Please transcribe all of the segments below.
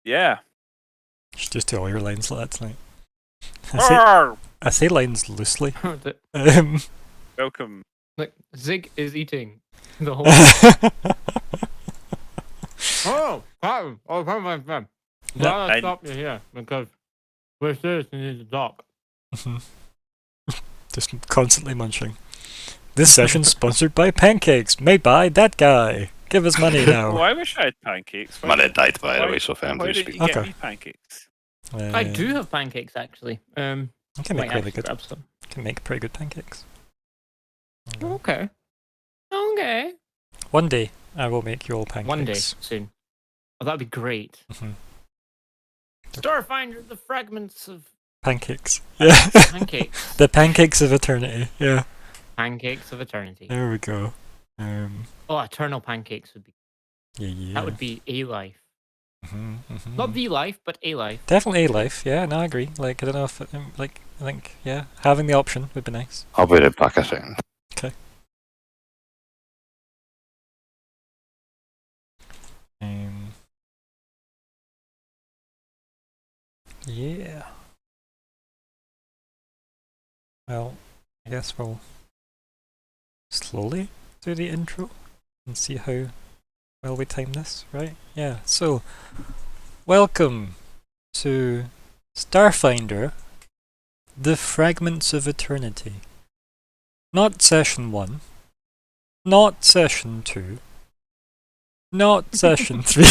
Yeah. Should just do all your lines like that tonight. Arr! I say lines loosely. Um, Welcome. Like Zig is eating the whole. My friend. Glad I stopped you here because we're seriously need to talk. just constantly munching. This session's sponsored by pancakes made by that guy. Give us money now. Oh, I wish I had pancakes. My dad died, by the way, so Why family didn't you speak. get Okay. me pancakes? I do have pancakes actually. I can make might really actually good. grab some. Can make pretty good pancakes. Okay. Okay. One day I will make you all pancakes. One day soon. Oh, that'd be great. Mhm. Starfinder, the fragments of Pancakes. Yeah. pancakes. The pancakes of eternity. Yeah. Pancakes of eternity. There we go. Oh, eternal pancakes would be. Yeah. That would be a life. Mm-hmm. Not the life, but a life. Definitely a life. Yeah, no, I agree. Like, I don't know if, I think, yeah, having the option would be nice. I'll be right back a second. Okay. Yeah. Well, I guess we'll slowly do the intro and see how well we time this, right? Yeah, so welcome to Starfinder, the Fragments of Eternity. Not session 1, not session 2, not session 3.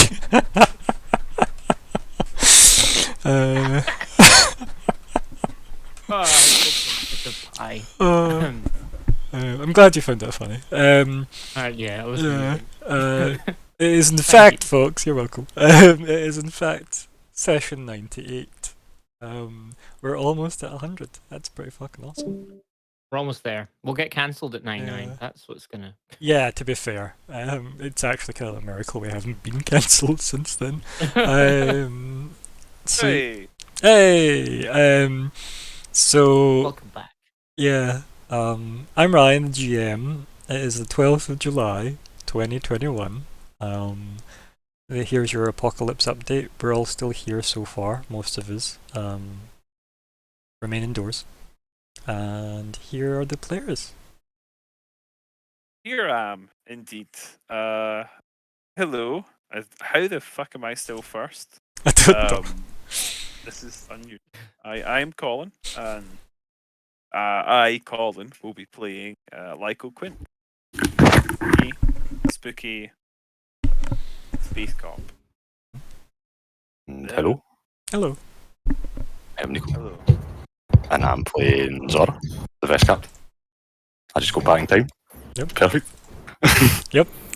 Oh, it's a pie. I'm glad you found that funny. Yeah, it was. It is in fact, folks, you're welcome. It is in fact session 98. We're almost at 100. That's pretty fucking awesome. We're almost there. We'll get cancelled at 99. Yeah. That's what's gonna. Yeah, to be fair, it's actually kind of a miracle we haven't been cancelled since then. So, hey, so Welcome back. yeah, I'm Ryan, the GM. It is the 12th of July, 2021. Here's your apocalypse update. We're all still here so far, most of us. Remain indoors. And here are the players. Here I am, indeed. Hello. How the fuck am I still first? I don't know. This is unusual. I'm Colin, and I, Colin, will be playing Lyco Quint. Spooky space cop. And hello, Hello. I'm Nico, Hello. and I'm playing Zora, the vest captain. I just go back in time. Yep. Perfect.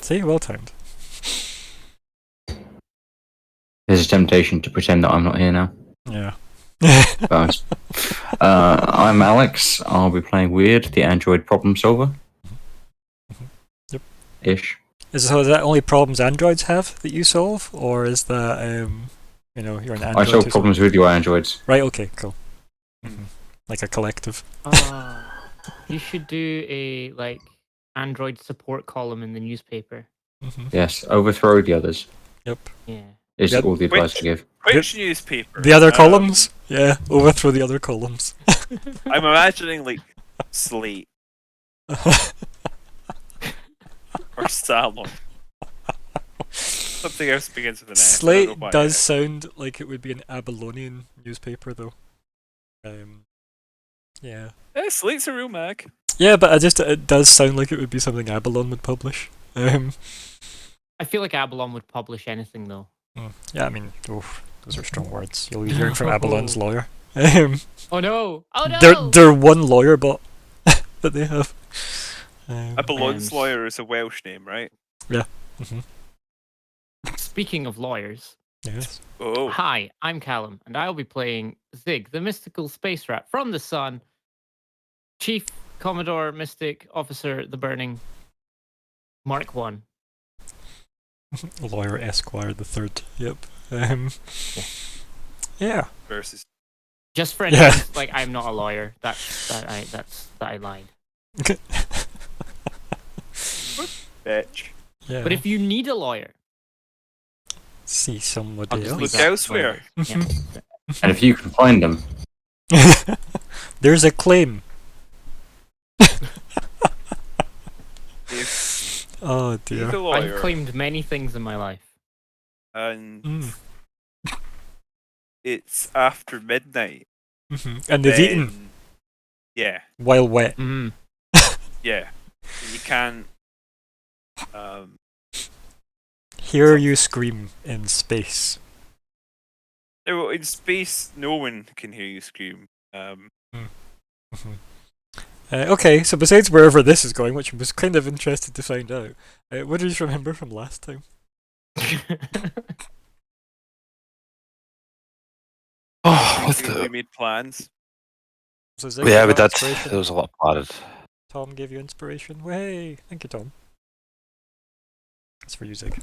See, well timed. There's a temptation to pretend that I'm not here now. Yeah. But, I'm Alex. I'll be playing Weird, the android problem solver. Yep. Ish. Is that only problems androids have that you solve, or is that you're an android? I solve who problems with your androids. Right. Okay. Cool. Like a collective. You should do a Android support column in the newspaper. Yes, overthrow the others. Yep. Yeah. Is Yep. all the advice I give. Which newspaper? The other columns. Yeah. Overthrow the other columns. I'm imagining like Slate or Salon. Something else begins with an S. I don't know Slate why. does sound like it would be an Babylonian newspaper, though. Yeah. Slate's a real mag. Yeah, but it does sound like it would be something Abalon would publish. I feel like Abalon would publish anything though. Yeah, I mean, those are strong words. You'll be hearing from No. Abalon's lawyer. Oh no! Oh no! They're one lawyer bot that they have. Abalon's lawyer is a Welsh name, right? Yeah. Speaking of lawyers. Yes. Oh. Hi, I'm Callum, and I'll be playing Zig, the mystical space rat from the sun, Chief Commodore Mystic Officer the Burning, Mark 1. Lawyer Esquire the Third. Yep. Yeah. Versus. Just for Yeah. instance, I'm not a lawyer. That I lied. Bitch. Yeah. But if you need a lawyer, See I'll somebody just leave Look else. that elsewhere. where it is. Yeah. And if you can find them, There's a claim. If Oh he's dear. a I've lawyer, claimed many things in my life. and Mm. it's after midnight, And they've eaten then yeah, while wet. Mm. yeah, you can't. Um, Hear you scream in space. well, in space, no one can hear you scream. Mhm. Okay, so besides wherever this is going, which I was kind of interested to find out, what do you remember from last time? Oh, what we the... made plans. So Zig, Yeah, you we got did. inspiration? There was a lot planned. Tom gave you inspiration. Way, thank you, Tom. That's for you, Zig.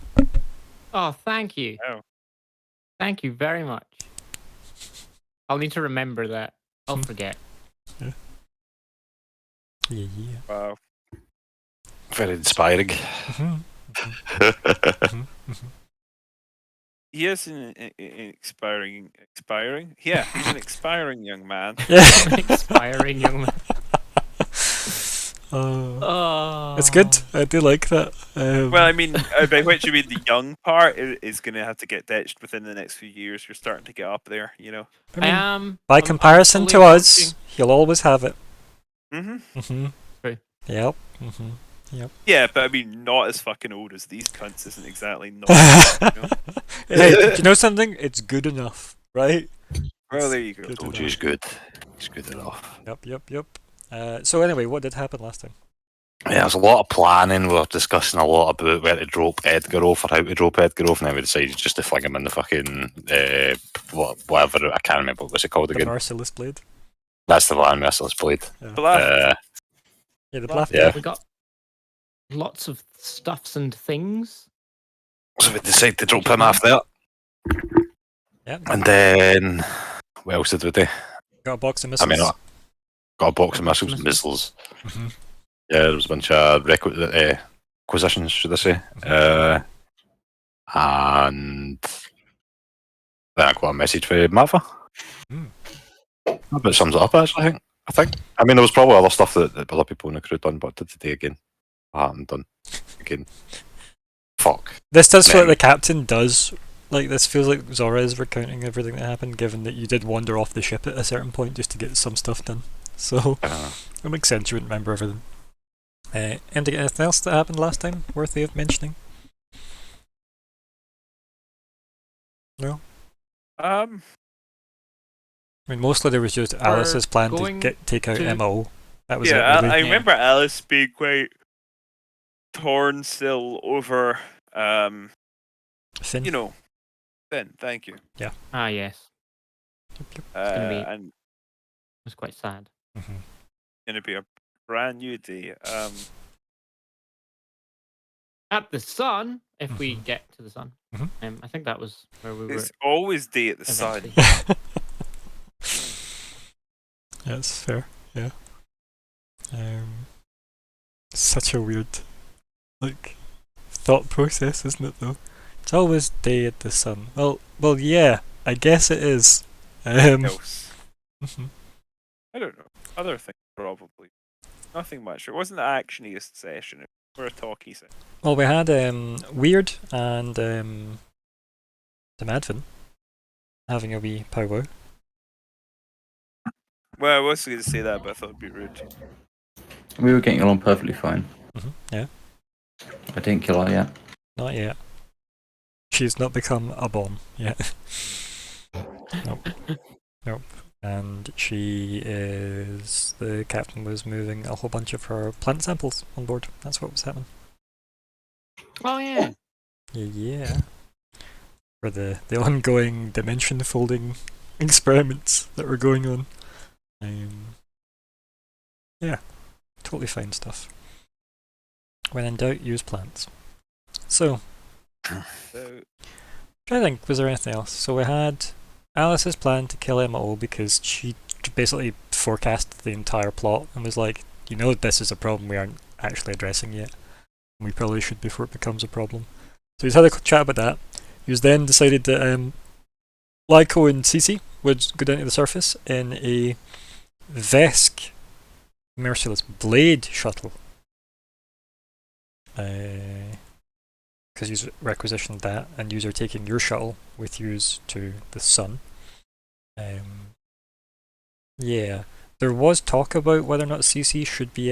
Oh, thank you. Oh, Thank you very much. I'll need to remember that. I'll Hmm. forget. Yeah, yeah. wow. Very inspiring. Mhm, mhm, mhm. He is an expiring. Yeah, he's an expiring young man. Yeah. Expiring young man. Oh, Oh. it's good. I do like that. Well, I mean, by which you mean the young part is going to have to get ditched within the next few years. You're starting to get up there, you know. I I mean, am. by I'm comparison fully to us, approaching- he'll always have it. Mm-hmm. Mm-hmm. True. Yep. Mm-hmm. Yeah, but I mean, not as fucking old as these cunts isn't exactly not. You know? Hey, do you know something? It's good enough, right? Well, there you go. Good Told enough. you he's good. He's good enough. Yep. So anyway, what did happen last time? Yeah, there's a lot of planning. We were discussing a lot about where to drop Edgar off or how to drop Edgar off, and then we decided just to fling him in the fucking whatever. I can't remember what's it called The again. Merciless Blade. That's the one. Merciless Blade. Bluff. Yeah, the Bluff. Bluff. Yeah. We got lots of stuffs and things. So we decided to drop him off there, Yeah. and then what else did we do? Got a box of I missiles. mean, got a box of Box of missiles, missiles. Mhm. Yeah, there was a bunch of acquisitions, should I say? And then I got a message for Martha. Mm. That bit sums it up, actually. I think. I mean, there was probably other stuff that other people in the crew done, but I did today again. I hadn't done again. Fuck. This does feel like Then- the captain does. Like, this feels like Zora is recounting everything that happened, given that you did wander off the ship at a certain point just to get some stuff done. So, it makes sense you wouldn't remember everything. Anything else that happened last time worthy of mentioning? No? Um, I mean, mostly there was just Alice's plan to going take out to- MO. That was yeah, it, really. I remember Alice being quite torn still over, Finn. you know, Finn. Thank you. Ah, yes. gonna be- And It was quite sad. Mhm. gonna be a brand new day. At the sun, if we Mhm. get to the sun. Mhm. I think that was where we were. It's always day at the sun. eventually. That's fair, yeah. Such a weird, thought process, isn't it, though? It's always day at the sun. Well, yeah, I guess it is. Else. Mhm. I don't know. Other things probably. Nothing much. It wasn't the actioniest session. It was more a talky session. Well, we had Weird and the Madvin having a wee powwow. Well, I was going to say that, but I thought it'd be rude. we were getting along perfectly fine. Yeah, I didn't kill her yet. not yet. She's not become a bomb yet. Nope. And the captain was moving a whole bunch of her plant samples on board. That's what was happening. Oh yeah. Yeah. For the ongoing dimension folding experiments that were going on. Yeah. Totally fine stuff. When in doubt, use plants. So, So, I think, was there anything else? So we had Alice's plan to kill MO because she basically forecast the entire plot and was like, this is a problem we aren't actually addressing yet. We probably should before it becomes a problem. So he's had a chat about that. You then decided that Lyco and Cece would go down to the surface in a Vesk Merciless Blade shuttle. Because you requisitioned that, and you are taking your shuttle with yous to the sun. Yeah, there was talk about whether or not CC should be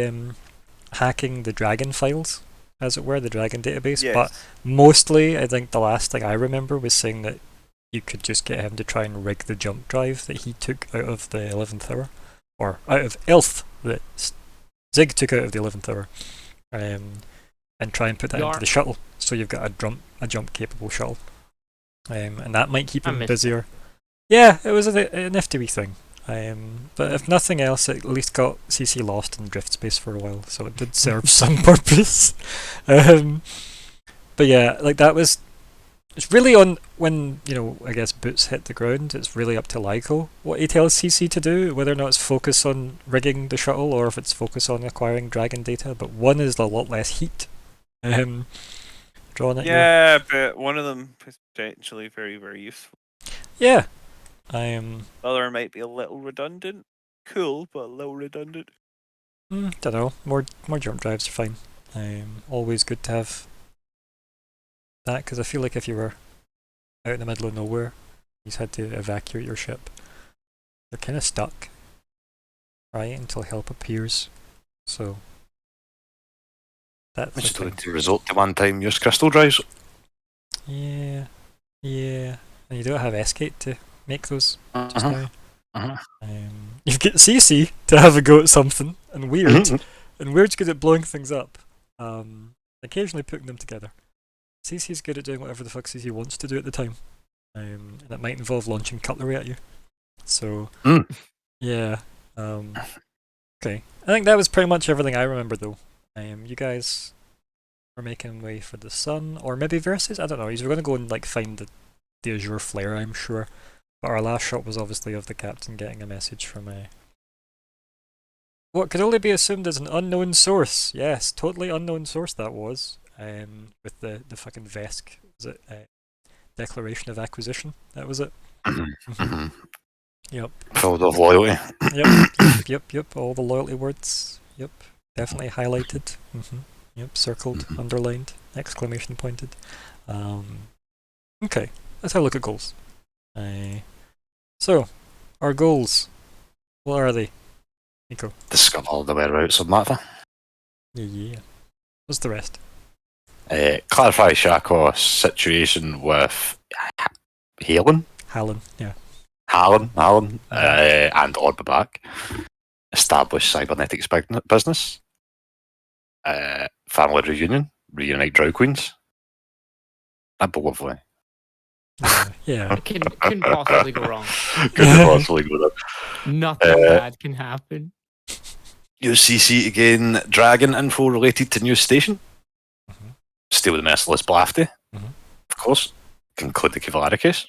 hacking the Dragon files, as it were, the Dragon database. Yes. But mostly, I think the last thing I remember was saying that you could just get him to try and rig the jump drive that he took out of the 11th hour, or out of Elf that Zig took out of the 11th hour, and try and put that into the shuttle. So you've got a jump capable shuttle, and that might keep him busier. Yeah, it was a nifty wee thing. But if nothing else, it at least got CC lost in drift space for a while, so it did serve some purpose. But yeah, like that was. It's really on when, I guess boots hit the ground, it's really up to Lyco what he tells CC to do, whether or not it's focus on rigging the shuttle or if it's focus on acquiring Dragon data, but one is a lot less heat. Drawn at Yeah, but one of them is potentially very, very useful. Yeah. The other might be a little redundant. Cool, but a little redundant. Don't know. More jump drives are fine. Always good to have that, because I feel like if you were out in the middle of nowhere, you had to evacuate your ship, you're kind of stuck, right, until help appears. So that's just going to resort to one-time use crystal drives. Yeah, and you don't have Escape to make those just now. You've got CC to have a go at something, and Weird, and Weird's good at blowing things up. Occasionally putting them together. CC's good at doing whatever the fuck CC wants to do at the time, and that might involve launching cutlery at you. So, yeah. Okay, I think that was pretty much everything I remember, though. You guys were making way for the sun, or maybe Versus. I don't know. You're going to go and find the Azure Flare, I'm sure. But our last shot was obviously of the captain getting a message from what could only be assumed as an unknown source. Yes, totally unknown source that was. With the fucking Vesk, was it Declaration of Acquisition? That was it. Yep. Filled with loyalty. Yep. All the loyalty words. Yep. Definitely highlighted. Yep. Circled, underlined, exclamation pointed. Okay. Let's have a look at goals. So, our goals. What are they, Nico? Discover the whereabouts of Martha. Yeah. What's the rest? Clarify Shako's situation with Halen, yeah. Hallen, and Orbaback. Establish cybernetics business. Family reunion. Reunite Drow Queens. That'd be lovely. Yeah. Couldn't possibly go wrong. Couldn't possibly go wrong. Nothing bad can happen. Use CC to gain Dragon info related to new station. Steal the Merciless Blafty, of course. Conclude the Kivalari case.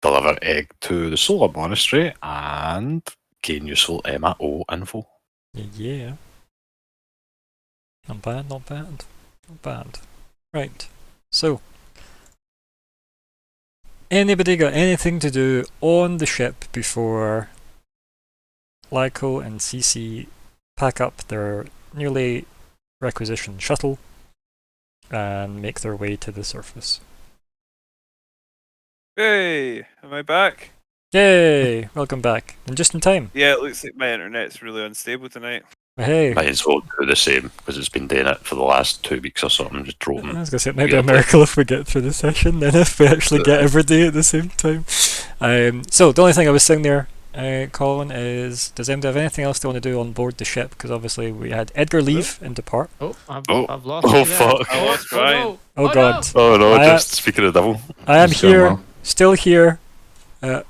Deliver egg to the Solar Monastery and gain useful MO info. Yeah. Not bad. Right. So, anybody got anything to do on the ship before Lyco and CC pack up their newly requisitioned shuttle and make their way to the surface? Hey, am I back? Yay! Welcome back. And just in time. Yeah, it looks like my internet's really unstable tonight. Hey. Might as well do the same, because it's been doing it for the last 2 weeks or something, just dropping. I was going to say, it might be a miracle if we get through the session, then if we actually get every day at the same time. So, the only thing I was saying there, Colin, is does anybody have anything else they want to do on board the ship? Because obviously we had Edgar leave and depart. I've lost Oh, you there. fuck. I lost Brian. no. Oh, God. No. Oh no, just speaking of the devil. I am It's going here, well. still here. Ah.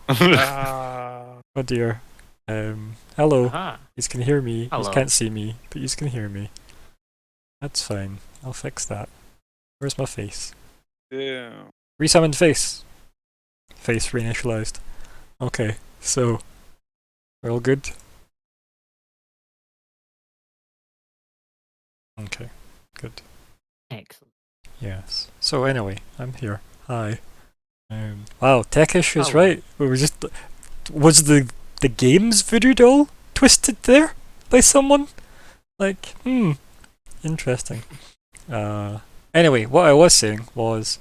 Oh dear. Hello. Aha. You can hear me. You Hello. can't see me, but you can hear me. That's fine. I'll fix that. Where's my face? Yeah. Resummoned face. Face reinitialized. Okay, so we're all good. Okay, good. Excellent. Yes. So anyway, I'm here. Hi. Wow, Techish is Hello. right. We were just was the game's voodoo doll twisted there by someone? Like, interesting. Anyway, what I was saying was,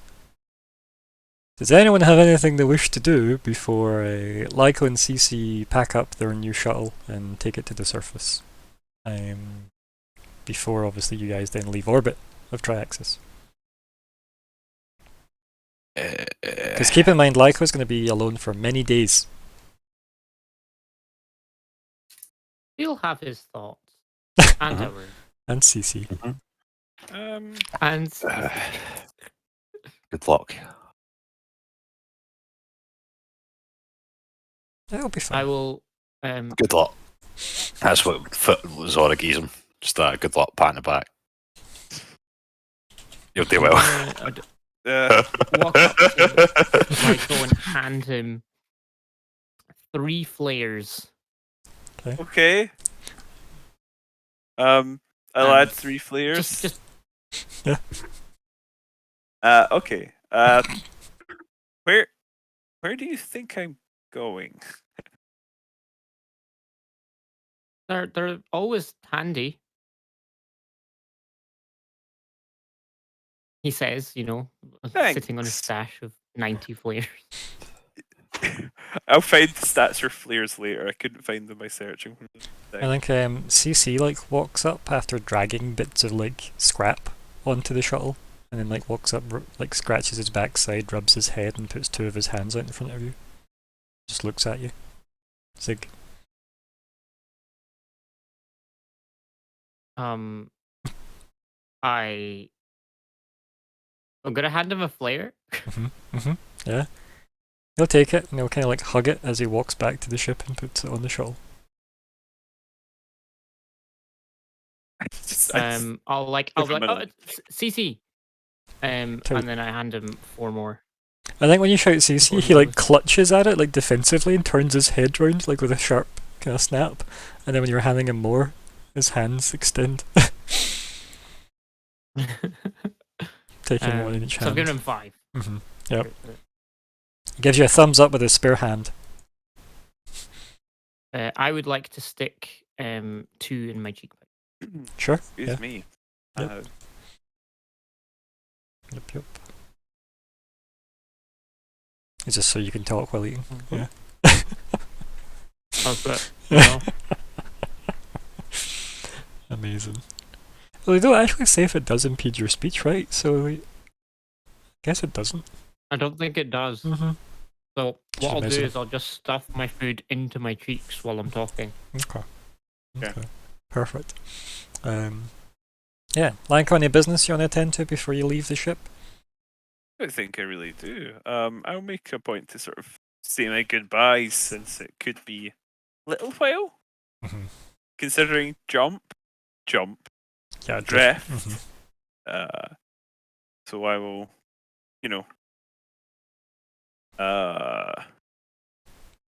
does anyone have anything they wish to do before Lyco and CC pack up their new shuttle and take it to the surface? Before obviously you guys then leave orbit of Triaxis. Because keep in mind, Lyco's going to be alone for many days. He'll have his thoughts and ours. And CC. And Good luck. It'll be fine. I will. Good luck. That's what Zora gives him. Just good luck, pat in the back. You'll do well. Walk up to Michael and hand him 3 flares. Okay. I'll add 3 flares. Just Okay. Where do you think I'm going? they're always handy. He says, sitting on his Thanks. stash of 90 flares. I'll find the stats for flares later. I couldn't find them by searching for them. I think CC walks up after dragging bits of scrap onto the shuttle, and then walks up, scratches his backside, rubs his head, and puts 2 of his hands out in front of you. Just looks at you. Zig. I'm gonna hand him a flare. Yeah. He'll take it and he'll kind of hug it as he walks back to the ship and puts it on the shuttle. I'll CC. And then I hand him 4 more. I think when you shout CC, he clutches at it defensively and turns his head round with a sharp kind of snap. And then when you're handing him more, his hands extend. Taking one in each hand. So I've given him 5. Yep. He gives you a thumbs up with his spare hand. I would like to stick 2 in my cheek pipe. Sure. Excuse me. Yep. Yep. It's just so you can talk while eating. Yeah. How's that? No. Amazing. Well, they don't actually say if it does impede your speech, right? So, I guess it doesn't. I don't think it does. So what I'll do is I'll just stuff my food into my cheeks while I'm talking. Okay. Perfect. Yeah. Any business you want to attend to before you leave the ship? I don't think I really do. I'll make a point to sort of say my goodbyes since it could be a little while. Considering jump, yeah, drift. So I will, I'll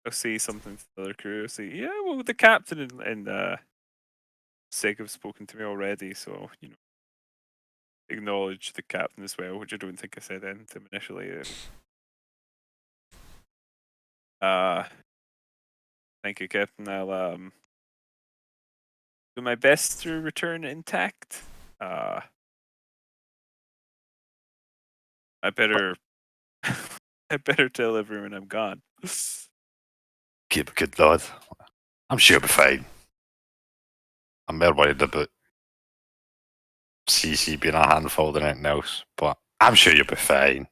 say something to the other crew. I'll say, yeah, well, the captain and Sig have spoken to me already, so acknowledge the captain as well, which I don't think I said to him initially. Thank you, Captain. I'll do my best to return intact. I better tell everyone I'm gone. Keep a good lad. I'm sure you'll be fine. I'm more worried about CC being a handful than anything else, but I'm sure you'll be fine.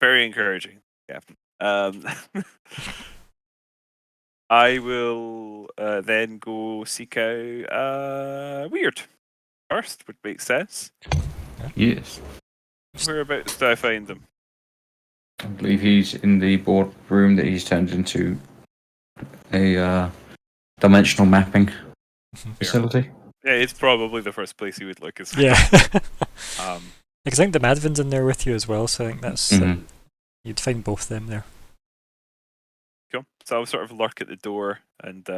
Very encouraging, Captain. I will then go seek out Weird first, would make sense. Yes. Whereabouts do I find them? I believe he's in the boardroom that he's turned into a dimensional mapping facility. Yeah, it's probably the first place he would look. As Yeah. I think the Madvin's in there with you as well, so I think that's you'd find both them there. Cool. So I'll sort of lurk at the door and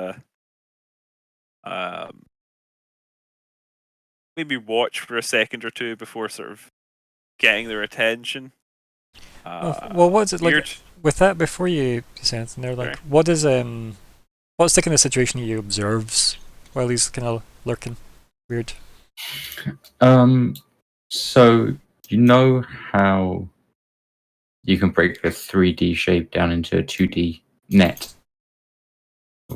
maybe watch for a second or two before sort of getting their attention. Well, what's it weird. like with that? Before you say anything there, like, Sorry. what is what's the kind of situation he observes while he's kind of lurking? Weird. So you know how you can break a 3D shape down into a 2D net,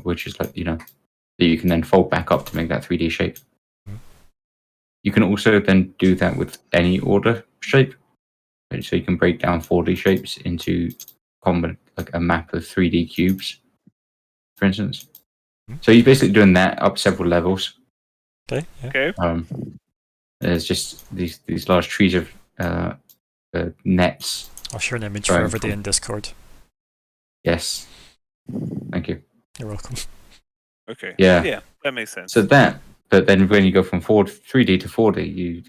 which is like, that you can then fold back up to make that 3D shape. You can also then do that with any order shape. Right? So you can break down 4D shapes into like a map of 3D cubes, for instance. So you're basically doing that up several levels. Okay. Yeah. Okay. There's just these large trees of nets. I'll share an image for Right. everybody in Discord. Yes. Thank you. You're welcome. Okay. Yeah. Yeah, that makes sense. But then when you go from 3D to 4D, you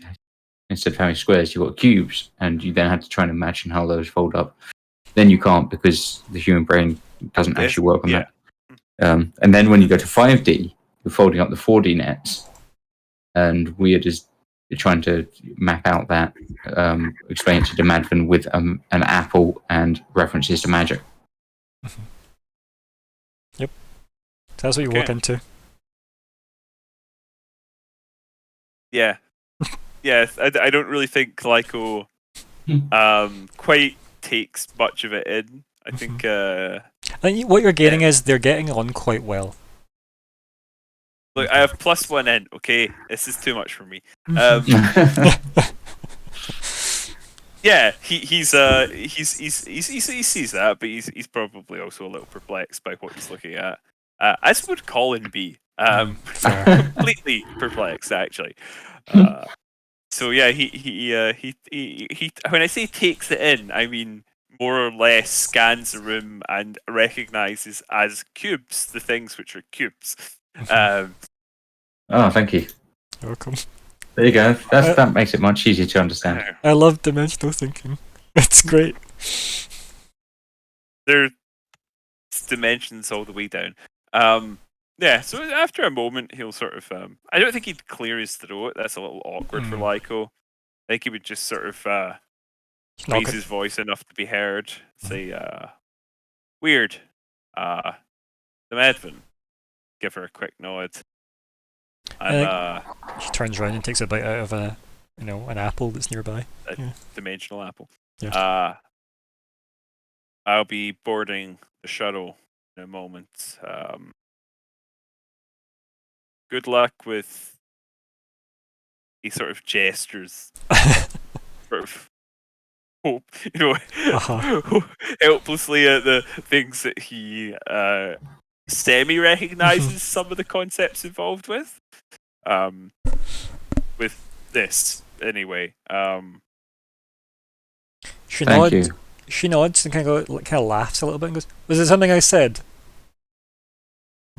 instead of having squares, you've got cubes, and you then have to try and imagine how those fold up. Then you can't because the human brain doesn't Yes, actually work on yeah. that. And then when you go to 5D, you're folding up the 4D nets, and weird is you're trying to map out that, explain it to Demadvin with an apple and references to magic. Yep. So that's what you Okay. walk into. Yeah. Yes, I don't really think Glyco quite takes much of it in. I think I think what you're getting is they're getting on quite well. look, I have +1 in, okay? This is too much for me. Yeah, he sees that, but he's probably also a little perplexed by what he's looking at. As would Colin be. Completely perplexed, actually. So yeah, he when I say takes it in, I mean more or less scans the room and recognizes as cubes the things which are cubes. Oh, thank you. You're welcome. There you go. That makes it much easier to understand. I love dimensional thinking. It's great. There's dimensions all the way down. Yeah, so after a moment, he'll sort of. I don't think he'd clear his throat. That's a little awkward for Lyko. I think he would just sort of raise his voice enough to be heard. Say, weird. The Medvin. Give her a quick nod. And she turns around and takes a bite out of an apple that's nearby. A dimensional apple. Yeah. I'll be boarding the shuttle in a moment. Good luck with. He sort of gestures, sort of hope, helplessly at the things that he semi-recognizes some of the concepts involved with. With this, anyway. She Thank nods. you. She nods and kind of laughs a little bit and goes, "Was it something I said?"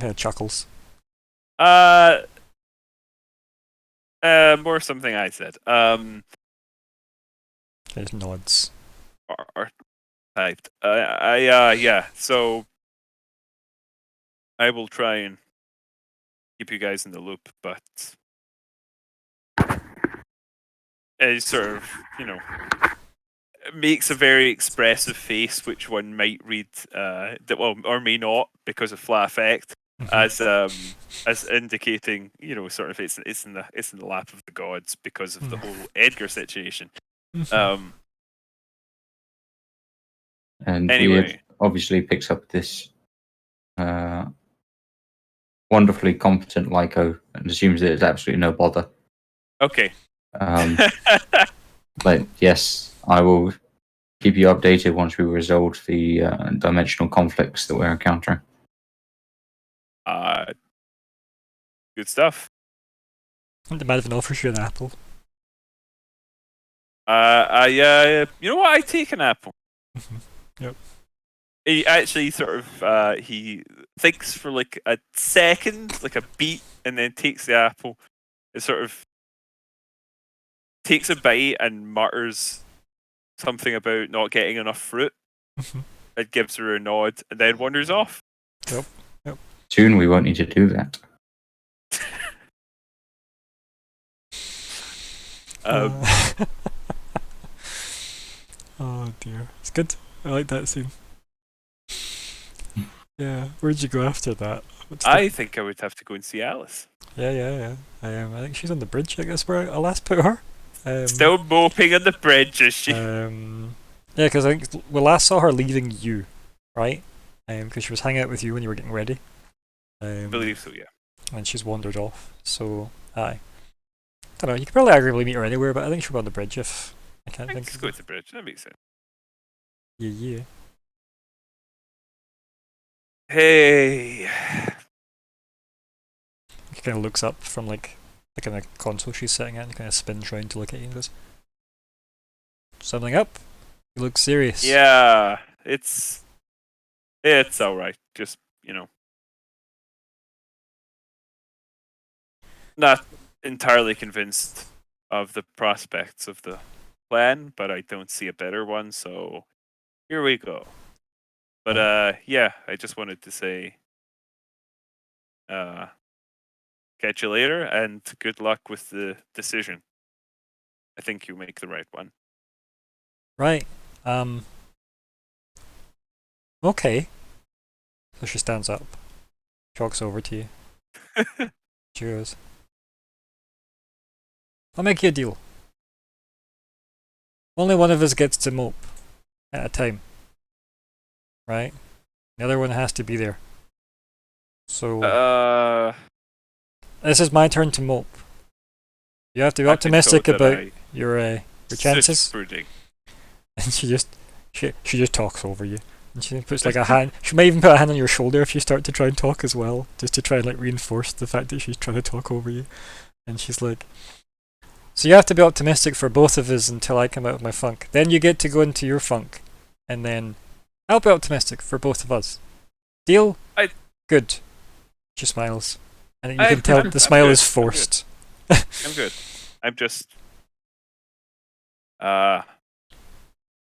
Kind of chuckles. More something I said. Just nods. Or typed. Yeah. So I will try and keep you guys in the loop, but it sort of, makes a very expressive face, which one might read, or may not because of flat effect, as indicating, sort of it's in the lap of the gods because of the whole Edgar situation. And Anyway. Weird obviously picks up this wonderfully competent Lyco and assumes that it's absolutely no bother. Okay. But yes, I will keep you updated once we resolve the dimensional conflicts that we're encountering. Good stuff. The Madvin offers you an apple. You know what? I take an apple. Yep. He actually sort of he thinks for like a second, like a beat, and then takes the apple. It sort of takes a bite and mutters something about not getting enough fruit. It gives her a nod and then wanders off. Yep. Soon we won't need to do that. Oh dear, it's good. I like that scene. Yeah, where'd you go after that? I think I would have to go and see Alice. Yeah. I think she's on the bridge. I guess where I last put her. Still moping on the bridge, is she? Yeah, because I think we last saw her leaving you, right? Because she was hanging out with you when you were getting ready. I believe so, yeah. And she's wandered off. So, aye. Don't know. You could probably arguably meet her anywhere, but I think she'll go on the bridge if I can't think. Let's go to the bridge. That makes sense. Yeah. Hey. He kind of looks up from like the kind of console she's sitting at and kind of spins round to look at you and goes, "Something up? You look serious." Yeah, it's all right. Just not entirely convinced of the prospects of the plan, but I don't see a better one. So here we go. But yeah, I just wanted to say, catch you later, and good luck with the decision. I think you make the right one. Right. Okay. So she stands up, jogs over to you. She goes, "I'll make you a deal. Only one of us gets to mope at a time. Right? The other one has to be there. So this is my turn to mope. You have to be I've been optimistic told that about your such chances." brooding. And she just talks over you. And she puts like a hand. She might even put a hand on your shoulder if you start to try and talk as well, just to try and like reinforce the fact that she's trying to talk over you. And she's like, "So you have to be optimistic for both of us until I come out of my funk. Then you get to go into your funk, and then I'll be optimistic for both of us. Deal? Good." She smiles, and you can tell the smile is forced. I'm good. I'm just a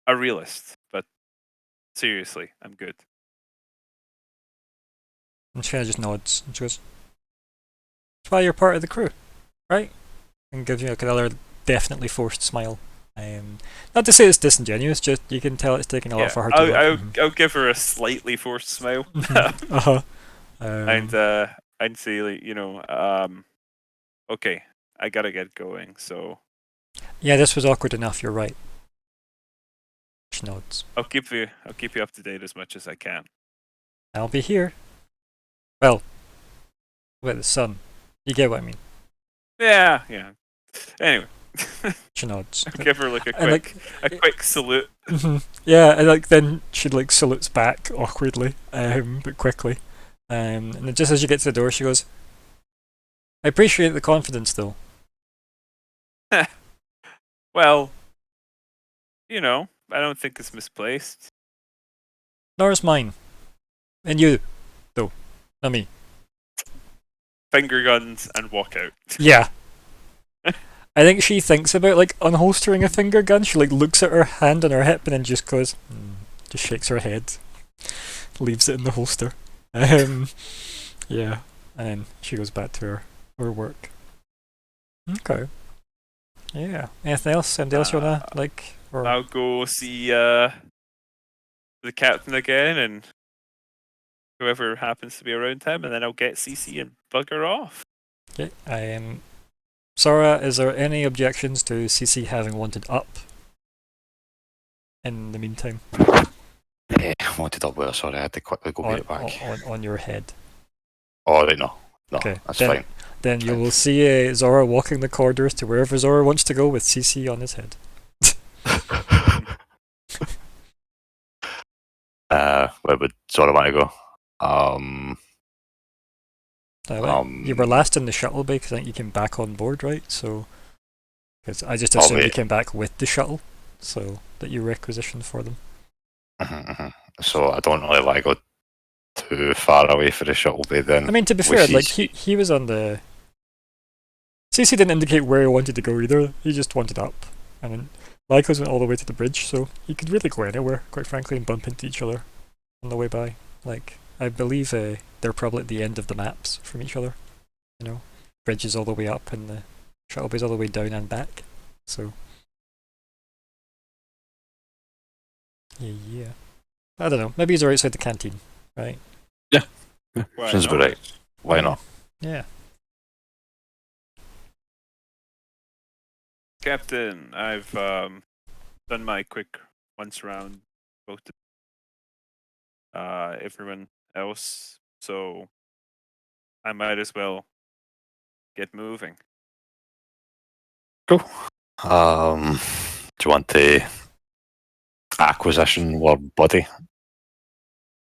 realist, but seriously, I'm good. And she kind of just nods, and she goes, "That's why you're part of the crew, right?" And gives you like another definitely forced smile. Not to say it's disingenuous, just you can tell it's taking a lot for her to I'll give her a slightly forced smile. uh-huh. And say, like, okay, I gotta get going. So Yeah, this was awkward enough. You're right. She nods. I'll keep you up to date as much as I can. I'll be here. Well, with the sun. You get what I mean. Yeah. Anyway, She nods. I'll give her like a And, quick salute. Yeah, and like then she like salutes back awkwardly, but quickly. And then just as you get to the door, she goes, "I appreciate the confidence, though." Well, I don't think it's misplaced. Nor is mine. And you, though, not me. Finger guns and walk out. Yeah. I think she thinks about like unholstering a finger gun. She like looks at her hand on her hip and then just goes, just shakes her head, leaves it in the holster. Yeah, and then she goes back to her work. Okay. Yeah. Anything else? Anything else you wanna like? Or I'll go see the captain again and whoever happens to be around him, and then I'll get CC and bugger off. okay. Sora, is there any objections to CC having wanted up? In the meantime, Wanted up where? Sorry, I had to quickly go get it back. on your head. Oh, right, no, Okay, that's then- fine. Then you will see Zora walking the corridors to wherever Zora wants to go with CC on his head. Where would Zora want to go? You were last in the shuttle bay because I think you came back on board, right? So, because I just assumed you came back with the shuttle, so that you requisitioned for them. So I don't really want to go too far away for the shuttle bay then. I mean, to be fair, like he was on the. CC didn't indicate where he wanted to go either. He just wanted up, and then Lycos went all the way to the bridge, so you could really go anywhere, quite frankly, and bump into each other on the way by. Like, I believe they're probably at the end of the maps from each other. Bridge is all the way up, and the shuttle bay's all the way down and back. So Yeah. I don't know. Maybe he's outside the canteen, right? Why Sounds about not? right. Why not? Yeah. Captain, I've done my quick once round. Spoke to everyone else, so I might as well get moving. Cool. Do you want the acquisition word buddy?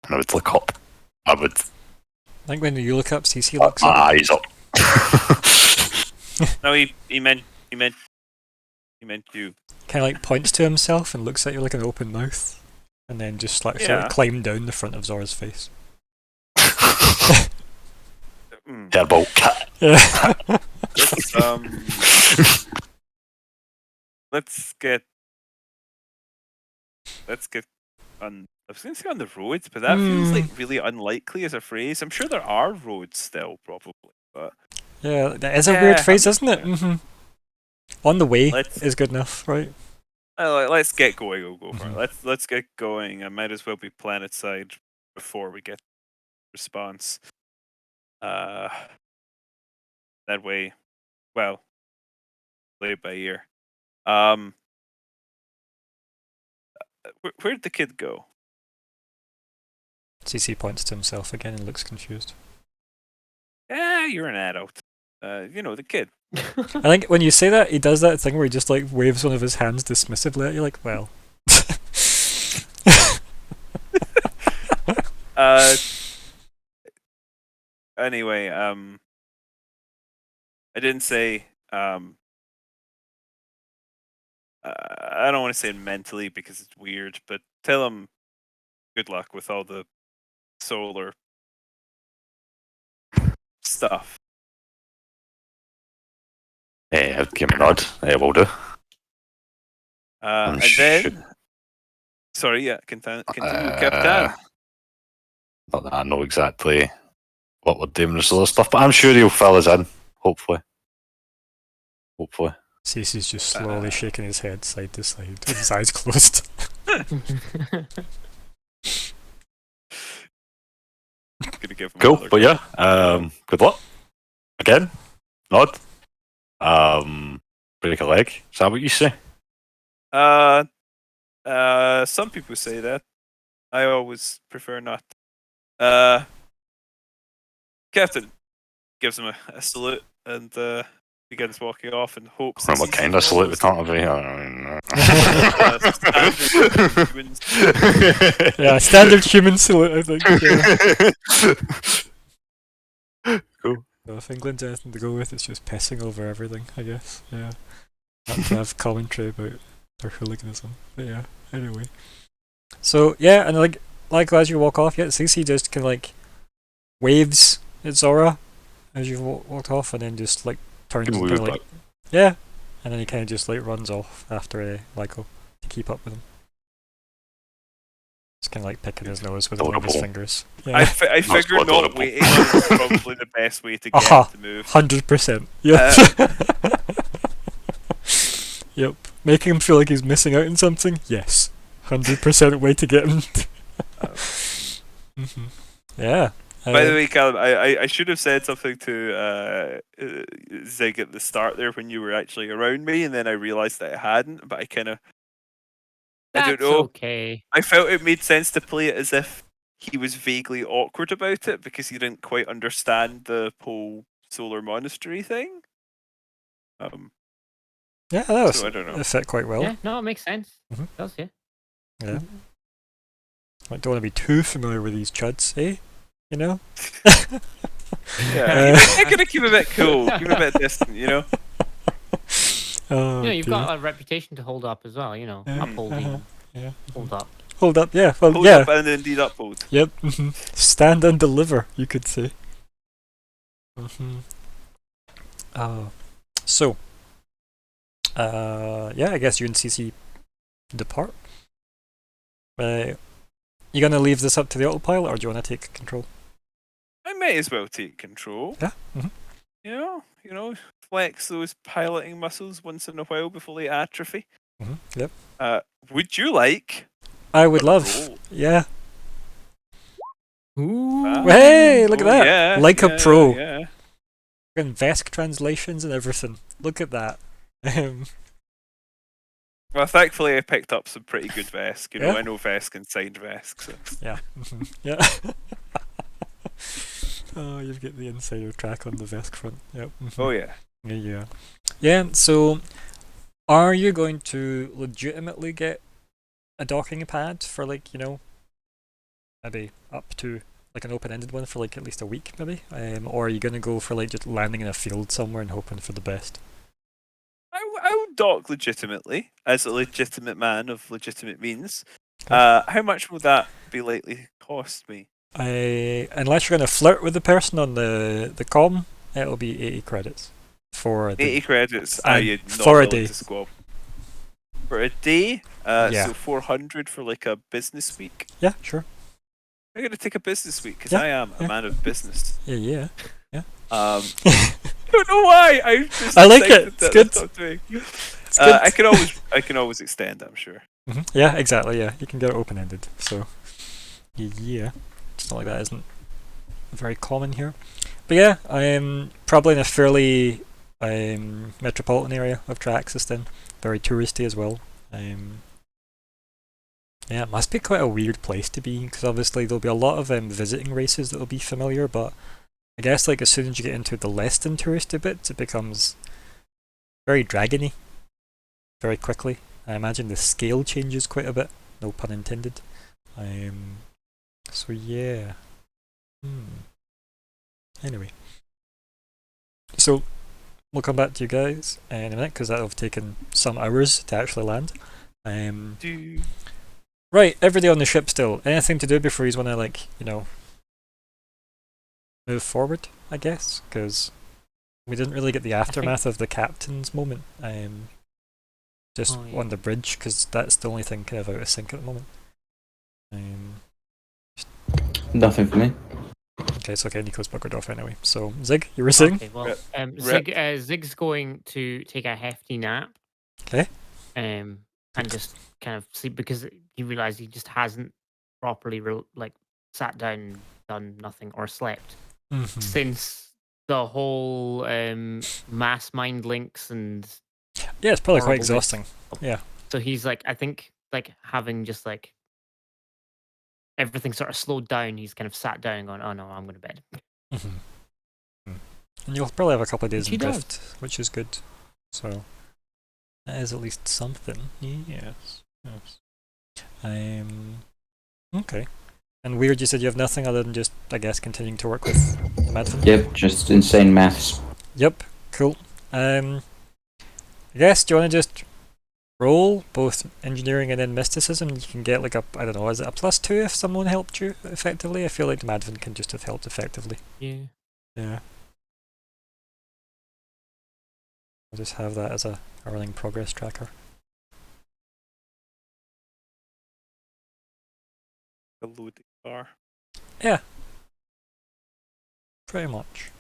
And I would look up. I would I think when you look up, CC put looks my up. eyes up. No, he meant you. Kind of like points to himself and looks at you like an open mouth, and then just like sort Yeah. of climb down the front of Zora's face. Mm. Hairball cat. Yeah. Let's get on. I was going to say on the roads, but that feels like really unlikely as a phrase. I'm sure there are roads still, probably, but Yeah, that is a weird phrase, isn't it? yeah. On the way Let's- is good enough, right? let's get going. We'll go for Mhm. it. Let's get going. I might as well be planet side before we get response. That way, well, play it by ear. Where'd the kid go? CC points to himself again and looks confused. Yeah, you're an adult. The kid. I think when you say that, he does that thing where he just like waves one of his hands dismissively at you, like, well. Anyway, I didn't say. I don't want to say mentally because it's weird, but tell him good luck with all the solar stuff. I'd give him a nod. Will do. And should- then, sorry, yeah, continue, Uh, Captain. Not that I know exactly what we're doing with solar stuff, but I'm sure he'll fill us in. Hopefully. CC's just slowly shaking his head side to side with his eyes closed. Gonna give him Cool, another but yeah, good luck. Again, nod. Break a leg. Is that what you say? Some people say that. I always prefer not. Captain gives him a salute and begins walking off and hopes. And what kind of salute we're talking about here? Yeah, standard human salute, I think. Yeah. Cool. So if England's anything to go with, it's just pissing over everything, I guess. Yeah. Not to have commentary about their hooliganism. But yeah, anyway. So yeah, and like as you walk off, yeah, CC just kind of like waves at Zora as you walked off, and then just like turns Give him a and wee kinda, like, yeah, and then he kind of just like runs off after Lyko to keep up with him. Just kind of like picking his nose with one of his Adorable. fingers. I Yeah, figured not adorable. waiting was probably the best way to get Aha. to move. 100%. Yep. Yep. Making him feel like he's missing out on something? Yes. 100% way to get him. Mhm. Yeah. By the way, Callum, I should have said something to Zig at the start there when you were actually around me, and then I realised that I hadn't. But I kind of, I don't That's know. okay. I felt it made sense to play it as if he was vaguely awkward about it because he didn't quite understand the whole solar monastery thing. Yeah, that was, So I don't know. it fit quite well. Yeah, no, it makes sense. Mhm. It does, yeah. Yeah. Like, don't want to be too familiar with these chuds, eh? You know? Yeah, I gotta keep a bit cool, keep a bit distant, you know. Oh, You know, you've dear. got a reputation to hold up as well, you know. Yeah, Upholding. uh-huh, yeah. Hold up. Hold up, yeah. Well, Hold yeah. up and indeed uphold. Yep. Stand and deliver, you could say. So, yeah, I guess you and CC depart. You gonna leave this up to the autopilot, or do you want to take control? I may as well take control. Yeah. Mhm. You know, flex those piloting muscles once in a while before they atrophy. Yep. Would you like I would For a love. role. Yeah. Ooh. Ah, Hey, look at oh, that. Yeah, Like a yeah, pro. Yeah. And Vesk translations and everything. Look at that. Well, thankfully, I picked up some pretty good Vesk. You know, Yeah? I know Vesk and signed Vesk. So. Yeah. Yeah. Oh, you've got the insider track on the Vesk front. Yep. Oh yeah. Yeah. Yeah, so are you going to legitimately get a docking pad for like, maybe up to like an open-ended one for like at least a week maybe? Or are you going to go for like just landing in a field somewhere and hoping for the best? I would dock legitimately, as a legitimate man of legitimate means. Okay. How much would that be likely to cost me? Unless you're going to flirt with the person on the comm, it'll be 80 credits for 80 credits. and You're not for a willing day. to squab. For a day? Yeah. So 400 for like a business week? Yeah, sure. I'm going to take a business week because Yeah, I am a yeah. man of business. Yeah. I don't know why. I'm just I like excited it. It's that good. that's what I'm doing. It's good. I can always extend, I'm sure. Yeah, exactly. Yeah, you can get it open-ended. So, yeah, it's not like that isn't very common here. But yeah, I'm probably in a fairly metropolitan area of Traxxas then, very touristy as well. Yeah, it must be quite a weird place to be because obviously there'll be a lot of visiting races that will be familiar, but I guess like as soon as you get into the less than touristy bits, it becomes very dragony very quickly. I imagine the scale changes quite a bit, no pun intended. So yeah. Anyway. So we'll come back to you guys in a minute because that'll have taken some hours to actually land. Right, every day on the ship still. Anything to do before you want to like, move forward, I guess? Because we didn't really get the aftermath of the captain's moment. Just on the bridge, because that's the only thing kind of out of sync at the moment. Nothing for me. Okay, so okay, Nico's buggered off anyway. So Zig, you were saying? Okay, well, Zig's going to take a hefty nap. Okay. And just kind of sleep because he realized he just hasn't properly sat down, done nothing, or slept since the whole mass mind links and yeah, it's probably quite horrible exhausting. bits. Yeah. So he's like, I think like having just like everything sort of slowed down, he's kind of sat down and going, oh no, I'm going to bed. And you'll probably have a couple of days Which he in does. drift, which is good. So that is at least something. Yes. Okay. And Weird, you said you have nothing other than just, I guess, continuing to work with the Madfin? Yep, just insane maths. Yep, cool. I guess, do you want to just roll both engineering and then mysticism? You can get like a, I don't know, is it a +2 if someone helped you effectively? I feel like the Madfin can just have helped effectively. Yeah. Yeah. I'll just have that as a running progress tracker. The loading bar. Yeah. Pretty much.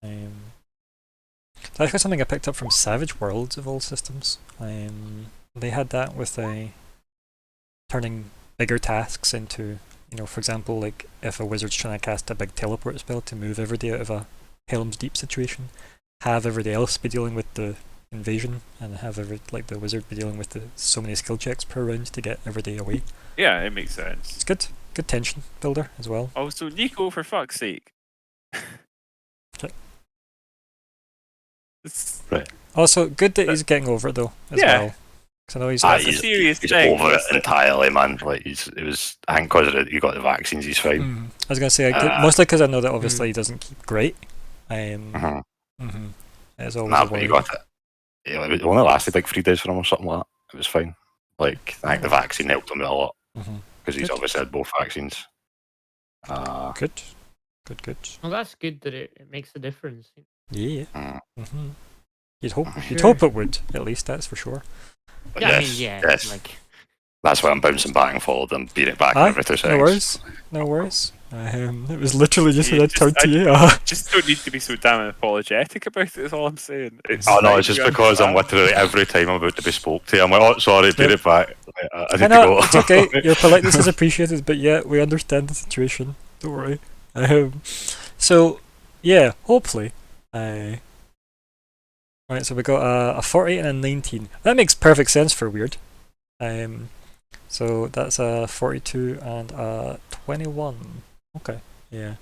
That's actually something I picked up from Savage Worlds of all systems. They had that with turning bigger tasks into, for example, like if a wizard's trying to cast a big teleport spell to move everybody out of a Helm's Deep situation, have everybody else be dealing with the invasion, and have the wizard be dealing with the so many skill checks per round to get everybody away. Yeah, it makes sense. It's good tension builder as well. Oh, so Nico, for fuck's sake. Right. Also, good that he's getting over it though, as well. Because I know he's That's a serious he's thing. over it entirely, man. Like it was. I think because he got the vaccines, he's fine. I was gonna say mostly because I know that obviously he doesn't keep great. It's always a But worry. he got it. Yeah, it only lasted like 3 days for him or something like that. It was fine. Like I think the vaccine helped him out a lot because he's obviously had both vaccines. Good. Well, that's good that it makes a difference. Yeah. You'd hope Sure. it would, at least, that's for sure. But Yeah, yes, I mean, yes. That's why I'm bouncing back and forward and beating it back Aye, every 2 no seconds. worries. It was literally just when Yeah, I turned to you. Just don't need to be so damn apologetic about it. Is all I'm saying. It's Oh no, fine, it's just you because I'm understand. literally every time I'm about to be spoke to, I'm like, oh, sorry, beat Yep. it back. I I need to know, go. it's okay. Your politeness is appreciated, but yeah, we understand the situation. Don't worry. So, yeah, hopefully. Right, so we got a 48 and a 19. That makes perfect sense for weird. So that's a 42 and a 21. Okay, yeah.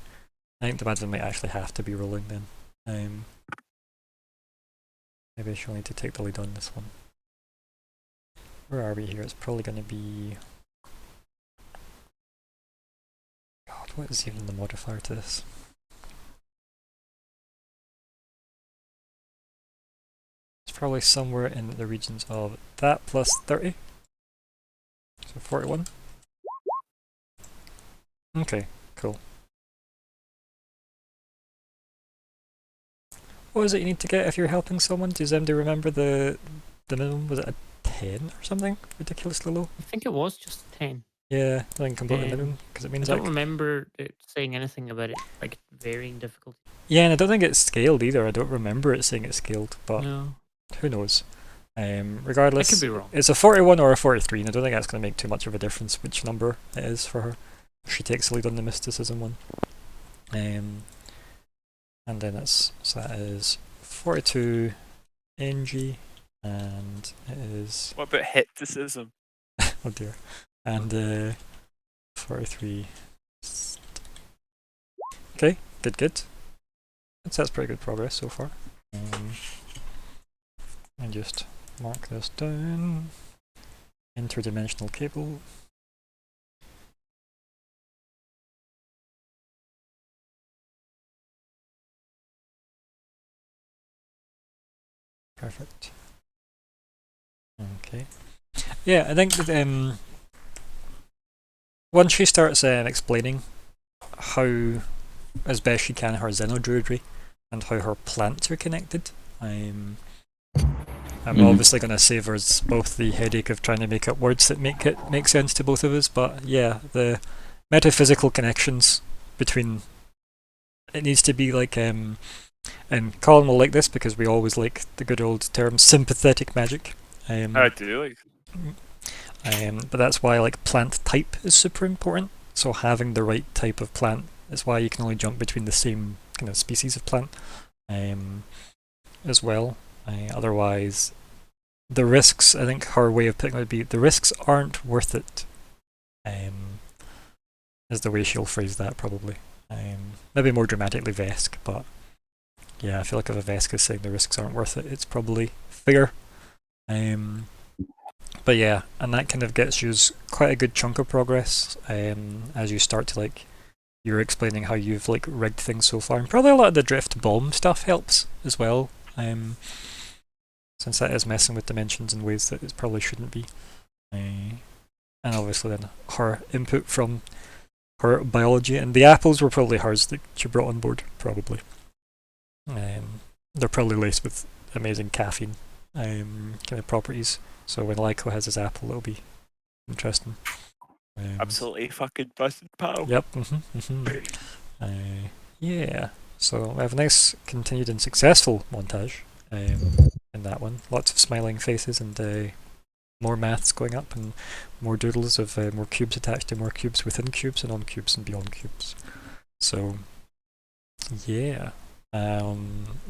I think the Madden might actually have to be rolling then. Maybe she'll need to take the lead on this one. Where are we here? It's probably going to be... God, what is even the modifier to this? It's probably somewhere in the regions of that plus 30. So 41. Okay, cool. What is it you need to get if you're helping someone? Does anybody remember the minimum? Was it a 10 or something? Ridiculously low? I think it was just 10. Yeah, I think completely Um, minimum, because it I means don't like... remember it saying anything about it, like varying difficulty. Yeah, and I don't think it's scaled either. I don't remember it saying it's scaled, but No, who knows? I Regardless, could be wrong. it's a 41 or a 43, and I don't think that's going to make too much of a difference which number it is for her. She takes the lead on the mysticism one. And then it's, so that is 42 NG, and it is, What about hipticism? oh dear, and 43. Okay, good. That's pretty good progress so far. And just mark this down. Interdimensional cable. Perfect. Okay. Yeah, I think that once she starts explaining how, as best she can, her xenodruidry and how her plants are connected, I'm obviously going to save us both the headache of trying to make up words that make sense to both of us. But yeah, the metaphysical connections between it needs to be like and Colin will like this because we always like the good old term sympathetic magic. I do like. But that's why like plant type is super important. So having the right type of plant is why you can only jump between the same kind of species of plant as well. Otherwise, the risks, I think her way of putting it would be, the risks aren't worth it, is the way she'll phrase that probably. Maybe more dramatically Vesk, but yeah, I feel like if a Vesk is saying the risks aren't worth it, it's probably fair. But yeah, and that kind of gets you quite a good chunk of progress as you start to like, you're explaining how you've like rigged things so far, and probably a lot of the drift bomb stuff helps as well, since that is messing with dimensions in ways that it probably shouldn't be. And obviously then her input from her biology, and the apples were probably hers that she brought on board, probably. They're probably laced with amazing caffeine kind of properties, so when Lyko has his apple it'll be interesting. Absolutely fucking busted, pal. Yep. Yeah. So we have a nice continued and successful montage in that one. Lots of smiling faces and more maths going up and more doodles of more cubes attached to more cubes within cubes and on cubes and beyond cubes. So yeah.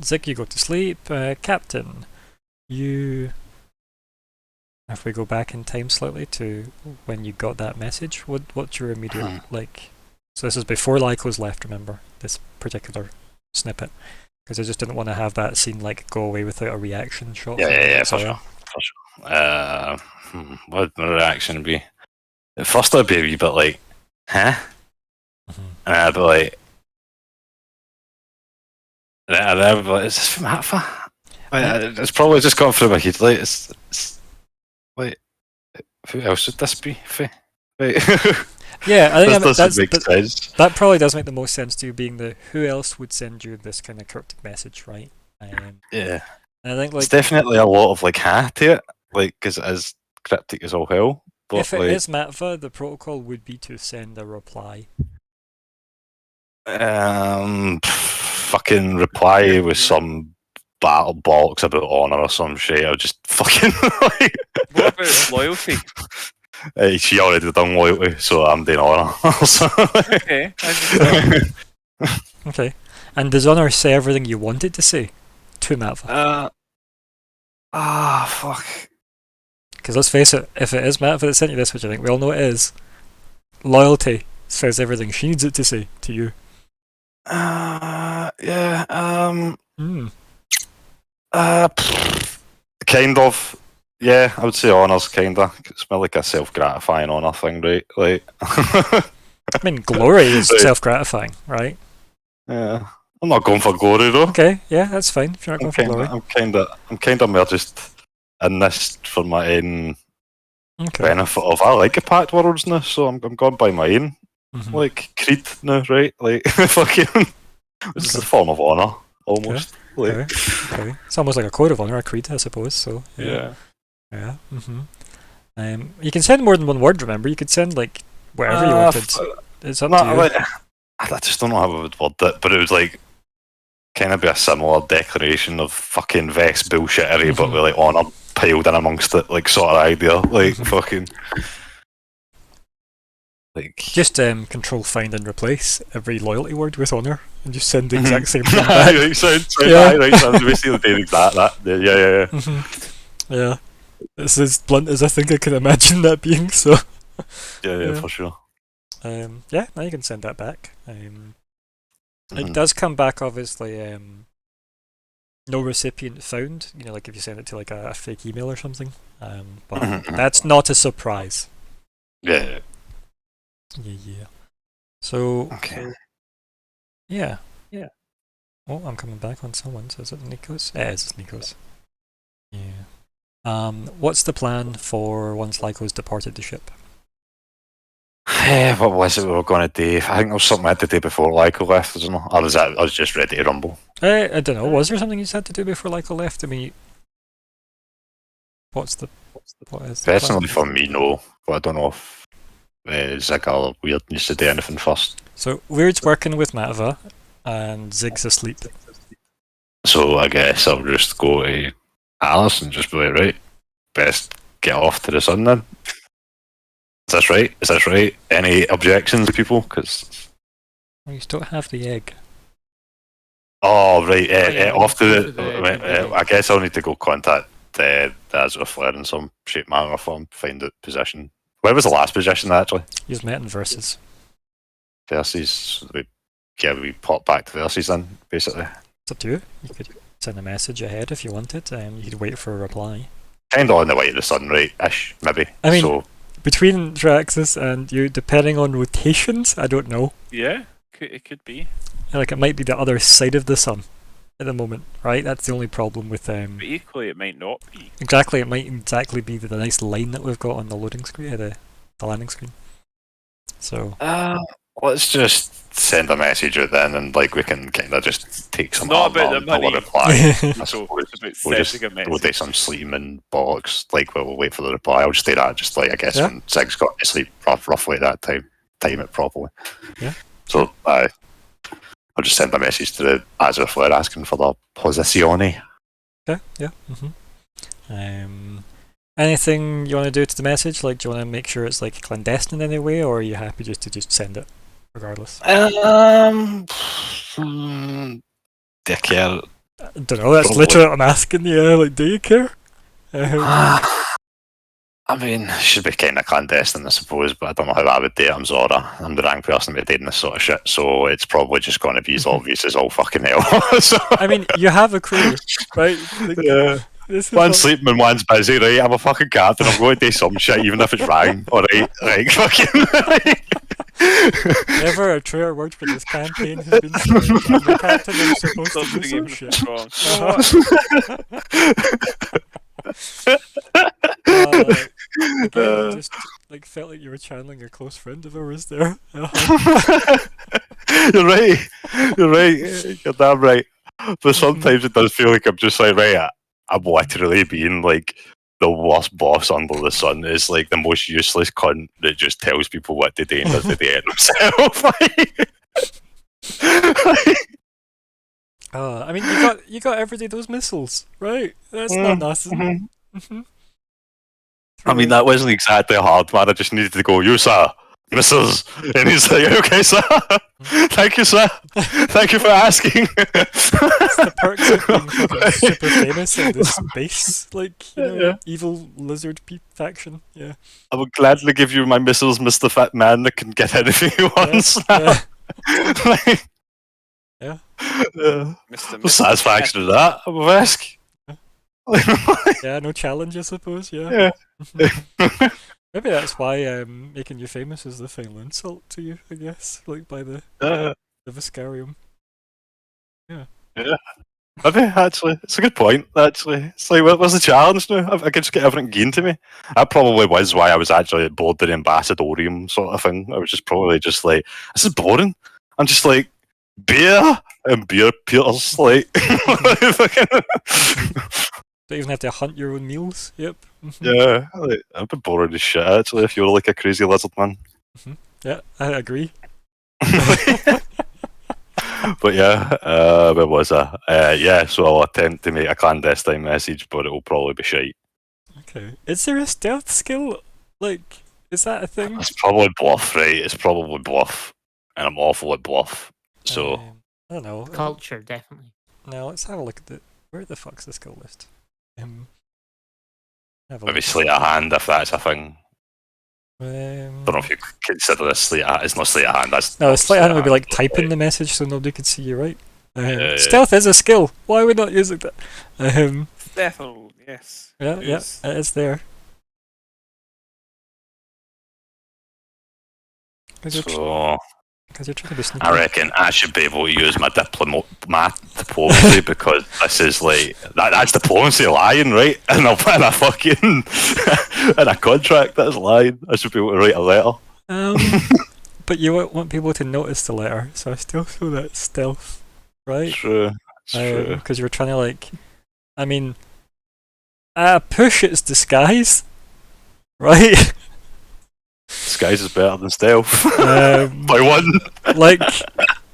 Zik, you go to sleep. Captain, you... If we go back in time slightly to when you got that message, what's your immediate like? So this is before Lyko's left. Remember this particular snippet, because I just didn't want to have that scene like go away without a reaction shot. Yeah, for sure. What my reaction would be? At first, I'd be a wee bit like, huh? And I'd be like, is this from Hatfa? It's probably just gone through my head. Like, it's like, who else would this be? Yeah, I think this doesn't make sense. That probably does make the most sense to you, being the who else would send you this kind of cryptic message, right? Yeah, and I think like it's definitely a lot of like ha to it, like because it is cryptic as all hell. But if it like, is Matva, the protocol would be to send a reply. Fucking reply with some battle bollocks about honour or some shit. I'll just fucking like. What about loyalty? She already done loyalty, so I'm doing honour. Okay, Okay. And does Honor say everything you want it to say to Matva? Fuck. Because let's face it, if it is Matva that sent you this, which I think we all know it is, loyalty says everything she needs it to say to you. Yeah. Kind of. Yeah, I would say honours, kinda. It's more like a self-gratifying honour thing, right? Like. I mean, glory is Right. self-gratifying, right? Yeah. I'm not going for glory though. Okay, yeah, that's fine. If you're not going for glory. I'm kinda more just in this for my own Okay. benefit of I like a packed worlds now, so I'm going by my own like creed now, right? Like fucking which is a form of honour, almost. Like, Okay. It's almost like a code of honor, a creed, I suppose. So yeah. Yeah. You can send more than one word. Remember, you could send like whatever you wanted. It's up to you. Like, I just don't know how I would word it, but it would like kind of be a similar declaration of fucking Vex bullshittery, but with like honour piled in amongst it, like sort of idea, like fucking. Like Just control, find, and replace every loyalty word with honor, and just send the exact same thing back. right, sound Yeah. right. So I'm basically doing that. Yeah. Yeah. It's as blunt as I think I can imagine that being. So. Yeah, for sure. Yeah. Now you can send that back. It does come back, obviously. No recipient found. You know, like if you send it to like a fake email or something. But that's not a surprise. Yeah. Yeah. So. Okay. Yeah. Oh, I'm coming back on someone. So is it Nikos? It's Nikos. Yeah. What's the plan for once Lyco's departed the ship? What was it we were going to do? I think there was something I had to do before Lyco left, I don't know. Or I was just ready to rumble. I don't know. Was there something you had to do before Lyco left? I mean, what is the Personally, plan? for me, no. But I don't know if Zig or Weird needs to do anything first. So Weird's working with Matva, and Zig's asleep. So I guess I'll just go to Alice and just be like, right, best get off to the sun then. Is this right? Any objections, people? Because You still have the egg. oh right, yeah, off to go to the. the I guess I'll need to go contact the Azure Flare in some shape, manner, or form. Find the position. Where was the last position actually? You've met in Versus. Versus. We pop back to Versus then, basically. It's up to you. You could send a message ahead if you wanted. You could wait for a reply. Kind of on the way to the sun, right? Ish, maybe. I mean, so, between Draxus and you, depending on rotations, I don't know. Yeah, it could be. Like it might be the other side of the sun at the moment, right? That's the only problem with But equally, it might not be. Exactly, it might exactly be the nice line that we've got on the loading screen, the landing screen. So. let's just send a message out then, and like we can kind of just take some. Not about the money. Reply. I So suppose it's we'll about just sending a we'll do message. some sleeping and bollocks. Like we'll wait for the reply. I'll just do that. Just like I guess Yeah. when Zig's got to sleep roughly at that time it properly. Yeah. So I'll just send a message to the Azure Flare asking for the posizione. Okay, yeah. Anything you want to do to the message? Like, do you want to make sure it's like clandestine in any way, or are you happy just to send it regardless? Do you care? I don't know. That's Probably. literally what I'm asking. Yeah, like, do you care? I mean, it should be kind of clandestine, I suppose, but I don't know how I would do it. I'm Zora. I'm the wrong person to be doing this sort of shit, so it's probably just going to be as obvious as all fucking hell. So, I mean, you have a crew, right? Like, yeah. this is One's what- sleeping and one's busy, right? I'm a fucking captain. I'm going to do some shit, even if it's wrong. Alright, like, fucking. Never a truer word for this campaign has been said. I'm the captain is supposed to Something do some even shit. strong. Again, just like felt like you were channeling a close friend of ours there. You're right. You're damn right. But sometimes it does feel like I'm just like, right, I'm literally being like the worst boss under the sun. Is like the most useless cunt that just tells people what to do and does the day himself. I mean, you got every day those missiles, right? That's not nothing. I mean, that wasn't exactly hard, man. I just needed to go, you, sir, Mrs. And he's like, okay, sir. Thank you, sir. Thank you for asking. It's the perks of being fucking super famous in this space, like, you know, evil lizard faction. Yeah. I would gladly give you my missiles, Mr. Fat Man, that can get anything he wants. Yeah. Like, Yeah. The satisfaction of that, I would ask. Yeah, no challenge, I suppose. Yeah. Maybe that's why making you famous is the final insult to you, I guess, like by the Viscarium. Yeah. Maybe, actually. It's a good point, actually. It's like, what's the challenge now? I can just get everything gained to me. That probably was why I was actually bored of the ambassadorium sort of thing. I was just probably just like, this is boring. I'm just like, beer and beer peers, like. Don't even have to hunt your own meals. Yep. Yeah, like, I'd be bored as shit, actually, if you were like a crazy lizard man. Yeah, I agree. But yeah, where was I? Yeah, so I'll attempt to make a clandestine message, but it'll probably be shite. Okay. Is there a stealth skill? Like, is that a thing? It's probably bluff, right? It's probably bluff. And I'm awful at bluff. So, I don't know. Culture, definitely. Now, let's have a look at the... Where the fuck's the skill list? Have a maybe look. sleight of hand, if that's a thing. Don't Don't know if you consider this sleight of hand. It's not sleight of hand, that's... No, not sleight of hand would be like but, typing the message so nobody could see you, right? Yeah. Stealth is a skill. Why are we not using that? Definitely, yes. Yeah, it is there. Because So, you're trying to be sneaky. I reckon I should be able to use my diplomacy because this is like that's diplomacy lying, right? And a fucking in a contract that's lying. I should be able to write a letter. But you won't want people to notice the letter, so I still feel that's stealth, right? True. It's true. Because you're trying to like, I mean, push its disguise, right? Disguise is better than stealth. By one. Like,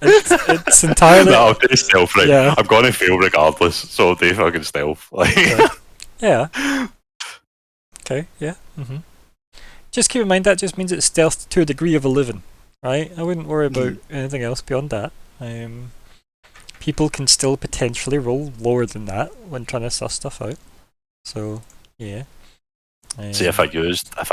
it's entirely. No, I'll do stealth, right? Yeah. I'm gonna fail regardless, so I'll do fucking stealth. Like. Yeah. Okay. Yeah. Just keep in mind that just means it's stealth to a degree of 11, right? I wouldn't worry about anything else beyond that. People can still potentially roll lower than that when trying to suss stuff out. So, yeah. See, if I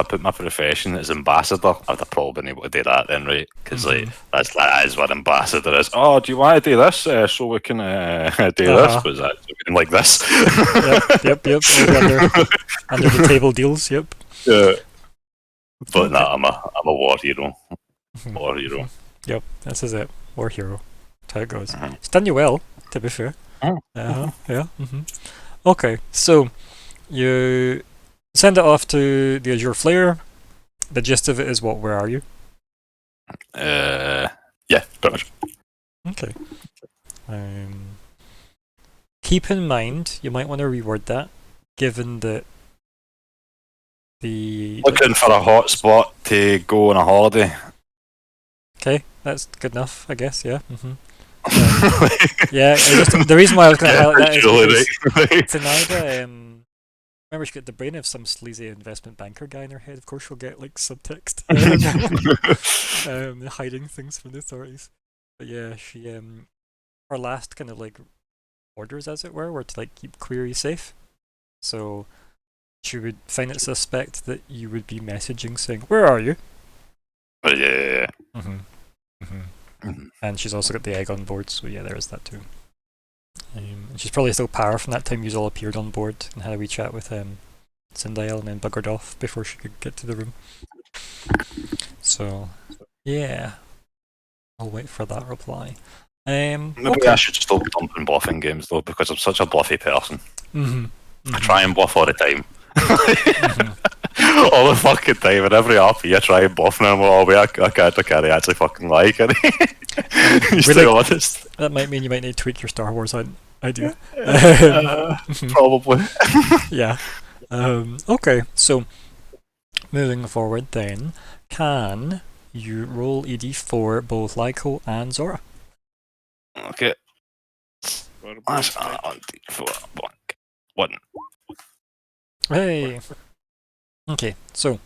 put my profession as ambassador, I'd have probably been able to do that then, right? Because like that is what ambassador is. Oh, do you want to do this so we can do this? But that like this? Yep. Under the table deals. Yep. Yeah. But no, I'm a war hero. War hero. Yep, this is it. War hero. That's how it goes. It's done you well, to be fair. Yeah. Okay, so you send it off to the Azure Flare. The gist of it is what? Where are you? Yeah, pretty much. Okay. Keep in mind, you might want to reword that, given that the... Looking for a hot spot to go on a holiday. Okay, that's good enough, I guess, yeah. Yeah, the reason why I was going to highlight that is because Tanaida, remember she got the brain of some sleazy investment banker guy in her head. Of course she'll get like subtext. Hiding things from the authorities. But yeah, she her last kind of like orders, as it were to like keep queries safe. So she would find it suspect that you would be messaging saying, "Where are you?" Yeah. And she's also got the egg on board, so yeah, there is that too. And she's probably still power from that time you all appeared on board and had a wee chat with Sindael and then buggered off before she could get to the room. So, yeah. I'll wait for that reply. Maybe I should stop dumping bluffing games though, because I'm such a bluffy person. I try and bluff all the time. All the fucking time, and every RP I try and bluff now, I'm like, I can't actually fucking lie, can I? Just to be honest. That might mean you might need to tweak your Star Wars idea. Probably. Yeah. Okay, so moving forward then, can you roll ED for both Lyko and Zora? Okay. What a That's boy. 1d4 blank. 1. Hey! Okay, so,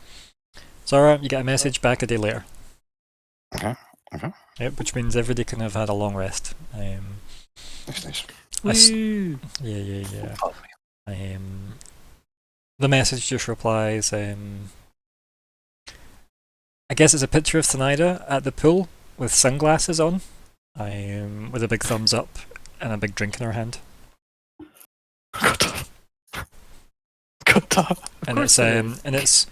Zara, you get a message back a day later. Okay. Yep, which means everybody can have had a long rest. Nice. Woo! Yeah. Pardon me. The message just replies, I guess it's a picture of Thanaida at the pool with sunglasses on, with a big thumbs up and a big drink in her hand. God damn. And it's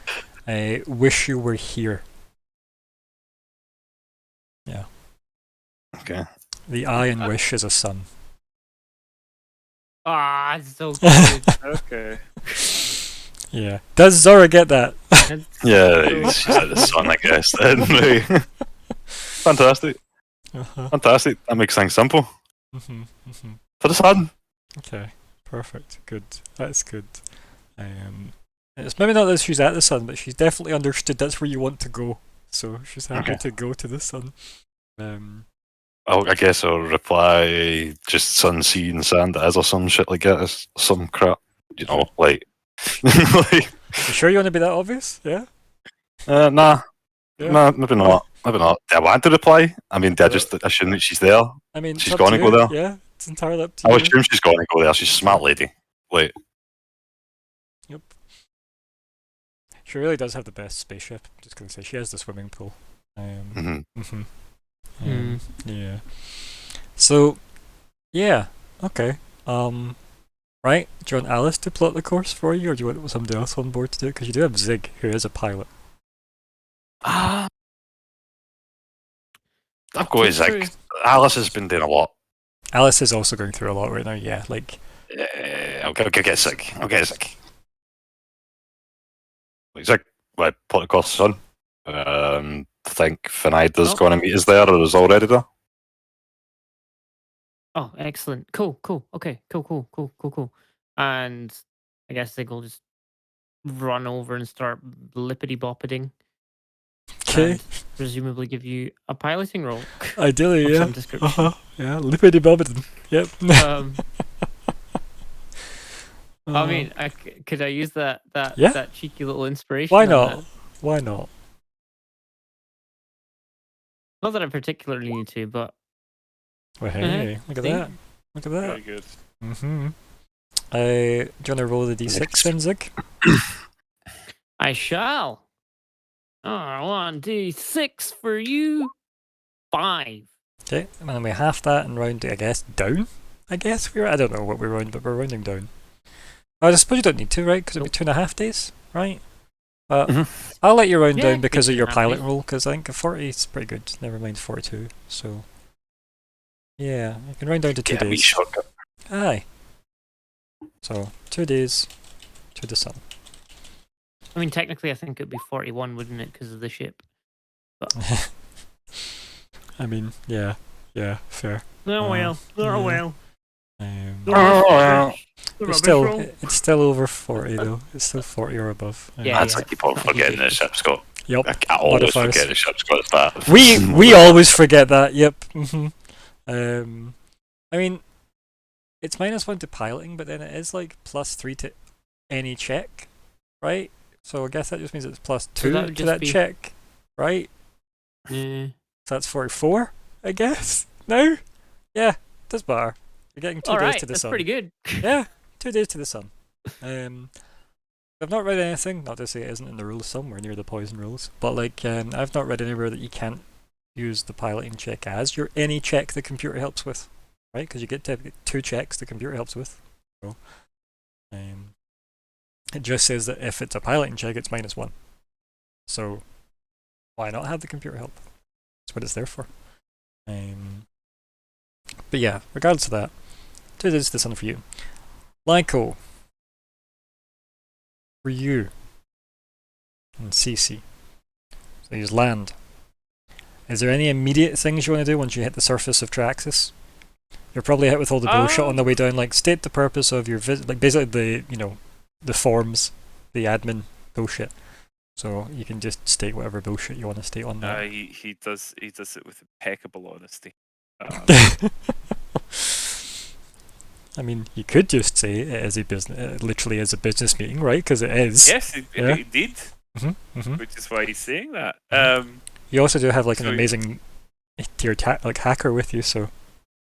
wish you were here. Yeah. Okay. The I in wish is a sun. Ah, so good. Okay. Yeah. Does Zora get that? That's Yeah, so she's at the funny. sun, I guess. Then. Fantastic. Uh-huh. Fantastic. That makes things simple. Mm-hmm. For the sun. Okay. Perfect. Good. That's good. It's maybe not that she's at the sun, but she's definitely understood that's where you want to go. So she's happy Okay. to go to the sun. I guess I'll reply just sun, sea, and sand as or some shit like that. It's some crap. You know, like. You sure you want to be that obvious? Yeah? Nah. Yeah. Nah, maybe not. Maybe not. Do I want to reply? I mean, do I just assume that she's there? I mean, She's it's up gonna to go you. there? Yeah, it's entirely up to I'll you. assume she's going to go there. She's a smart lady. Like, Yep. She really does have the best spaceship. I'm just gonna say she has the swimming pool. Yeah. So, yeah. Okay. Right. Do you want Alice to plot the course for you, or do you want somebody else on board to do it? Because you do have Zig, who is a pilot. I've got with Zig. Alice has been doing a lot. Alice is also going through a lot right now. Yeah, like. I'll get Zig. Zig, plot the course, son. I think Finaida's going to meet us there, or is already there. Oh, excellent. Cool. Okay, cool. And I guess they will just run over and start lippity boppeting. Okay. And presumably give you a piloting role. Ideally, of yeah. some description. Yeah, lippity bobbity. Yep. I mean, could I use that Yeah. that cheeky little inspiration? Why on not? that? Why not? Not that I particularly need to, but Well, hey, look at see? that. Look at that. Very good. Mm-hmm. Do you want to roll the d6 then, Zig? I shall. 1d6 for you. 5. Okay, and then we half that and round it, I guess, down? I don't know what we're rounding, but we're rounding down. I suppose you don't need to, right? Because it'll be 2.5 days, right? But I'll let you round down because of your 2.5 pilot days. roll, because I think a 40 is pretty good. Never mind 42, so... Yeah, you can round down to 2 Get a wee days. shortcut. Aye. So, 2 days to the sun. I mean, technically, I think it'd be 41, wouldn't it, because of the ship? I mean, yeah, fair. Oh well. It's still over 40 though. It's still 40 or above. Yeah. I keep on forgetting the ship's got. Yep. I always Modifiers. forget the ship's got that. We always forget that. Yep. I mean, it's -1 to piloting, but then it is like +3 to any check, right? So I guess that just means it's +2 that to that be... check, right? Yeah. So that's 44, I guess. No? Yeah, does matter. You're getting 2 days to the that's sun. pretty good. Yeah, 2 days to the sun. I've not read anything, not to say it isn't in the rules somewhere near the poison rules, but like I've not read anywhere that you can't use the piloting check as your any check the computer helps with, right? Because you get to get 2 checks the computer helps with. So, it just says that if it's a piloting check, it's -1. So why not have the computer help? That's what it's there for. But yeah, regardless of that, 2 days to the sun for you. Lyko. For you. And CC. So use land. Is there any immediate things you want to do once you hit the surface of Traxxas? You're probably hit with all the bullshit on the way down, like state the purpose of your visit, like basically the forms, the admin bullshit. So you can just state whatever bullshit you want to state on that. He does it with impeccable honesty. I mean, you could just say it is a business, it literally is a business meeting, right? Because it is. Yes, Yeah. it did, Mm-hmm. which is why he's saying that. You also do have like an so- amazing tier like hacker with you, so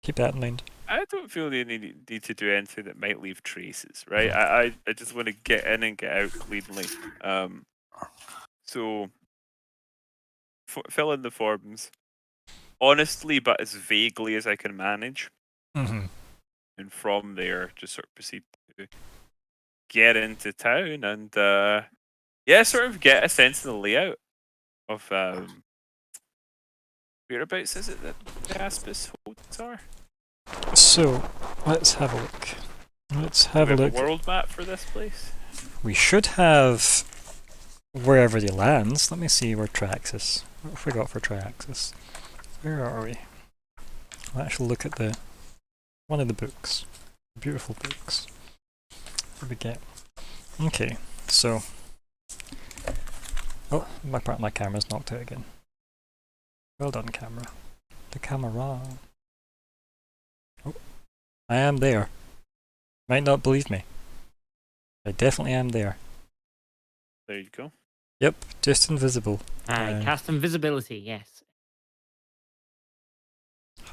keep that in mind. I don't feel they need to do anything that might leave traces, right? I just want to get in and get out cleanly. So fill in the forms honestly, but as vaguely as I can manage, Mm-hmm. and from there, just sort of proceed to get into town and sort of get a sense of the layout of whereabouts is it that the Aspis holds are? So let's have a look. Let's have Do a we look. have a world map for this place? We should have wherever he lands. Let me see where Triaxis. What have we got for Triaxis? Where are we? I'll actually look at the one of the books. Beautiful books. What do we get? Okay, so oh, my camera's knocked out again. Well done, camera. The camera. Oh, I am there. Might not believe me. I definitely am there. There you go. Yep, just invisible. Cast invisibility, yes.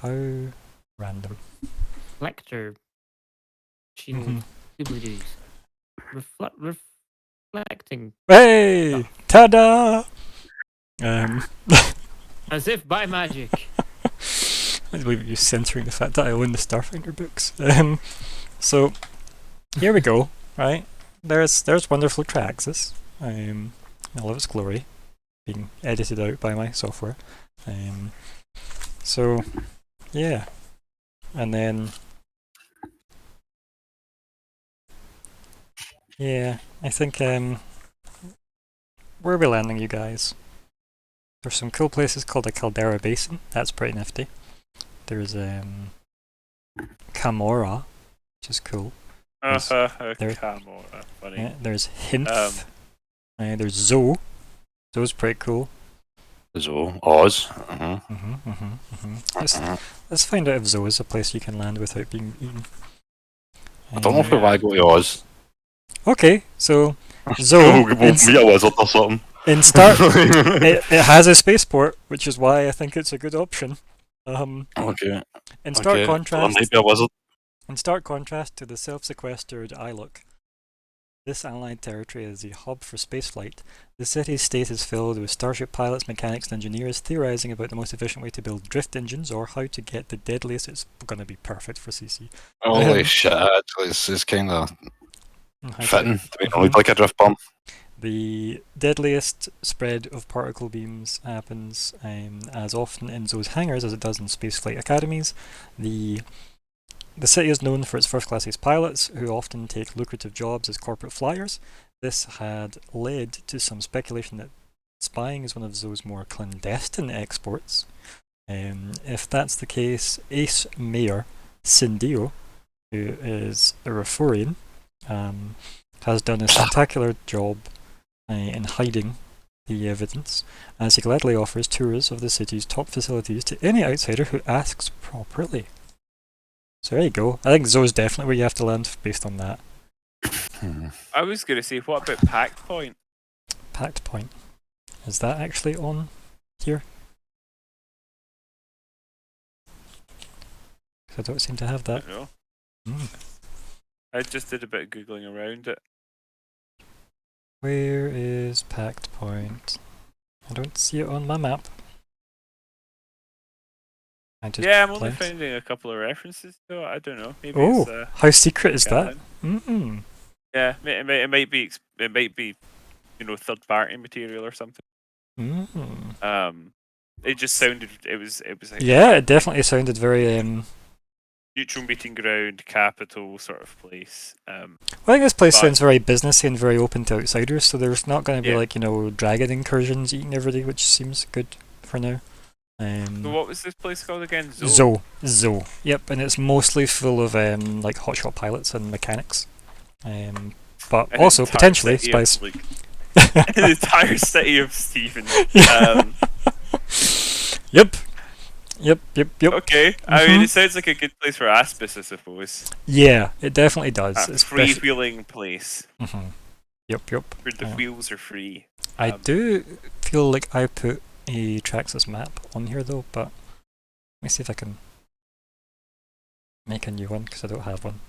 How random. Reflector. Shield. Doobly-doos. Reflecting. Hey! Ta-da! As if by magic. I believe you're censoring the fact that I own the Starfinder books. So here we go. Right, there's wonderful Triaxis. In all of its glory, being edited out by my software. So yeah, and then yeah, I think where are we landing, you guys? There's some cool places called the Caldera Basin. That's pretty nifty. There's Camorra, which is cool. Camorra, funny. Yeah, there's Hinth. There's Zoe. Zoe's pretty cool. Zo, Oz. Let's find out if Zoe is a place you can land without being eaten. I don't know if I go to Oz. Okay, so Zoe We'll meet a wizard or something. in Star, it has a spaceport, which is why I think it's a good option. Okay. In stark There contrast, might be a wizard. in stark contrast to the self-sequestered Ilok, this allied territory is a hub for spaceflight. The city's state is filled with starship pilots, mechanics, and engineers theorizing about the most efficient way to build drift engines or how to get the deadliest. It's going to be perfect for CC. Holy shit, actually, it's kind of fitting to be Mhm. like a drift bomb. The deadliest spread of particle beams happens as often in those hangars as it does in spaceflight academies. The city is known for its first-class ace pilots, who often take lucrative jobs as corporate flyers. This had led to some speculation that spying is one of those more clandestine exports. If that's the case, Ace Mayor Cindio, who is a Reforian, has done a spectacular job in hiding the evidence, as he gladly offers tours of the city's top facilities to any outsider who asks properly. So there you go. I think Zoe's definitely where you have to land based on that. I was going to say, what about Pact Point? Pact Point. Is that actually on here? 'Cause I don't seem to have I that. don't know. Mm. I just did a bit of googling around it. Where is Pact Point? I don't see it on my map. I'm only finding a couple of references to it. I don't know. Maybe Oh, it's, how secret is that? Caroline. Yeah, it might be third party material or something. It just sounded it was like Yeah, it definitely sounded very neutral meeting ground, capital sort of place. I think this place But- sounds very businessy and very open to outsiders, so there's not going to be Yeah. like, dragon incursions eating everybody, which seems good for now. So what was this place called again? Zoe. Yep, and it's mostly full of like hotshot pilots and mechanics. But An also entire potentially city of, spies. the entire city of Stephen. Yep. Yep. Okay. I mean, it sounds like a good place for Aspis, I suppose. Yeah, it definitely does. A especially- free-wheeling place Yep. where the wheels are free. I do feel like I put a Traxxas map on here though, but let me see if I can make a new one because I don't have one.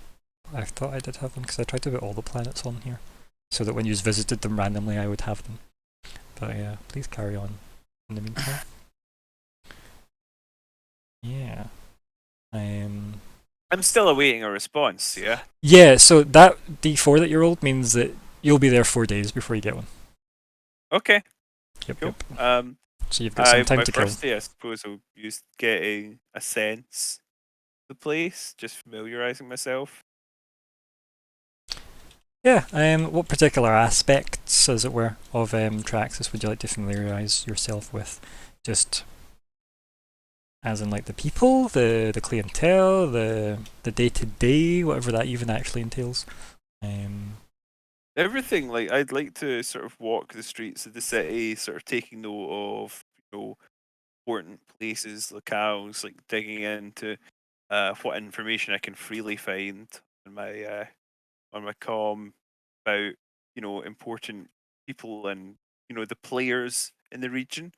I thought I did have one because I tried to put all the planets on here so that when you visited them randomly I would have them. But yeah, please carry on in the meantime. Yeah. I'm still awaiting a response, yeah? Yeah, so that D4 that you rolled means that you'll be there 4 days before you get one. Okay, Yep, cool. yep. So you've got some time my to kill. first day, I suppose, I'll use getting a sense of the place, just familiarising myself. Yeah, what particular aspects, as it were, of Traxxas would you like to familiarise yourself with? Just as in like the people, the clientele, the day-to-day, whatever that even actually entails. Everything, like, I'd like to sort of walk the streets of the city, sort of taking note of, important places, locales, like digging into what information I can freely find on my com about important people and the players in the region.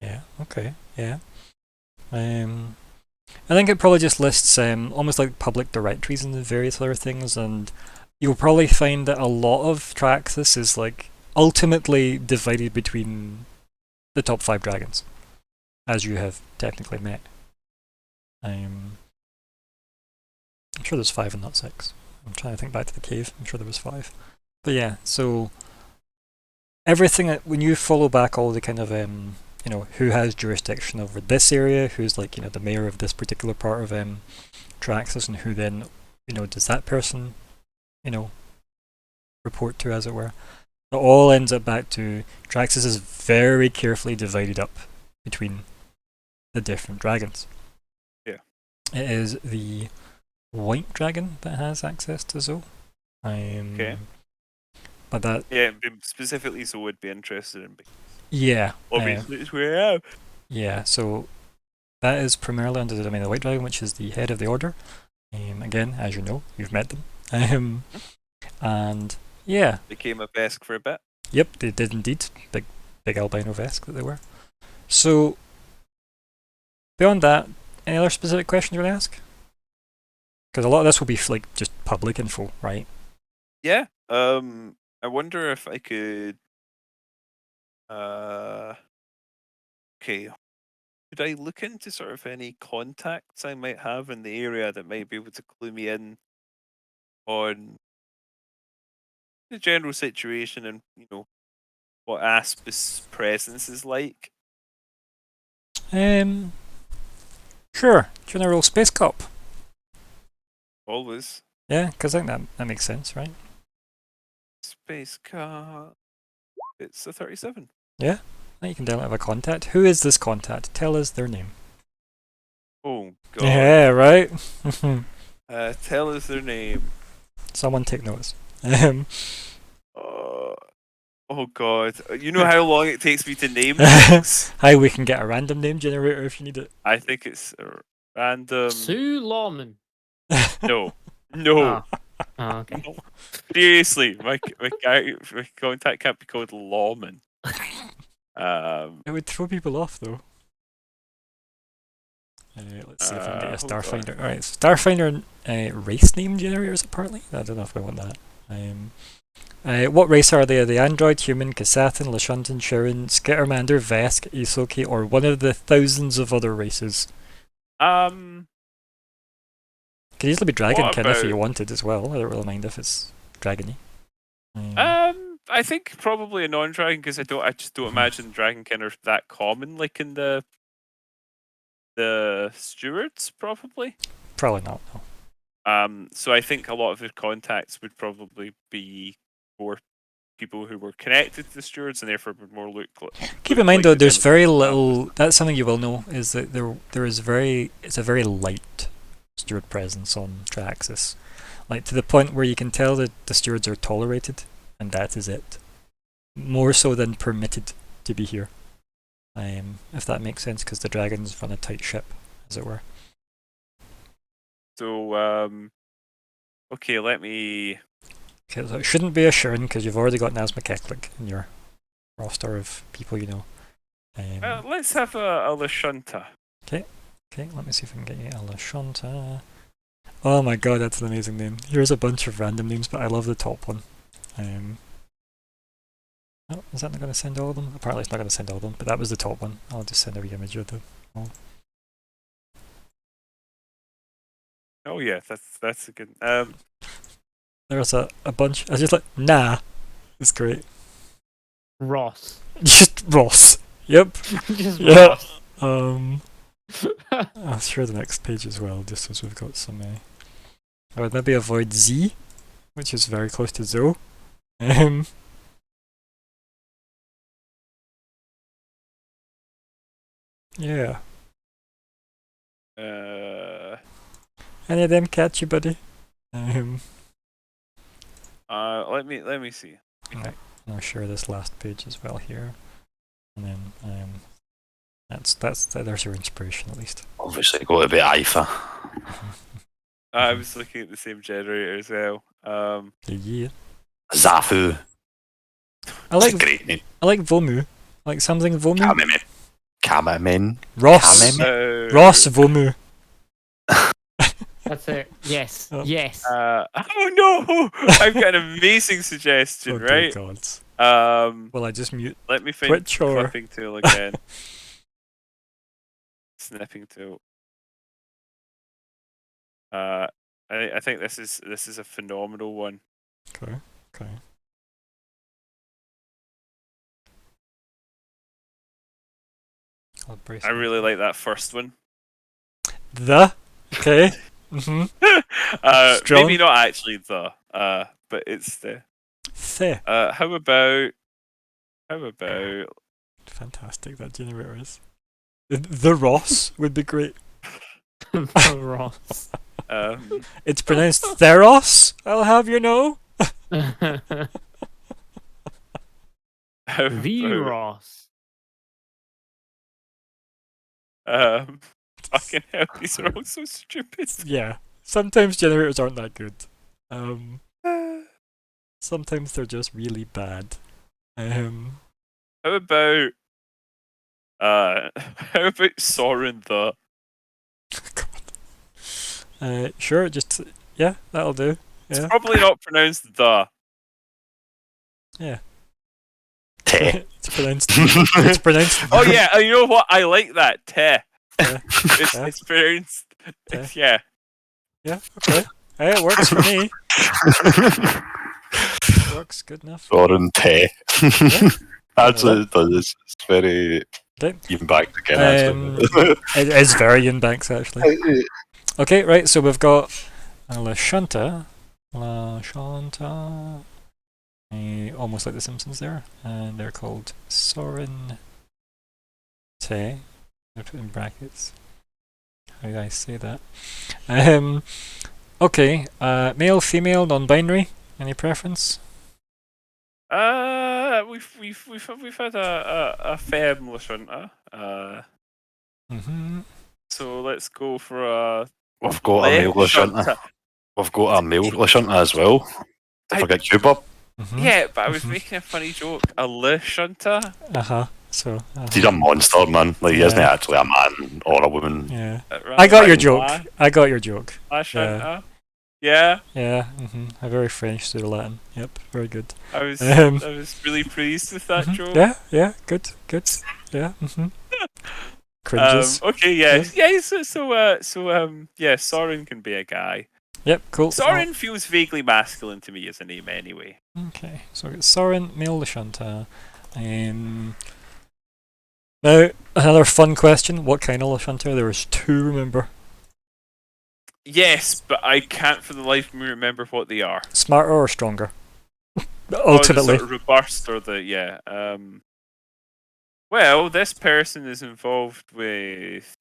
Yeah, okay, yeah. I think it probably just lists almost like public directories and various other things, and you'll probably find that a lot of Traxxas is like ultimately divided between the top 5 dragons, as you have technically met. I'm sure there's 5 and not 6. I'm trying to think back to the cave. I'm sure there was 5. But yeah, so everything when you follow back all the kind of who has jurisdiction over this area, who's like the mayor of this particular part of Traxxas, and who then does that person report to, as it were. It all ends up back to Traxxas is very carefully divided up between the different dragons. Yeah. It is the white dragon that has access to Zoe. Okay. But that... Yeah, specifically Zoe would be interested in. Yeah. Obviously, it's where I am. Yeah, so that is primarily under the domain of the white dragon, which is the head of the order. Again, as you know, you've met them. And yeah. Became a Vesk for a bit. Yep, they did indeed. Big albino Vesk that they were. So, beyond that, any other specific questions you want to ask? Because a lot of this will be like just public info, right? Yeah. I wonder if I could. Okay. Could I look into sort of any contacts I might have in the area that might be able to clue me in on the general situation and what Aspis' presence is like? Sure. Do you want to roll Space Cop? Always. Yeah, because I think that makes sense, right? Space car. It's a 37. Yeah. Now you can definitely have a contact. Who is this contact? Tell us their name. Oh god. Yeah, right. Tell us their name. Someone take notice. Oh god. You know how long it takes me to name things? Hi, we can get a random name generator if you need it. I think it's a random. Sue Lawman. No. Oh, okay. No. Seriously, my contact can't be called Lawman. It would throw people off though. Let's see if I can get a Starfinder. Alright, Starfinder race name generators apparently. I don't know if I want that. What race are they? Are they android, human, Kasathan, Lashuntan, Sharon, Skittermander, Vesk, Isoki, or one of the thousands of other races? Could easily be Dragonkin if you wanted as well. I don't really mind if it's dragony. I think probably a non-dragon because I just don't imagine Dragonkin are that common like in the stewards probably. Probably not. No. So I think a lot of the contacts would probably be more people who were connected to the stewards and therefore would more look. Keep in mind though, there's very little. That's something you will know is that there is it's a very light steward presence on Traxxas, like to the point where you can tell that the stewards are tolerated, and that is it. More so than permitted to be here. if that makes sense, because the dragons run a tight ship, as it were. So, okay, let me. Okay, so it shouldn't be a Shurin because you've already got Nazma Keklik in your roster of people you know. Let's have a Lashunta. Okay, let me see if I can get you a Lashunta. Oh my god, that's an amazing name. Here's a bunch of random names, but I love the top one. Oh, is that not going to send all of them? Apparently it's not going to send all of them, but that was the top one. I'll just send a wee image of them all. Oh yeah, that's a good. There's a bunch. I was just like, nah. It's great. Ross. Just Ross. Yep. Just Yeah. Ross. I'll share the next page as well, just as we've got some. I would maybe avoid Z, which is very close to Zo. Yeah. Any of them catch you, buddy? Let me see. Right. I'll share this last page as well here, and then there's your inspiration at least. Obviously, got to be Ifa. I was looking at the same generator as well. Yeah. Zafu. I It's like a great name. I like Vomu. Like something Vomu. Kamamen. Ross. Kameme. Ross Vomu. That's it. Yes. Oh. Yes. Oh no! I've got an amazing suggestion, Oh dear right? gods. Well, I just mute let me find Twitch or clipping tool again. Snipping tool. I think this is a phenomenal one. Okay. I really like that first one. Okay. Strong. Maybe not actually but it's the. How about? Fantastic, that generator is. The Ross would be great. The Ross. It's pronounced Theros, I'll have you know. The Ross. Fucking hell, these are all so stupid. Yeah, sometimes generators aren't that good. Sometimes they're just really bad. How about Soren the? Sure, just yeah, that'll do. It's Yeah. probably not pronounced the. Yeah. Te. It's pronounced. Oh yeah, you know what? I like that. Te. Yeah. It's pronounced. Yeah. Yeah. Okay. Hey, it works for me. It works good enough. Soren Te. Yeah. Actually, it's very Okay. even back again. Actually, it is very in banks actually. Okay, right. So we've got Lashunta, almost like the Simpsons there, and they're called Soren Te. I put in brackets. How do I say that? Okay. Male, female, non-binary. Any preference? We've had a femme Lashunta. So let's go for a. we've got a male Lashunta. We've got a male Lashunta as well. Don't forget you, Bob. Yeah, but I was making a funny joke. A Lashunta. So. He's a monster, man. Like, he isn't actually a man or a woman. Yeah. I got your joke. Lashunta. Yeah. Yeah. A very French pseudo Latin. Yep. Very good. I was really pleased with that joke. Yeah. Good. Yeah. Cringes. Okay. Yeah. Yeah. Soren can be a guy. Yep. Cool. Soren feels vaguely masculine to me as a name, anyway. Okay. So we got Soren, male Lashunta. Now another fun question: what kind of Lashunta? There was two. Remember? Yes, but I can't for the life of me remember what they are. Smarter or stronger? Ultimately. The sort of robust or the Well, this person is involved with,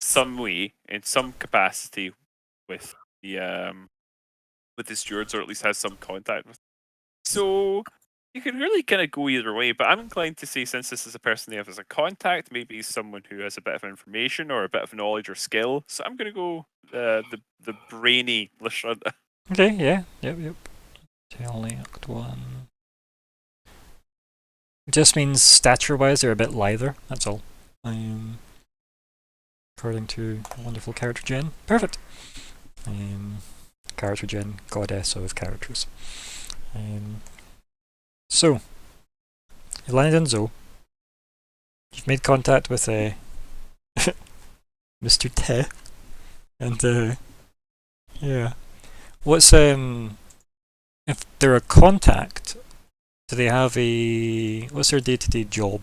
some way, in some capacity, with the stewards, or at least has some contact with. So, You can really kind of go either way, but I'm inclined to say, since this is a person they have as a contact, maybe he's someone who has a bit of information or a bit of knowledge or skill. So I'm going to go the brainy Lashunta. Okay, yeah, yep. Tally Act 1. Just means stature-wise they're a bit lither, that's all. According to wonderful character gen. Perfect! Character gen, goddess of characters. So, you landed on Zoe. You've made contact with Mr. Te. And yeah. What's if they're a contact, do they have what's their day-to-day job?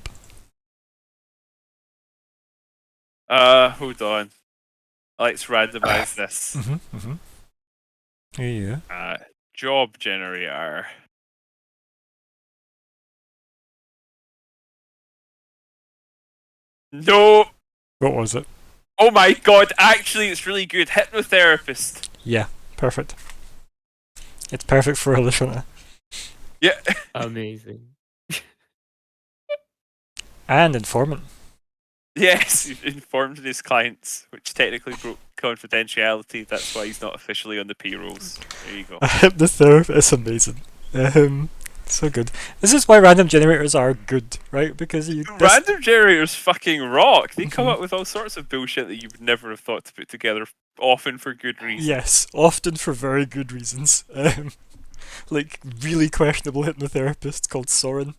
Hold on. Let's randomize this. Yeah. Job generator. No! What was it? Oh my god, actually it's really good. Hypnotherapist. Yeah, perfect. It's perfect for a Lashunta. Yeah. Amazing. And informant. Yes, he's informed his clients, which technically broke confidentiality. That's why he's not officially on the payrolls. There you go. The therapist is amazing. So good. This is why random generators are good, right? Because Random generators fucking rock. They come up with all sorts of bullshit that you would never have thought to put together, often for good reasons. Yes, often for very good reasons. Like really questionable hypnotherapists called Soren,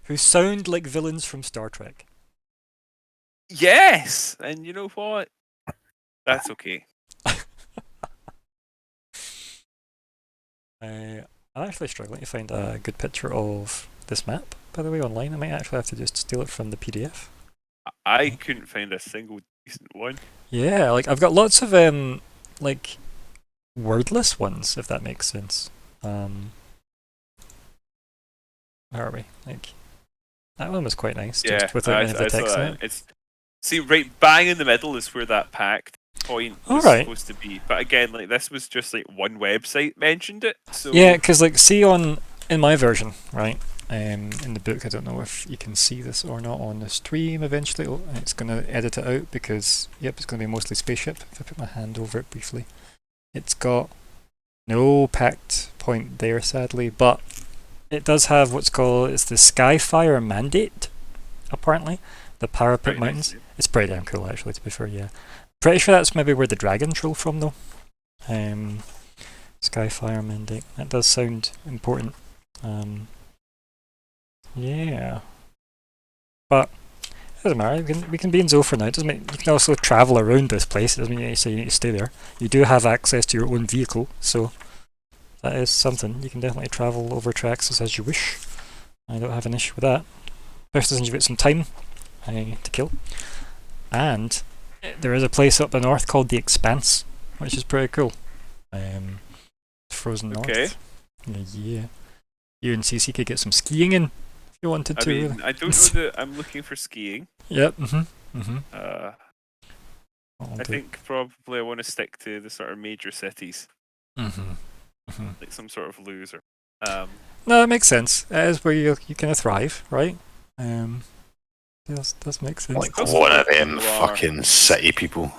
who sound like villains from Star Trek. Yes, and you know what? That's okay. I'm actually struggling to find a good picture of this map, by the way, online. I might actually have to just steal it from the PDF. I couldn't find a single decent one. Yeah, like I've got lots of like wordless ones, if that makes sense. Where are we? Like that one was quite nice, Yeah, just without any of the text in it. See, right bang in the middle is where that packed point was supposed to be. But again, like this was just like one website mentioned it. So yeah, because like see in my version, right? In the book, I don't know if you can see this or not on the stream eventually. Oh, it's going to edit it out because, yep, it's going to be mostly spaceship. If I put my hand over it briefly. It's got no packed point there, sadly, but it does have what's called, it's the Skyfire Mandate, apparently. The Parapet Mountains. Nice. It's pretty damn cool, actually, to be fair, yeah. Pretty sure that's maybe where the dragons roll from, though. Skyfire Mandate. That does sound important. Yeah, but it doesn't matter. We can be in Zoe for now. It doesn't mean you can also travel around this place. It doesn't mean you need to stay there. You do have access to your own vehicle, so that is something. You can definitely travel over tracks as you wish. I don't have an issue with that. Especially since you've got some time to kill. And there is a place up the north called the Expanse, which is pretty cool. Frozen North. Yeah. You and CC could get some skiing in. You wanted to. I mean, I don't know that I'm looking for skiing. Yep. I think probably I want to stick to the sort of major cities. Like some sort of loser. No, that makes sense. That is where you kind of thrive, right? Does make sense. Like one of them fucking city people.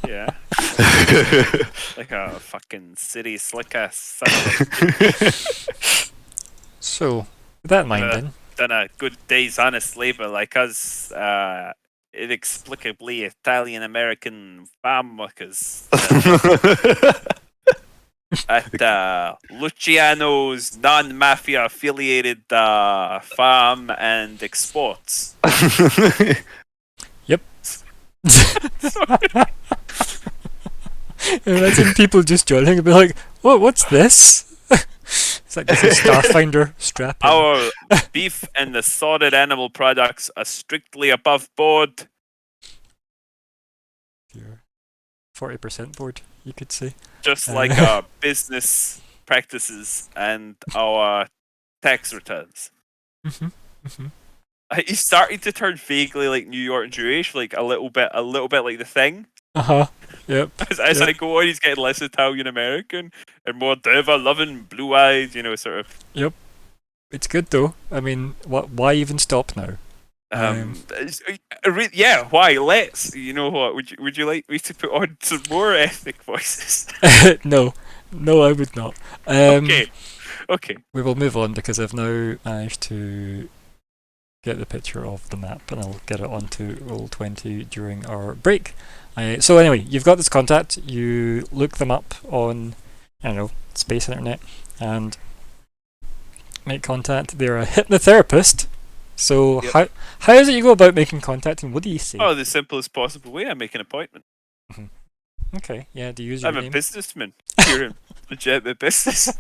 Yeah. Like a fucking city slicker. So, with that in mind, then. Done a good day's honest labour like us, inexplicably Italian-American farm workers at Luciano's non-mafia affiliated farm and exports. Yep. Imagine people just joining and be like, what's this? It's like this is Starfinder strap. Our beef and assorted animal products are strictly above board. 40% board, you could say. Just like our business practices and our tax returns. He's starting to turn vaguely like New York Jewish, like a little bit like The Thing. Yep. As I go on, he's getting less Italian American and more Deva loving, blue eyed, sort of. Yep. It's good though. I mean, why even stop now? Yeah, why? Let's. You know what? Would you like me to put on some more ethnic voices? No, I would not. Okay. We will move on because I've now managed to get the picture of the map, and I'll get it onto Roll20 during our break. So anyway, you've got this contact. You look them up on, I don't know, space internet, and make contact. They're a hypnotherapist. So Yep. how is it you go about making contact, and what do you say? Oh, the simplest possible way. I make an appointment. Okay, yeah. Do you use your I'm a name? businessman. Here in legitimate business.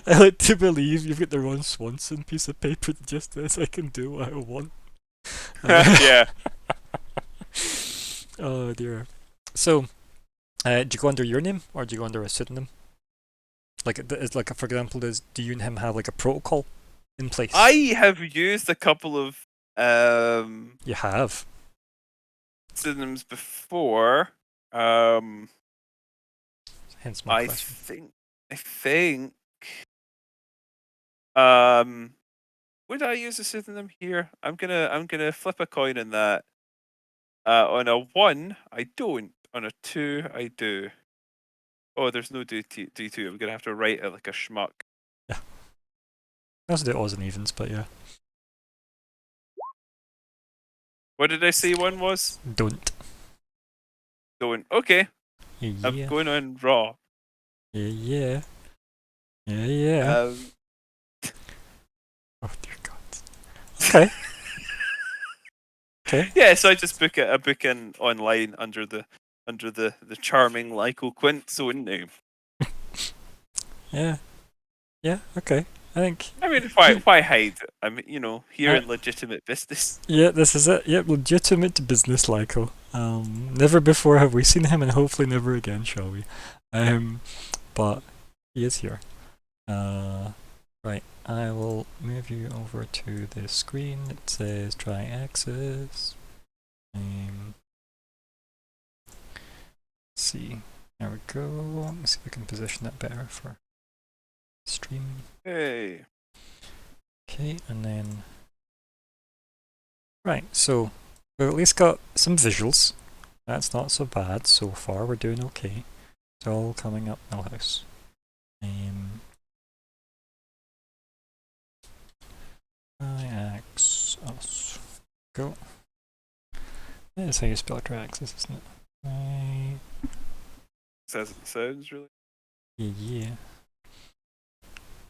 I like to believe you've got the Ron Swanson piece of paper that just says I can do what I want. Yeah. Oh dear. So, do you go under your name or do you go under a pseudonym? Like, it's like, for example, do you and him have like a protocol in place? I have used a couple of You have. pseudonyms before. Hence my I question. think. Would I use a pseudonym here? I'm gonna flip a coin on that. On a 1, I don't. On a 2, I do. Oh, there's no D2. I'm gonna have to write it like a schmuck. Yeah. I also do odds and evens, but yeah. What did I say 1 was? Don't. Don't. Okay. Yeah. I'm going on raw. Yeah. Oh dear God. Okay. Okay. Yeah, so I just book in online under the charming Lyco Quint's own name. Yeah. Yeah. Okay. I think. I mean, why hide? I mean, here in legitimate business. Yeah, this is it. Yep, legitimate business Lyco. Never before have we seen him, and hopefully never again, shall we? But he is here. Right. I will move you over to the screen. It says try access. Let's see. There we go. Let me see if I can position that better for stream. Hey. Okay, and then right. So we've at least got some visuals. That's not so bad so far. We're doing okay. It's all coming up Millhouse. Axis. Go. That's how you spell Draxis, isn't it? Says it sounds really. Yeah.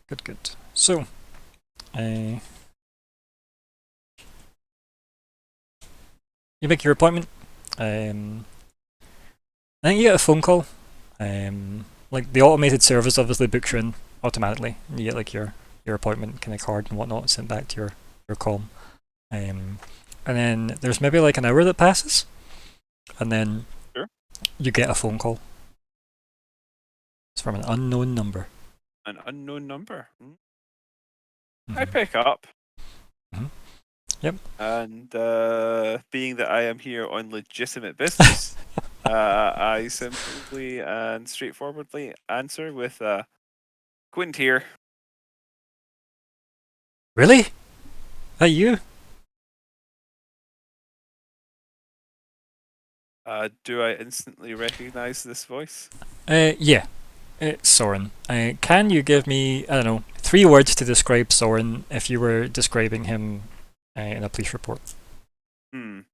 Good. So, you make your appointment. Then you get a phone call. Like the automated service obviously books you in automatically. And you get like your appointment kind of card and whatnot sent back to your comm. And then there's maybe like an hour that passes, and then you get a phone call. It's from an unknown number. An unknown number. Mm-hmm. I pick up. Mm-hmm. Yep. And being that I am here on legitimate business, I simply and straightforwardly answer with Quint here. Really? That you? Do I instantly recognize this voice? Yeah. It's Soren. Can you give me, I don't know, 3 words to describe Soren if you were describing him in a police report? In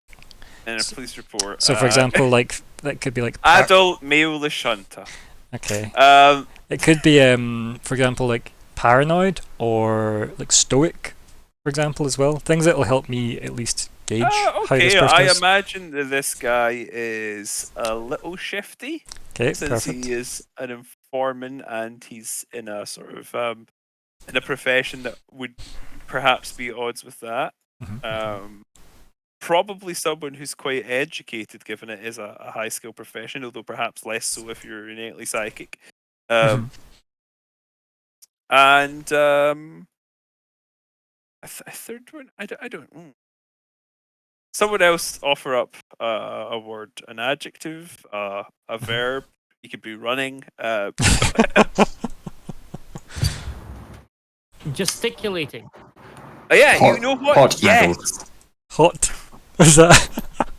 a police report. So, for example, like that could be like adult male Lashunta. Okay. It could be, for example, like paranoid or like stoic, for example, as well. Things that will help me at least gauge how this person I is. imagine that this guy is a little shifty. Okay, since perfect. he is an informant and he's in a sort of in a profession that would perhaps be at odds with that. Probably someone who's quite educated, given it is a high skill profession, although perhaps less so if you're innately psychic. And a third one, I don't. Someone else offer up a word, an adjective, a verb. You could be running. Gesticulating. Oh, yeah, you Pot- know what? pot Yes. Hot. Was that?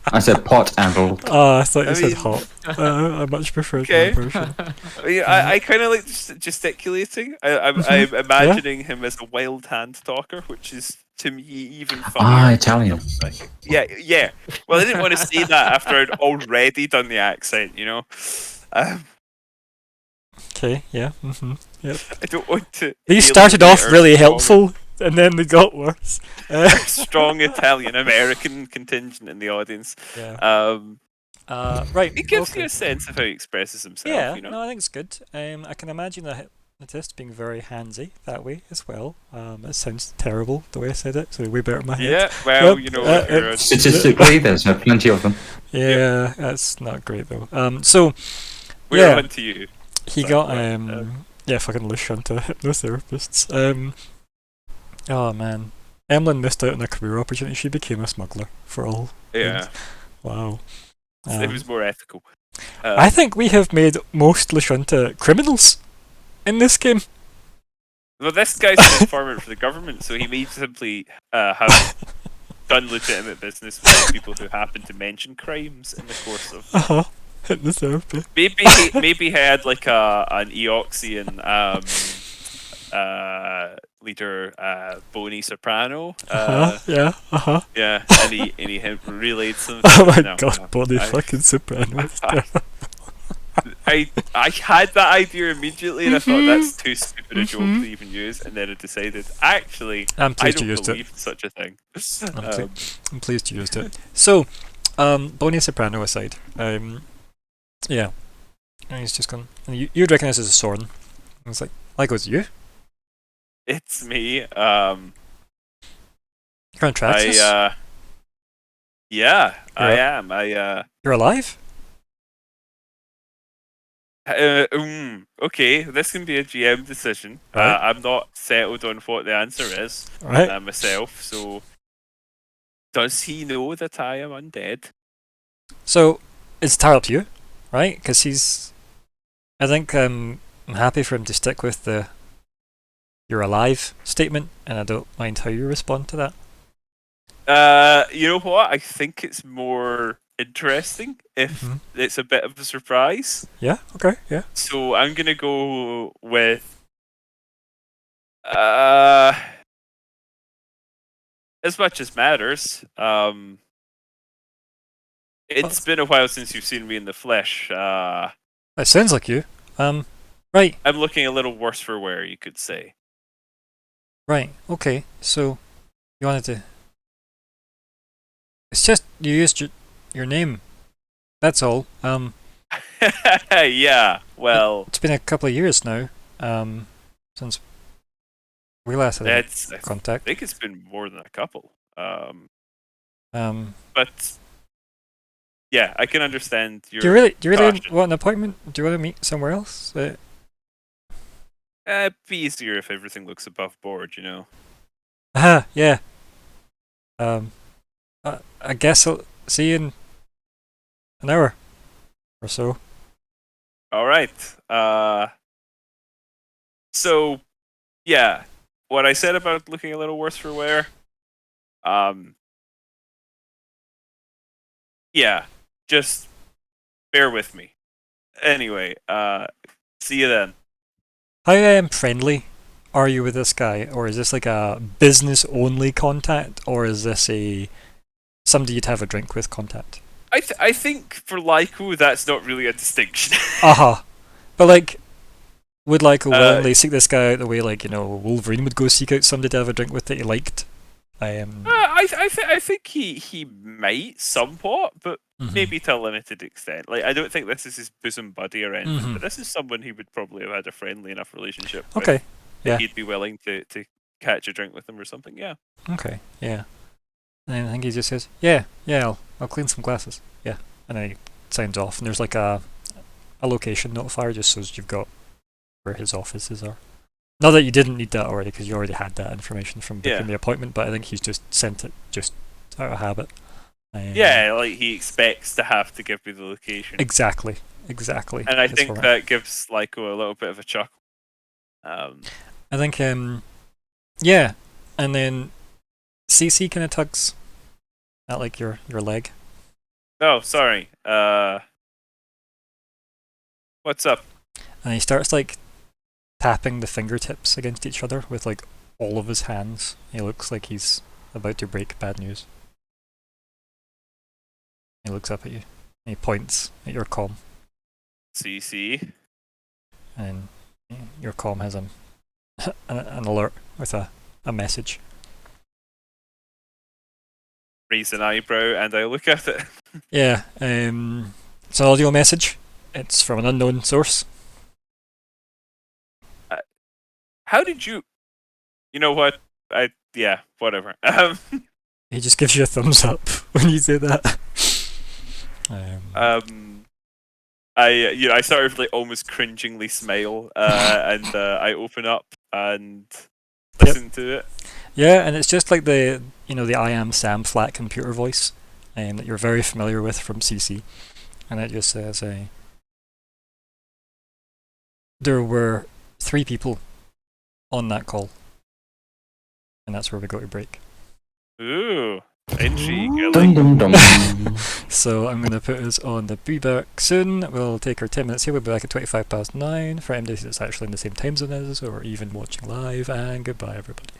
I said pot handled. Oh, I thought you I said mean- hot. I much preferred Okay. my version. I mean, I kind of like gesticulating. I'm imagining him as a wild hand talker, which is to me even funnier. Italian. Yeah. Well, I didn't want to say that after I'd already done the accent, you know. Okay, yeah. I don't want to. These started alienate off our really strong- helpful, and then they got worse. Strong Italian American contingent in the audience. Yeah. Right. It gives okay. you a sense of how he expresses himself. Yeah, You know. no, I think it's good. I can imagine the hypnotist being very handsy that way as well. It sounds terrible the way I said it, so way better in my head. Yeah. Well, Yep, you know, uh, if you're a- Statistically, there's plenty of them. Yeah, that's not great though. So we're yeah. on to you. he Sorry, got go ahead. yeah, fucking Lushunta hypnotherapists. Oh man, Emlyn missed out on a career opportunity. She became a smuggler for all. Yeah. Wow. It was more ethical. I think we have made most Lushunta criminals in this game. Well, this guy's an informant for the government, so he may simply have done legitimate business with people who happen to mention crimes in the course of. Hypnotherapy. Maybe he had like an Eoxian leader, Boney Soprano. Yeah. Yeah, and he had relayed something. Oh my No, god, no, Bonnie I- fucking Soprano. I had that idea immediately, and I thought that's too stupid a joke Mhm. to even use, and then I decided actually I'm I pleased don't you used it. believe in such a thing. I'm pleased you used it. So, Bonnie Soprano aside, yeah, and he's just gone. And you'd recognise as a Soren. And it's like was you? It's me. You're on Traxxas? Yeah, I Yeah. am. You're alive? Okay, this can be a GM decision. Right. I'm not settled on what the answer is Right. myself. So, does he know that I am undead? So it's entirely up to you, right? Because he's. I think I'm happy for him to stick with the "you're alive" statement, and I don't mind how you respond to that. You know what? I think it's more interesting if Mhm. it's a bit of a surprise. Yeah. Okay. Yeah. So I'm gonna go with as much as matters. It's been a while since you've seen me in the flesh. It sounds like you. Right. I'm looking a little worse for wear, you could say. Right. Okay. So you wanted to. It's just you used your name. That's all. Yeah. Well, It's been a couple of years now. Since we last had I contact. think it's been more than a couple. Um. But yeah, I can understand your. Do you really caution. want an appointment? Do you want to meet somewhere else? It'd be easier if everything looks above board, you know. Aha. Yeah. I guess I'll see you in an hour or so. All right. So, yeah, what I said about looking a little worse for wear. Yeah, just bear with me. Anyway, see you then. How friendly are you with this guy, or is this like a business only contact, or is this a somebody you'd have a drink with contact? I think for Lyko, that's not really a distinction. Aha. But like, would Lyko willingly seek this guy out the way like Wolverine would go seek out somebody to have a drink with that he liked? I think he might somewhat, but Mhm. maybe to a limited extent. Like I don't think this is his bosom buddy or anything, Mhm. but this is someone he would probably have had a friendly enough relationship with. Okay. Yeah. He'd be willing to catch a drink with him or something. Yeah. Okay. Yeah. And then I think he just says, "Yeah, I'll clean some glasses." Yeah. And then he signs off, and there's like a location notifier just so you've got where his offices are. Not that you didn't need that already, because you already had that information from booking the appointment, but I think he's just sent it just out of habit. Yeah, like he expects to have to give me the location. Exactly. And I think that gives Lyko a little bit of a chuckle. I think Yeah, and then CC kind of tugs at like your leg. Oh, sorry. What's up? And he starts like tapping the fingertips against each other with like all of his hands. He looks like he's about to break bad news. He looks up at you. And he points at your comm. CC. And your comm has an alert with a message. Raise an eyebrow and I look at it. Yeah, it's an audio message. It's from an unknown source. How did you? You know what? Yeah, whatever. He just gives you a thumbs up when you say that. I sort of like almost cringingly smile, and I open up and listen to it. Yeah, and it's just like the I am Sam flat computer voice, that you're very familiar with from CC, and it just says, there were 3 people on that call, and that's where we go to break. Ooh, intrigue. Dum dum dum. So I'm going to put us on the be back soon. We'll take our 10 minutes here. We'll be back at 9:25 for MD that's actually in the same time zone as us, or even watching live. And goodbye, everybody.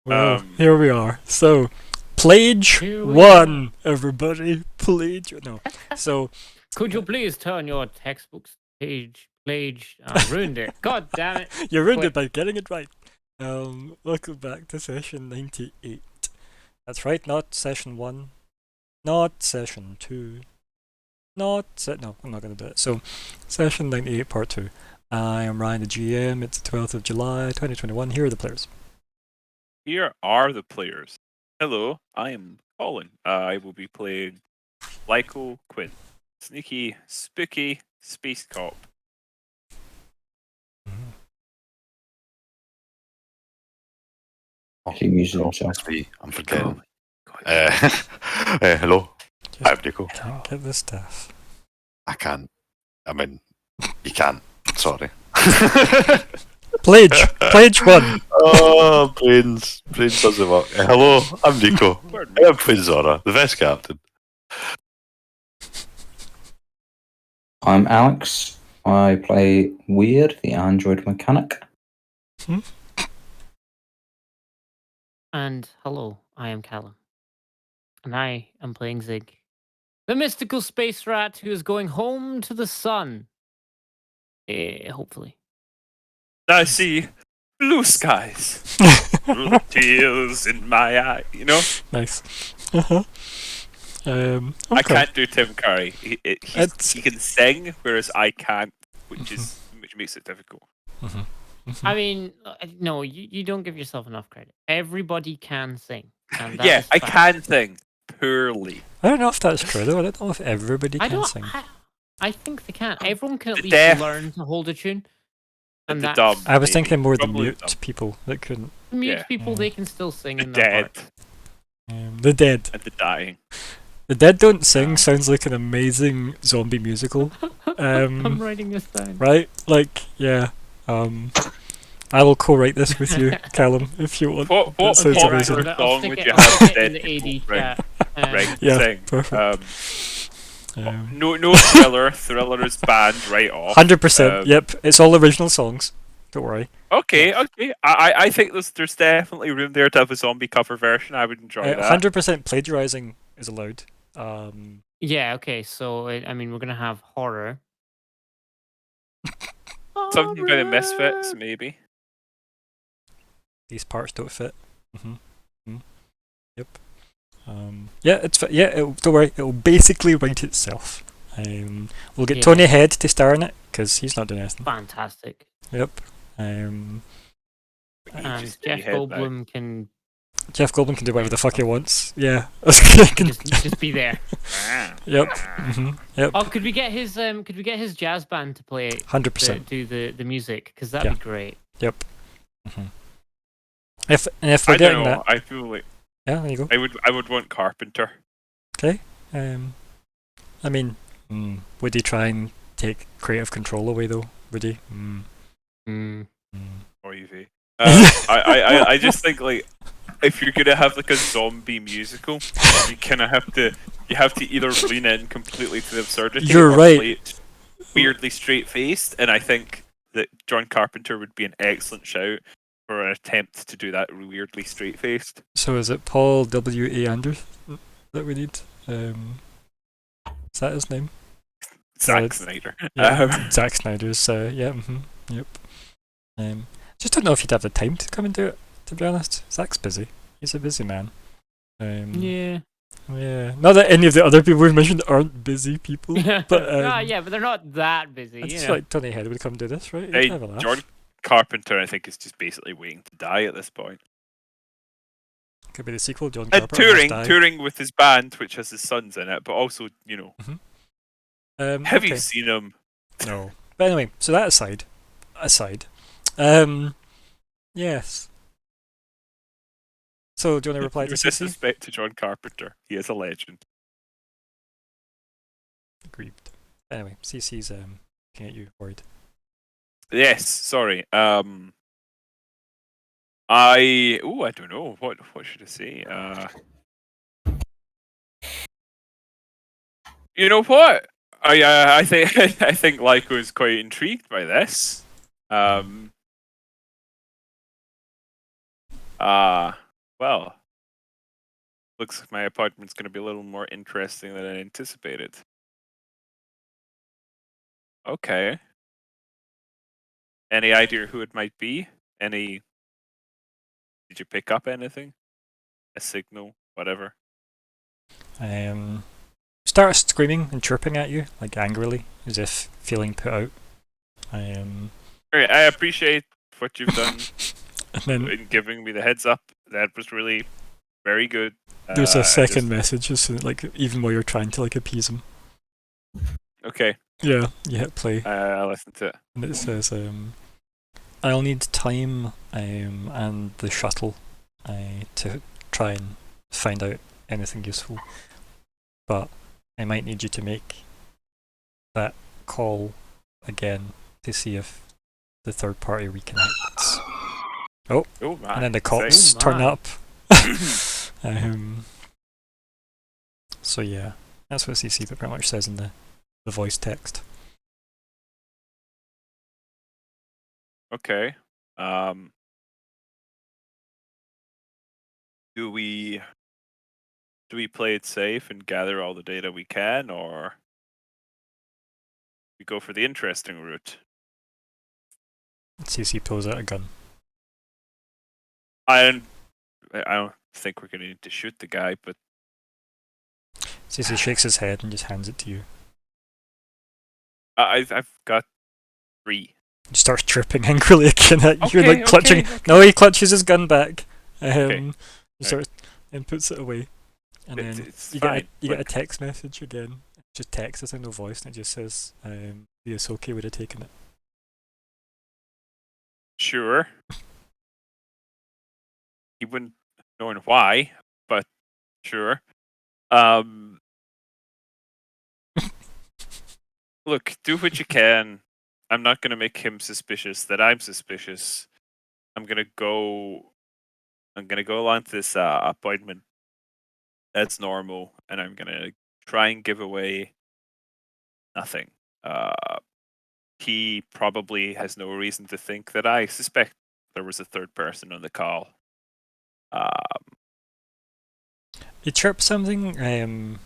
Well, here we are. So, Plage Here we 1, everybody. Plage. No. So, Could you please turn your textbooks page? Ruined it. God damn it. you ruined it Quit. by getting it right. Welcome back to session 98. That's right, not session 1, not session 2, no, I'm not going to do it. So, session 98, part 2. I am Ryan, the GM. It's the 12th of July, 2021. Here are the players. Here are the players. Hello, I am Colin. I will be playing Lyko Quinn. Sneaky, spooky, space cop. He muted Oh, himself. that's me. I'm forgetting. Hello, I'm Nico. Can't get the stuff. I can't. I mean, you can't. Sorry. Plage 1. Oh, brains doesn't work. Hello, I'm Nico. I'm playing Zora, the Vest Captain. I'm Alex. I play Weird, the android mechanic. And hello, I am Callum. And I am playing Zig, the mystical space rat who is going home to the sun. Hopefully. I see blue skies. Blue tears in my eye. You know? Nice. Uh-huh. Okay. I can't do Tim Curry. He can sing, whereas I can't, which makes it difficult. I mean, no, you don't give yourself enough credit. Everybody can sing. And that Yeah, is I fact. can sing poorly. I don't know if that's true though. I don't know if everybody can sing. I think they can. Everyone can at The least deaf learn to hold a tune. And And the that's dumb. I was maybe. thinking more the Probably mute dumb. people that couldn't. the mute Yeah. people. They can still sing The in their dead heart. The Dead. and the dying. The Dead Don't Sing sounds like an amazing zombie musical. I'm writing this down. Right? Like, yeah. I will co-write this with you, Callum, if you want. What That sounds Okay, amazing. right, I'll song stick would it- you I'll have stick it in dead the people AD chat. Yeah, sing? perfect. No Thriller. Thriller is banned right off. 100%. Yep, it's all original songs. Don't worry. Okay. I think there's definitely room there to have a zombie cover version. I would enjoy that. 100% plagiarizing is allowed. Yeah, okay, so, I mean, we're going to have horror. Something by the Misfits, maybe. These parts don't fit. Yep. Yeah, don't worry. It will basically write itself. We'll get Yeah. Tony Head to star in it because he's not doing anything. Fantastic. Yep. And Just Jeff head back. Goldblum can Jeff Goldblum can do whatever the fuck he wants. Yeah. just be there. Yep. Yep. Oh, could we get his jazz band to play 100%. do the music? Because that'd be great. Yep. If we're I getting don't know. that, I feel like yeah, there you go. I would want Carpenter. Okay. I mean, would he try and take creative control away though? Would he? Or UV. I just think like if you're gonna have like a zombie musical, you kind of have to either lean in completely to the absurdity. You're or right. Play it weirdly straight faced, and I think that John Carpenter would be an excellent shout for an attempt to do that weirdly straight faced. So is it Paul W.A. Anderson that we need? Is that his name? Zack Snyder. Yeah, Zack Snyder's. Yeah. Yep. Just don't know if he'd have the time to come and do it. To be honest, Zack's busy. He's a busy man. Yeah. Yeah. Not that any of the other people we mentioned aren't busy people, but yeah, but they're not that busy. I You just know. feel like Tony Head would come do this, right? He'd Hey, have a laugh. John Carpenter, I think, is just basically waiting to die at this point. Could be the sequel, John And Carpenter. must die. touring with his band, which has his sons in it, but also, have okay. you seen him? No. But anyway, so that aside. Yes. So, do you want to reply to No CC? disrespect to John Carpenter. He is a legend. Aggrieved. Anyway, CC's looking at you, worried. Yes, sorry. I don't know. What should I say? You know what? I think I think Lyko is quite intrigued by this. Well, looks like my appointment's going to be a little more interesting than I anticipated. Okay. Any idea who it might be? Did you pick up anything? A signal? Whatever? Starts screaming and chirping at you, like angrily, as if feeling put out. Alright, I appreciate what you've done And then in giving me the heads up. That was really very good. there's a I second message, just like even while you're trying to like appease him. Okay, Yeah, you hit play, I'll listen to it. and it says, "I'll need time and the shuttle to try and find out anything useful, but I might need you to make that call again to see if the third party reconnects." Oh my. And then the cops Oh turn my. up. So yeah, that's what CC pretty much says in the voice text. Okay. Do we play it safe and gather all the data we can, or we go for the interesting route? CC pulls out a gun. I don't think we're gonna need to shoot the guy, but CC shakes his head and just hands it to you. I've got 3. He starts chirping angrily again at you, Okay, like clutching. okay. No, he clutches his gun back. He Okay. starts and puts it away. And then It's you fine. get a text message again. Just text, there's no voice, and it just says, the Ahsoka would have taken it. Sure. He wouldn't know why, but sure. Look, do what you can. I'm not gonna make him suspicious that I'm suspicious. I'm gonna go along to this appointment. That's normal, and I'm gonna try and give away nothing. He probably has no reason to think that I suspect there was a third person on the call. He chirps something,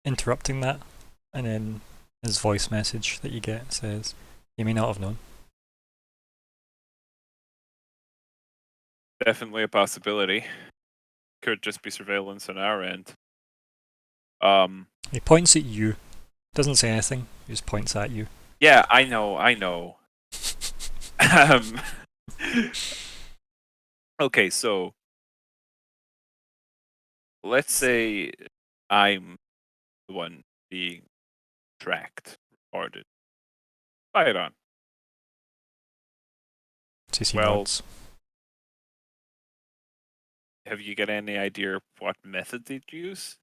interrupting that, and then his voice message that you get says, "You may not have known." Definitely a possibility. Could just be surveillance on our end. He points at you. Doesn't say anything. He just points at you. Yeah, I know. Okay, so let's say I'm the one being tracked, recorded, fired on. CC Well, nods. Have you got any idea what method they'd use?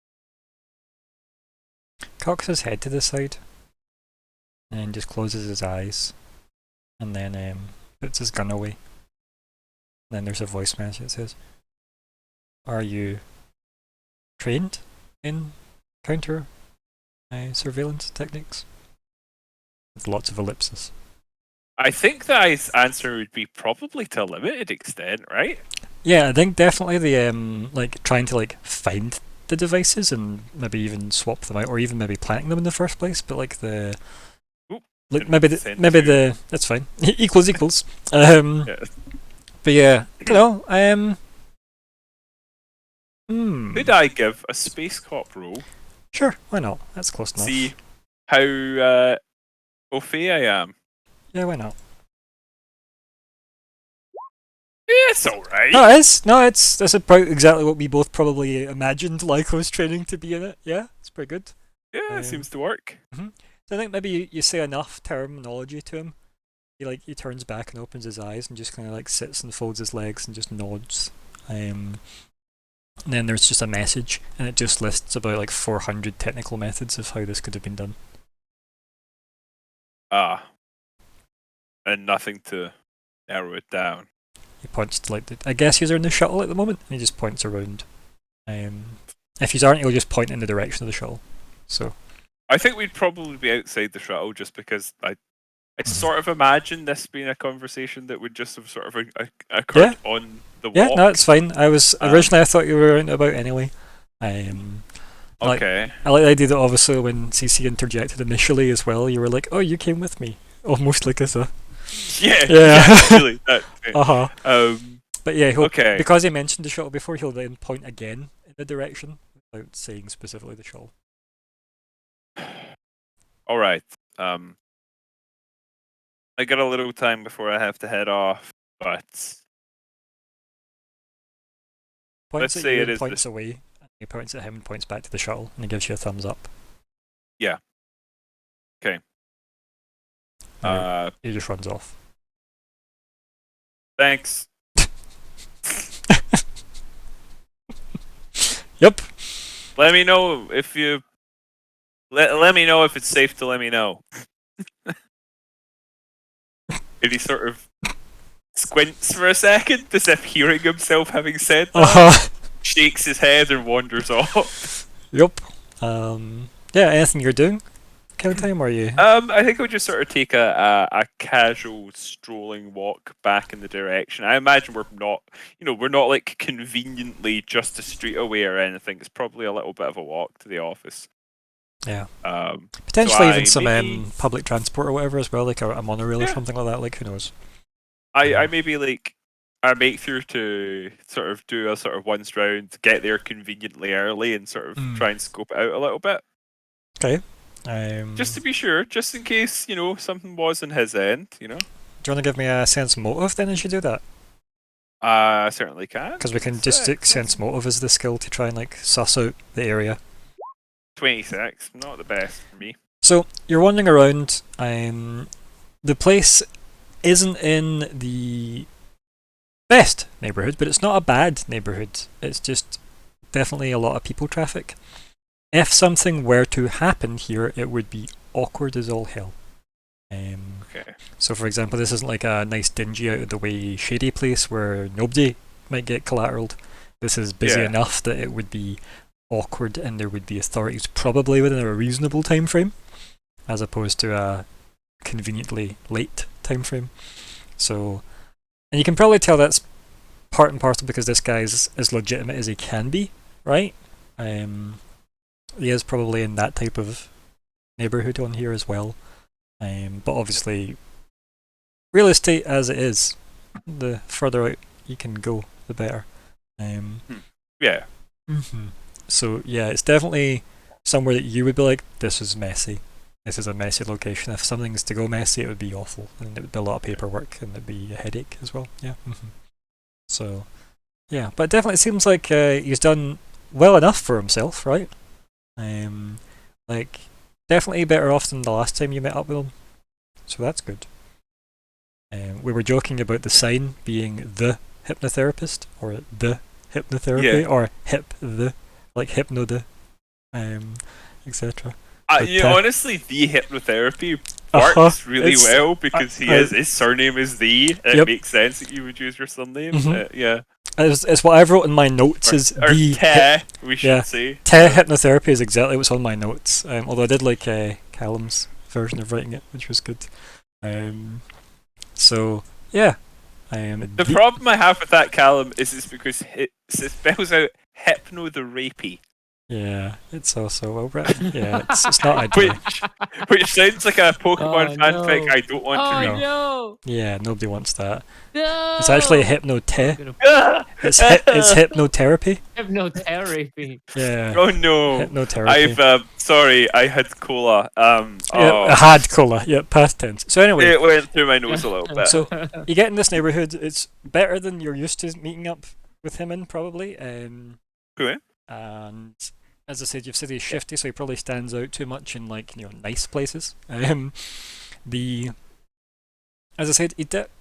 Cocks his head to the side, and just closes his eyes, and then puts his gun away. Then there's a voice message that says, "Are you trained in counter surveillance techniques?" With lots of ellipses. I think the answer would be probably to a limited extent, right? Yeah, I think definitely the like trying to like find the devices and maybe even swap them out, or even maybe planting them in the first place. But like the Oop, like didn't maybe send maybe to- the that's fine. Equals. Yeah. But yeah, you know, Could I give a space cop role? Sure, why not? That's close enough. See how au fait I am. Yeah, why not? Yeah, it's alright. No, that's about exactly what we both probably imagined Lyco's training to be in it. Yeah, it's pretty good. Yeah, it seems to work. So I think maybe you say enough terminology to him. He turns back and opens his eyes and just kind of like sits and folds his legs and just nods. And then there's just a message, and it just lists about like 400 technical methods of how this could have been done. And nothing to narrow it down. He points to like I guess he's in the shuttle at the moment, and he just points around. If he's aren't, he'll just point in the direction of the shuttle. So I think we'd probably be outside the shuttle just because I sort of imagine this being a conversation that would just have sort of occurred on the walk. Yeah, no, it's fine. I was originally I thought you were out and about anyway. Okay. I like the idea that obviously when CC interjected initially as well, you were like, "Oh, you came with me," almost like as a Yeah. Really. But yeah, he'll, Okay. because he mentioned the shuttle before, he'll then point again in the direction without saying specifically the shuttle. All right. I got a little time before I have to head off, but Points let's at say you it and is points away. And he points at him and points back to the shuttle, and he gives you a thumbs up. Yeah. Okay. He just runs off. Thanks. Yep. Let me know if you. Let me know if it's safe to let me know. And he sort of squints for a second, as if hearing himself having said that. Shakes his head and wanders off. Yep. Yeah. Anything you're doing? Kind of time, or are you? I think we'll just sort of take a casual strolling walk back in the direction. I imagine we're not like conveniently just a street away or anything. It's probably a little bit of a walk to the office. Yeah. so Potentially even some maybe- public transport or whatever as well, like a monorail or something like that. Like who knows? I maybe like I make through to sort of do a sort of once round, get there conveniently early, and sort of try and scope it out a little bit. Okay. Just to be sure, just in case something was on his end. Do you want to give me a sense motive then as you do that? I certainly can. Because we can just take sense motive as the skill to try and like suss out the area. 26, not the best for me. So you're wandering around. The place isn't in the best neighborhood, but it's not a bad neighborhood. It's just definitely a lot of people traffic. If something were to happen here, it would be awkward as all hell. Okay. So, for example, this isn't like a nice, dingy, out of the way, shady place where nobody might get collateraled. This is busy enough that it would be awkward, and there would be authorities probably within a reasonable time frame, as opposed to a conveniently late time frame. So, and you can probably tell that's part and parcel because this guy's as legitimate as he can be, right? He is probably in that type of neighborhood on here as well. But obviously, real estate as it is, the further out you can go, the better. Yeah. So yeah, it's definitely somewhere that you would be like, this is messy. This is a messy location. If something's to go messy, it would be awful, and it would be a lot of paperwork, and it'd be a headache as well. Yeah. So, yeah, but it definitely seems like he's done well enough for himself, right? Like, definitely better off than the last time you met up with him. So that's good. We were joking about the sign being the hypnotherapist, or the hypnotherapy, or hip the, like hypno the, etc. Honestly, the hypnotherapy works really well because his surname is the. It makes sense that you would use your surname. It's what I've wrote in my notes is or the we should say. Hypnotherapy is exactly what's on my notes. Although I did like Callum's version of writing it, which was good. So yeah. The problem I have with that, Callum, is it's because it spells out hypno the rapey. Yeah, it's also well written. Yeah, it's not ideal. which sounds like a Pokemon fanfic I don't want to read. No. Yeah, nobody wants that. No. It's actually it's hypnotherapy. Hypnotherapy. Yeah. Oh no. Hypnotherapy. Sorry, I had cola. I had cola. Yeah, past tense. So anyway, it went through my nose a little bit. So you get in this neighborhood. It's better than you're used to meeting up with him in, probably. Cool. And as I said, you've said he's shifty, so he probably stands out too much in nice places. As I said,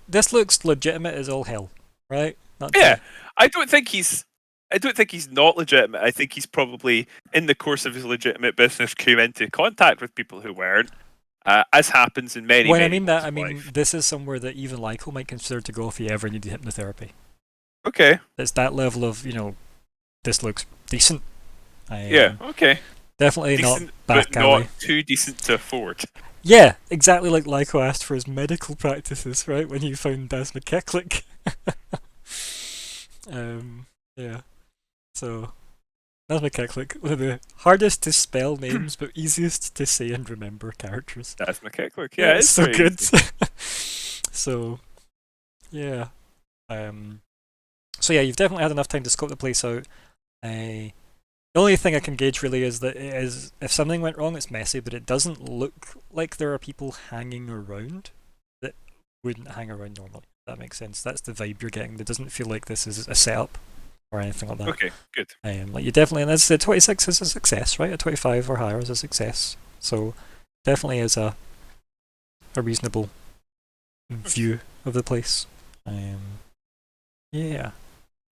this looks legitimate as all hell, right? I don't think he's not legitimate. I think he's probably, in the course of his legitimate business, came into contact with people who weren't, as happens in many. When I mean that, I mean this is somewhere that even Lyko might consider to go if he ever needed hypnotherapy. Okay. It's that level of this looks decent. Okay. Definitely decent, not back but alley. Not too decent to afford. Yeah, exactly like Lyko asked for his medical practices, right, when he found Das McKechlick. Yeah. So, Das McKechlick, one of the hardest to spell names, but easiest to say and remember characters. That's McKechlick. Yeah, it's it's so pretty good. easy. So, yeah. So yeah, you've definitely had enough time to scope the place out. The only thing I can gauge really is that it is, if something went wrong, it's messy, but it doesn't look like there are people hanging around that wouldn't hang around normally. If that makes sense. That's the vibe you're getting. It doesn't feel like this is a setup or anything like that. Okay, good. Like you definitely, and as I said, 26 is a success, right? A 25 or higher is a success. So definitely is a reasonable view of the place. Yeah.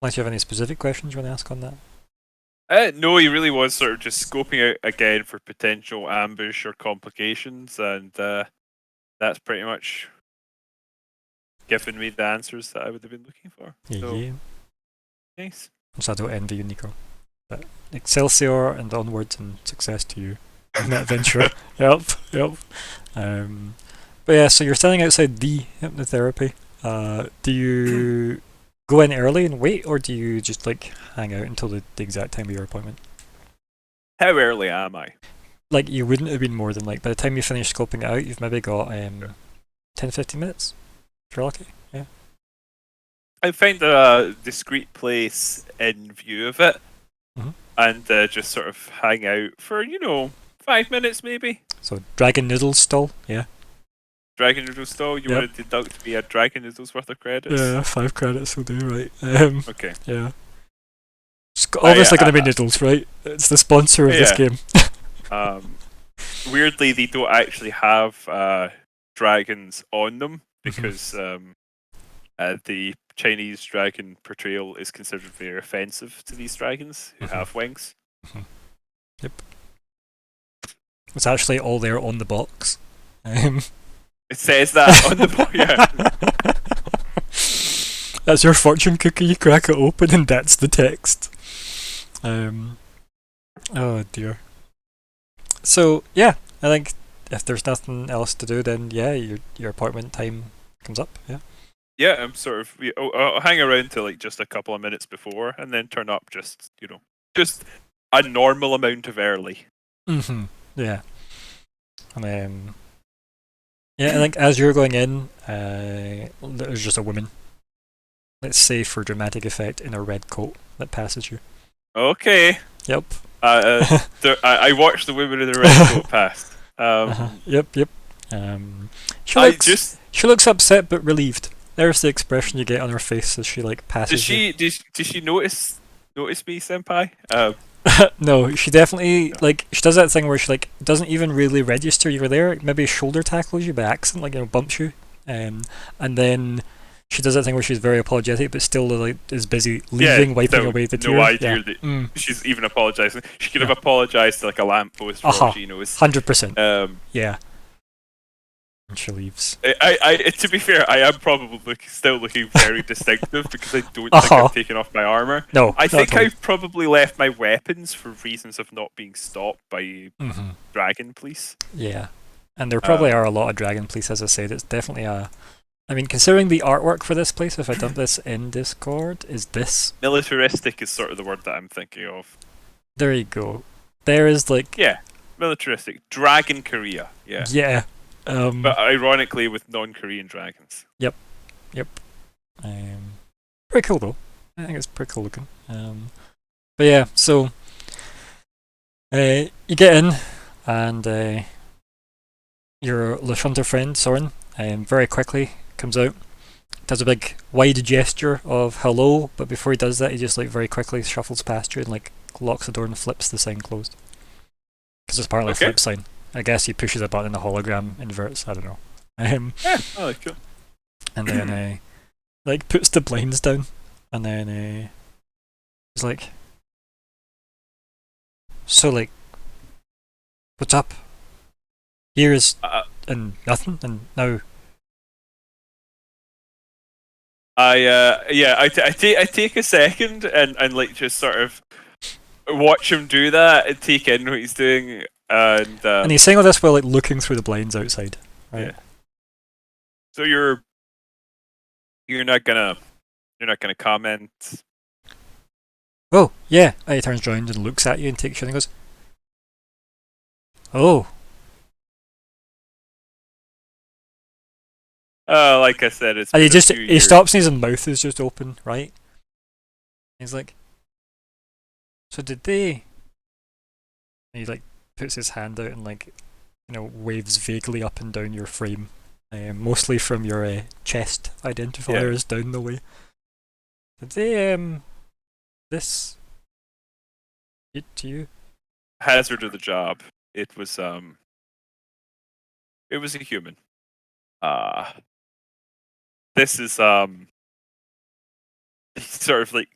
Unless you have any specific questions you want to ask on that. No, he really was sort of just scoping out again for potential ambush or complications, and that's pretty much given me the answers that I would have been looking for. So, Yeah. nice. So I don't envy you, Nico. But Excelsior and onwards and success to you in that venture. Yep. But yeah, so you're standing outside the hypnotherapy. Do you go in early and wait, or do you just like hang out until the exact time of your appointment? How early am I? Like you wouldn't have been more than like by the time you finish scoping it out, you've maybe got 10-15 minutes. If you're lucky. Yeah. I find a discreet place in view of it, and just sort of hang out for 5 minutes maybe. So Dragon Noodles stall, yeah. Dragon Noodles stall. You want to deduct me a Dragon Noodles worth of credits? Yeah, 5 credits will do, right. Okay. Yeah. It's obviously going to be Noodles, right? It's the sponsor of this game. Weirdly, they don't actually have dragons on them because the Chinese dragon portrayal is considered very offensive to these dragons who have wings. Yep. It's actually all there on the box. It says that on the box, yeah. That's your fortune cookie, you crack it open and that's the text. Oh dear. So, yeah, I think if there's nothing else to do, then yeah, your appointment time comes up, yeah. Yeah, I'm sort of. I'll hang around till like just a couple of minutes before, and then turn up just a normal amount of early. Yeah. And yeah, I think as you're going in, there's just a woman. Let's say for dramatic effect, in a red coat that passes you. Okay. Yep. I watched the women in the red coat pass. Yep. She looks upset but relieved. There's the expression you get on her face as she like passes. Does she notice me, senpai? No, she definitely she does that thing where she doesn't even really register you were there. Maybe shoulder tackles you by accident, bumps you, and then she does that thing where she's very apologetic but still is busy leaving, wiping away the tears. No idea that she's even apologising. She could have apologised to a lamppost for all she knows. 100%. Yeah. And she leaves. To be fair, I am probably still looking very distinctive because I don't think I've taken off my armour. No, I think I've probably left my weapons for reasons of not being stopped by dragon police. Yeah, and there probably are a lot of dragon police, as I said. It's definitely I mean, considering the artwork for this place, if I dump this in Discord, is this... Militaristic is sort of the word that I'm thinking of. There you go. There is Yeah, militaristic. Dragon Korea, yeah. Yeah. But ironically with non-Korean dragons. Yep. Pretty cool though. I think it's pretty cool looking. But yeah, so you get in and your Lashunter friend, Soren, very quickly comes out, does a big wide gesture of hello, but before he does that he just very quickly shuffles past you and locks the door and flips the sign closed. Because it's part of the flip sign. I guess he pushes a button and the hologram inverts, I don't know. Cool. And then puts the blinds down and then he's like, so what's up? Here is and nothing, and now I take a second and just sort of watch him do that and take in what he's doing, And he's saying all this while like looking through the blinds outside, right? Yeah. So you're not gonna comment. Oh, yeah. And he turns around and looks at you and takes you and goes, "Oh." Like I said, it's And been a few he years. stops and his mouth is just open, right? He's like, "So did they?" And he like puts his hand out and like, waves vaguely up and down your frame, mostly from your chest identifiers down the way. Did they this get to you? Hazard of the job. It was a human. This is he sort of like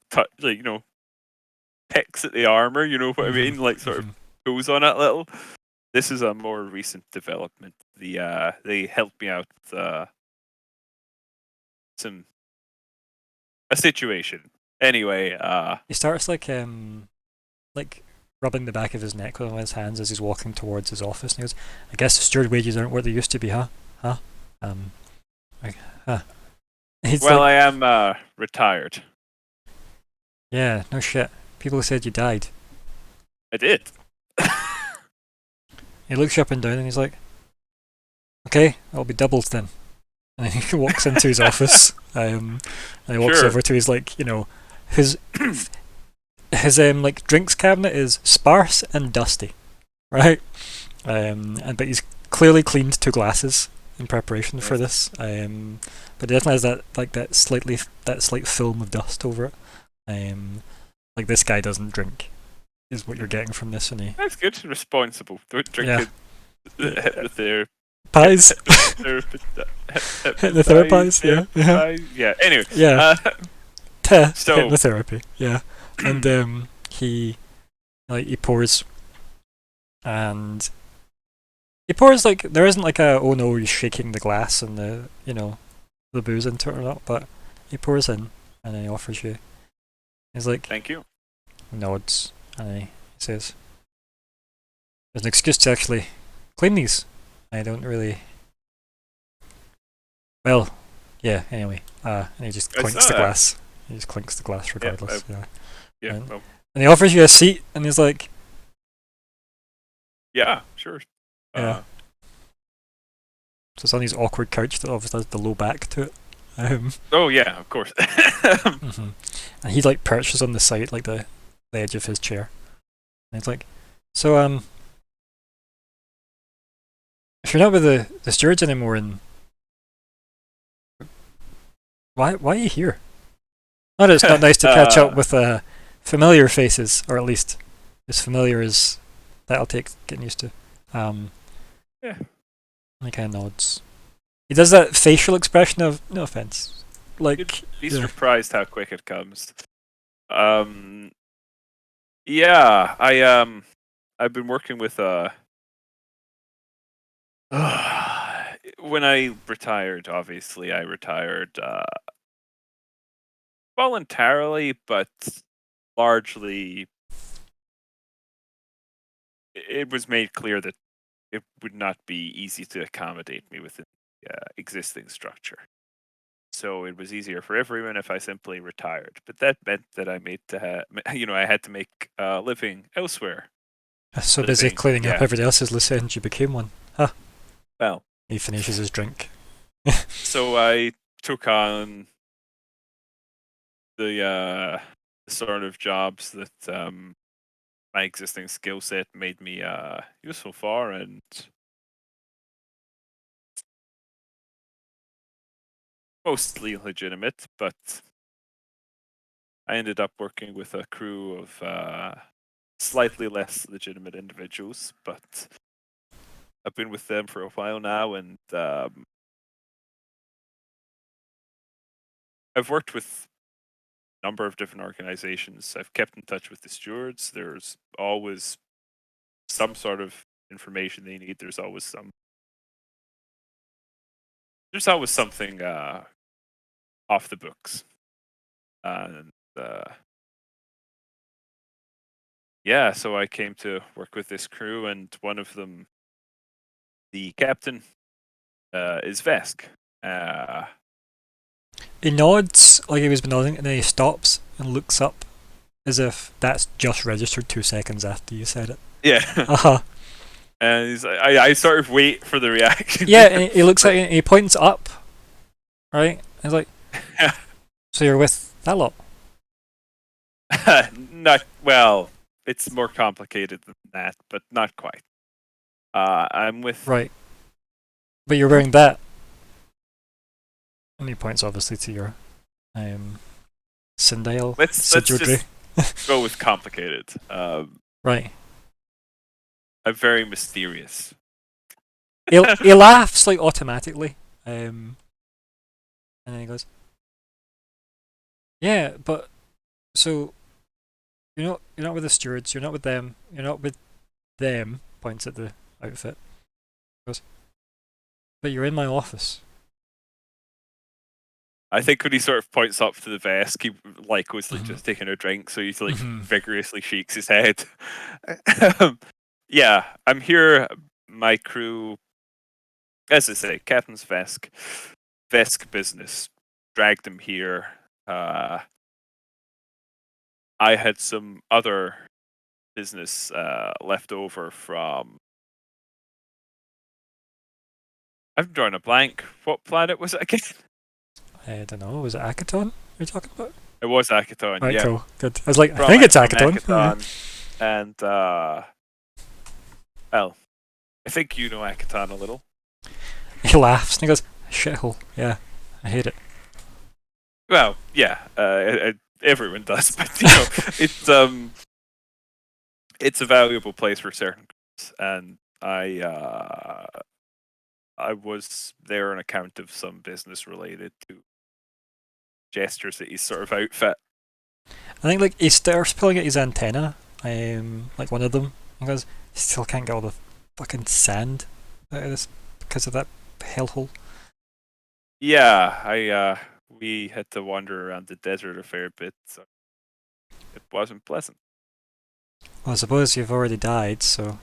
pecks at the armor. You know what I mean? Like sort of goes on it a little. This is a more recent development. They helped me out with a situation. Anyway, He starts like rubbing the back of his neck with one of his hands as he's walking towards his office, and he goes, "I guess the steward wages aren't what they used to be, huh? Huh? Huh?" He's well, like, I am retired. "Yeah, no shit. People said you died." I did. He looks you up and down, and he's like, "Okay, I'll be doubled then." And he walks into his office, and he walks Sure. over to his his like drinks cabinet is sparse and dusty, right? But he's clearly cleaned 2 glasses in preparation for this. But it definitely has that slight film of dust over it. Like this guy doesn't drink, is what you're getting from this, and he That's good. Responsible. Don't drink it. pies. Hypnotherapies, Yeah. Anyway. Yeah. So Hypnotherapy, yeah. And he pours, and he pours like there isn't like a, oh no, he's shaking the glass and the booze into it or not, but he pours in and then he offers you. He's like, thank you. nods, and then he says, "There's an excuse to actually clean these. I don't really." Well, yeah. Anyway, and he just clinks the glass. He just clinks the glass regardless. Yeah. And he offers you a seat, and he's like, yeah, sure. Yeah. So it's on his awkward couch that obviously has the low back to it. Oh yeah, of course. And he like perches on the side, like the edge of his chair. And he's like, "So if you're not with the stewards anymore, and why are you here? Not that it's not nice to catch up with familiar faces, or at least as familiar as that'll take getting used to." Yeah. And he kind of nods. He does that facial expression of no offense, like You'd be surprised how quick it comes. Yeah, I've been working with when I retired, obviously I retired voluntarily, but largely it was made clear that it would not be easy to accommodate me within the existing structure. So it was easier for everyone if I simply retired. But that meant that I I had to make a living elsewhere. So busy cleaning up everybody else's loose ends, you became one. Huh. Well, he finishes his drink. So I took on the sort of jobs that my existing skill set made me useful for, and mostly legitimate, but I ended up working with a crew of slightly less legitimate individuals, but I've been with them for a while now, and I've worked with a number of different organizations. I've kept in touch with the stewards. There's always some sort of information they need. There's always something off the books, and yeah, so I came to work with this crew, and one of them, the captain, is Vesk. He nods like he was been nodding, and then he stops and looks up as if that's just registered 2 seconds after you said it. Yeah. Uh-huh. And he's like, I sort of wait for the reaction. Yeah, and he looks at you and he points up, right? And he's like, so you're with that lot? Not well. It's more complicated than that, but not quite. I'm with. Right. But you're wearing that. And he points obviously to your Sindel Let's Sijodri. just go with complicated. Right. I'm very mysterious. He laughs like automatically. And then he goes, yeah, but so you're not with the stewards, you're not with them, you're not with them, points at the outfit. Goes, but you're in my office. I think when he sort of points up to the Vesk, he like was like just taking a drink, so he like vigorously shakes his head. Yeah, I'm here. My crew, as I say, Captain's Vesk business dragged him here. I had some other business left over from. I'm drawing a blank. What planet was it again? I don't know, was it Akaton you're talking about? It was Akaton. Right, yeah, cool, good. I was like, I From think it's from Akaton. And well, I think you know Akaton a little. He laughs and he goes, shithole, yeah, I hate it. Well, yeah, everyone does, but you know, it's a valuable place for certain groups, and I was there on account of some business related to gestures that he's sort of outfit. I think like he starts pulling at his antenna, like one of them, and goes, still can't get all the fucking sand out of this because of that hellhole. Yeah, we had to wander around the desert a fair bit, so it wasn't pleasant. Well, I suppose you've already died, so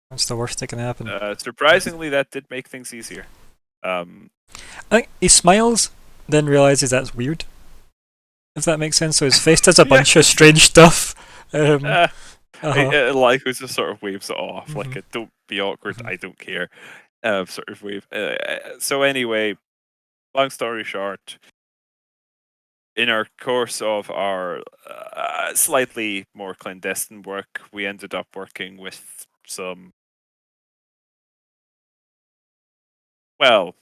what's the worst that can happen? Surprisingly, that did make things easier. I think he smiles, then realizes that's weird. If that makes sense. So his face does a bunch of strange stuff. Like it just sort of waves it off, like a "don't be awkward, I don't care" sort of wave. So anyway, long story short, in our course of our slightly more clandestine work, we ended up working with some. Well,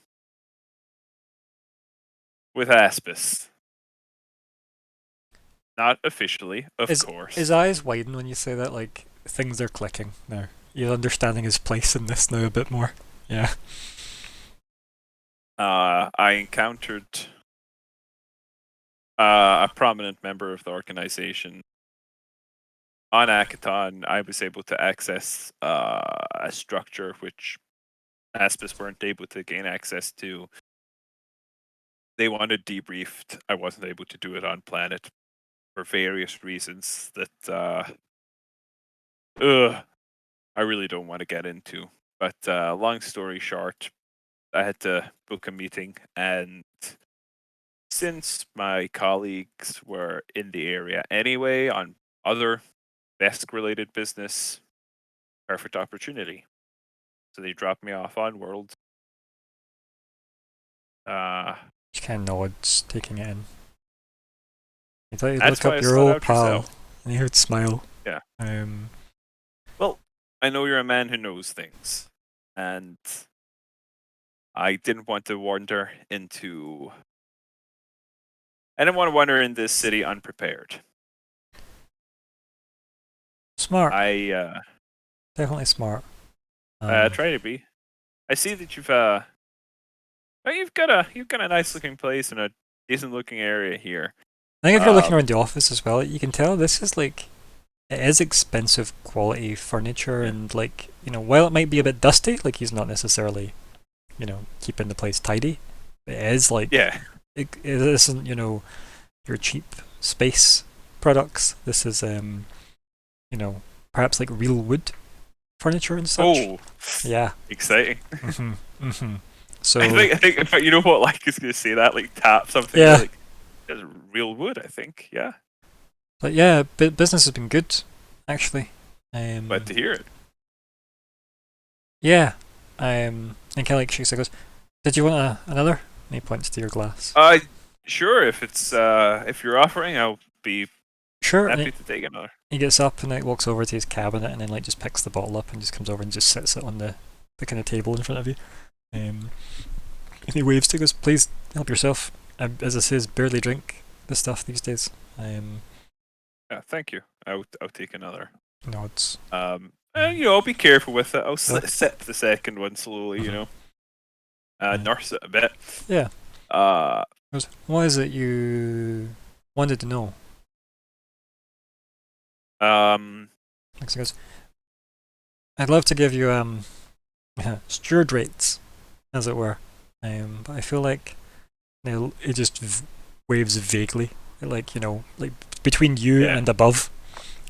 with Aspis. Not officially, of course. His eyes widen when you say that, like, things are clicking now. You're understanding his place in this now a bit more. Yeah. I encountered a prominent member of the organization. On Akaton, I was able to access a structure which Aspis weren't able to gain access to. They wanted debriefed. I wasn't able to do it on planet for various reasons that I really don't want to get into. But long story short, I had to book a meeting, and since my colleagues were in the area anyway on other desk-related business, perfect opportunity. So they dropped me off on World. She kind of nods, taking it in. You thought you'd That's look why up I your sought old out pal, yourself. and he would smile. Yeah. Well, I know you're a man who knows things, and I didn't want to wander into. I didn't want to wander in this city unprepared. smart. I Definitely smart. try to be. I see that you've got a nice looking place and a decent looking area here. I think if you're looking around the office as well, you can tell this is like, it is expensive quality furniture, and like, you know, while it might be a bit dusty, like he's not necessarily, you know, keeping the place tidy. It is like, Yeah. it isn't, you know, your cheap space products. This is, you perhaps like real wood furniture and such. Oh, Yeah. exciting! So I think, but you know what? Like, is going to say that, like, tap something. Yeah. Like, there's real wood. I think, yeah. but yeah, business has been good, actually. Glad to hear it. Yeah. And kind of like she goes, "Did you want another?" And he points to your glass. Sure. If it's if you're offering, I'll be Sure. And happy to take another. he gets up and like walks over to his cabinet and then like just picks the bottle up and just comes over and just sits it on the kind of table in front of you. And he waves to you, goes, "Please help yourself. As I say, barely drink the stuff these days." Yeah, thank you. I'll take another. Nods. And I'll be careful with it. I'll Yeah. sip the second one slowly. Mhm. Nurse it a bit. Yeah. He goes, "What is it you wanted to know?" Like he goes, "I'd love to give you steward rates, as it were, but I feel like it just waves vaguely, like like between you Yeah. and above."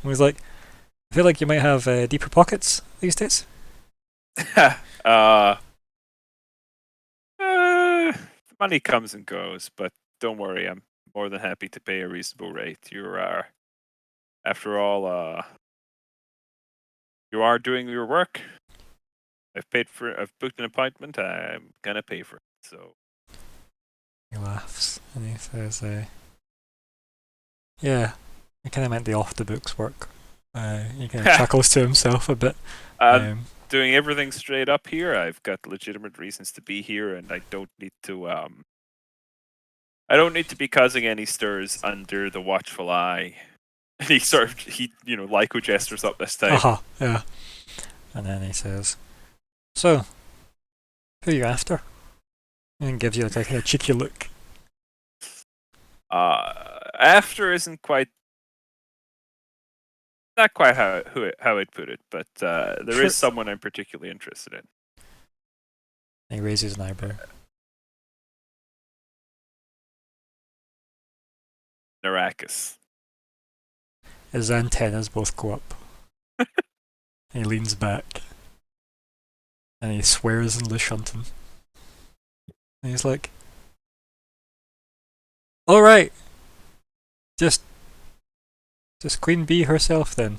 He was like, "I feel like you might have deeper pockets these days." Money comes and goes, but don't worry, I'm more than happy to pay a reasonable rate. You are, after all, you are doing your work. I've booked an appointment. I'm gonna pay for it. So He laughs and he says, "Yeah, I kind of meant the off the books work." He kind of chuckles to himself a bit. doing everything straight up here. I've got legitimate reasons to be here, and I don't need to. I don't need to be causing any stirs under the watchful eye. And he Lyco gestures up this time. Yeah. And then he says, "So, who are you after?" And gives you like a kind of cheeky look. After isn't not quite how I'd put it, but there Sure. is someone I'm particularly interested in. And he raises an eyebrow. Naracus. His antennas both go up. He leans back. And he swears in Lashunton. And he's like, "Alright. Just Queen Bee herself then."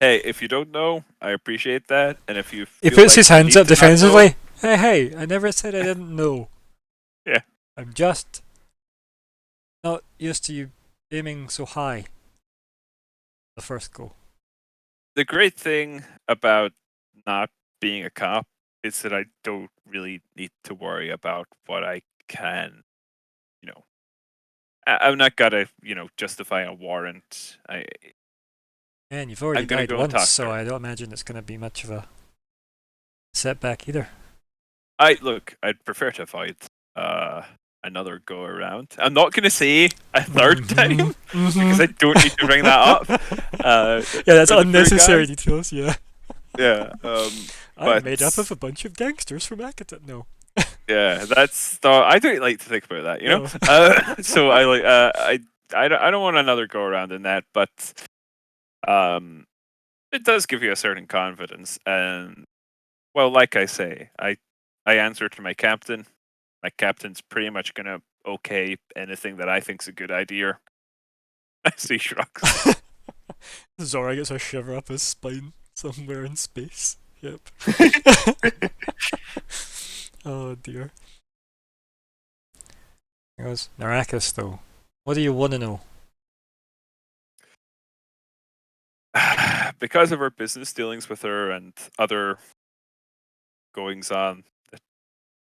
Hey, if you don't know, I appreciate that. And if you He feel puts like his you hands need up to not know- defensively. Hey, I never said I didn't know. Yeah. I'm just not used to you aiming so high. The first go. The great thing about not being a cop is that I don't really need to worry about what I can, I'm not gonna, justify a warrant. And you've already I'm gonna died go and once, talk to so her. I don't imagine it's going to be much of a setback either. I'd prefer to avoid another go around. I'm not gonna say a third time because I don't need to bring that up. Yeah, that's for the poor unnecessary guy. details, yeah. Yeah. I'm made up but- of a bunch of gangsters from Akaton. No. Yeah, that's the. I don't like to think about that, you know. No. So I like. I don't want another go around in that, but it does give you a certain confidence, and well, like I say, I answer to my captain. My captain's pretty much gonna okay anything that I think's a good idea. As he shrugs. Zora gets a shiver up his spine somewhere in space. Yep. Oh dear. He goes, "Naracus, though. What do you want to know?" Because of our business dealings with her and other goings on that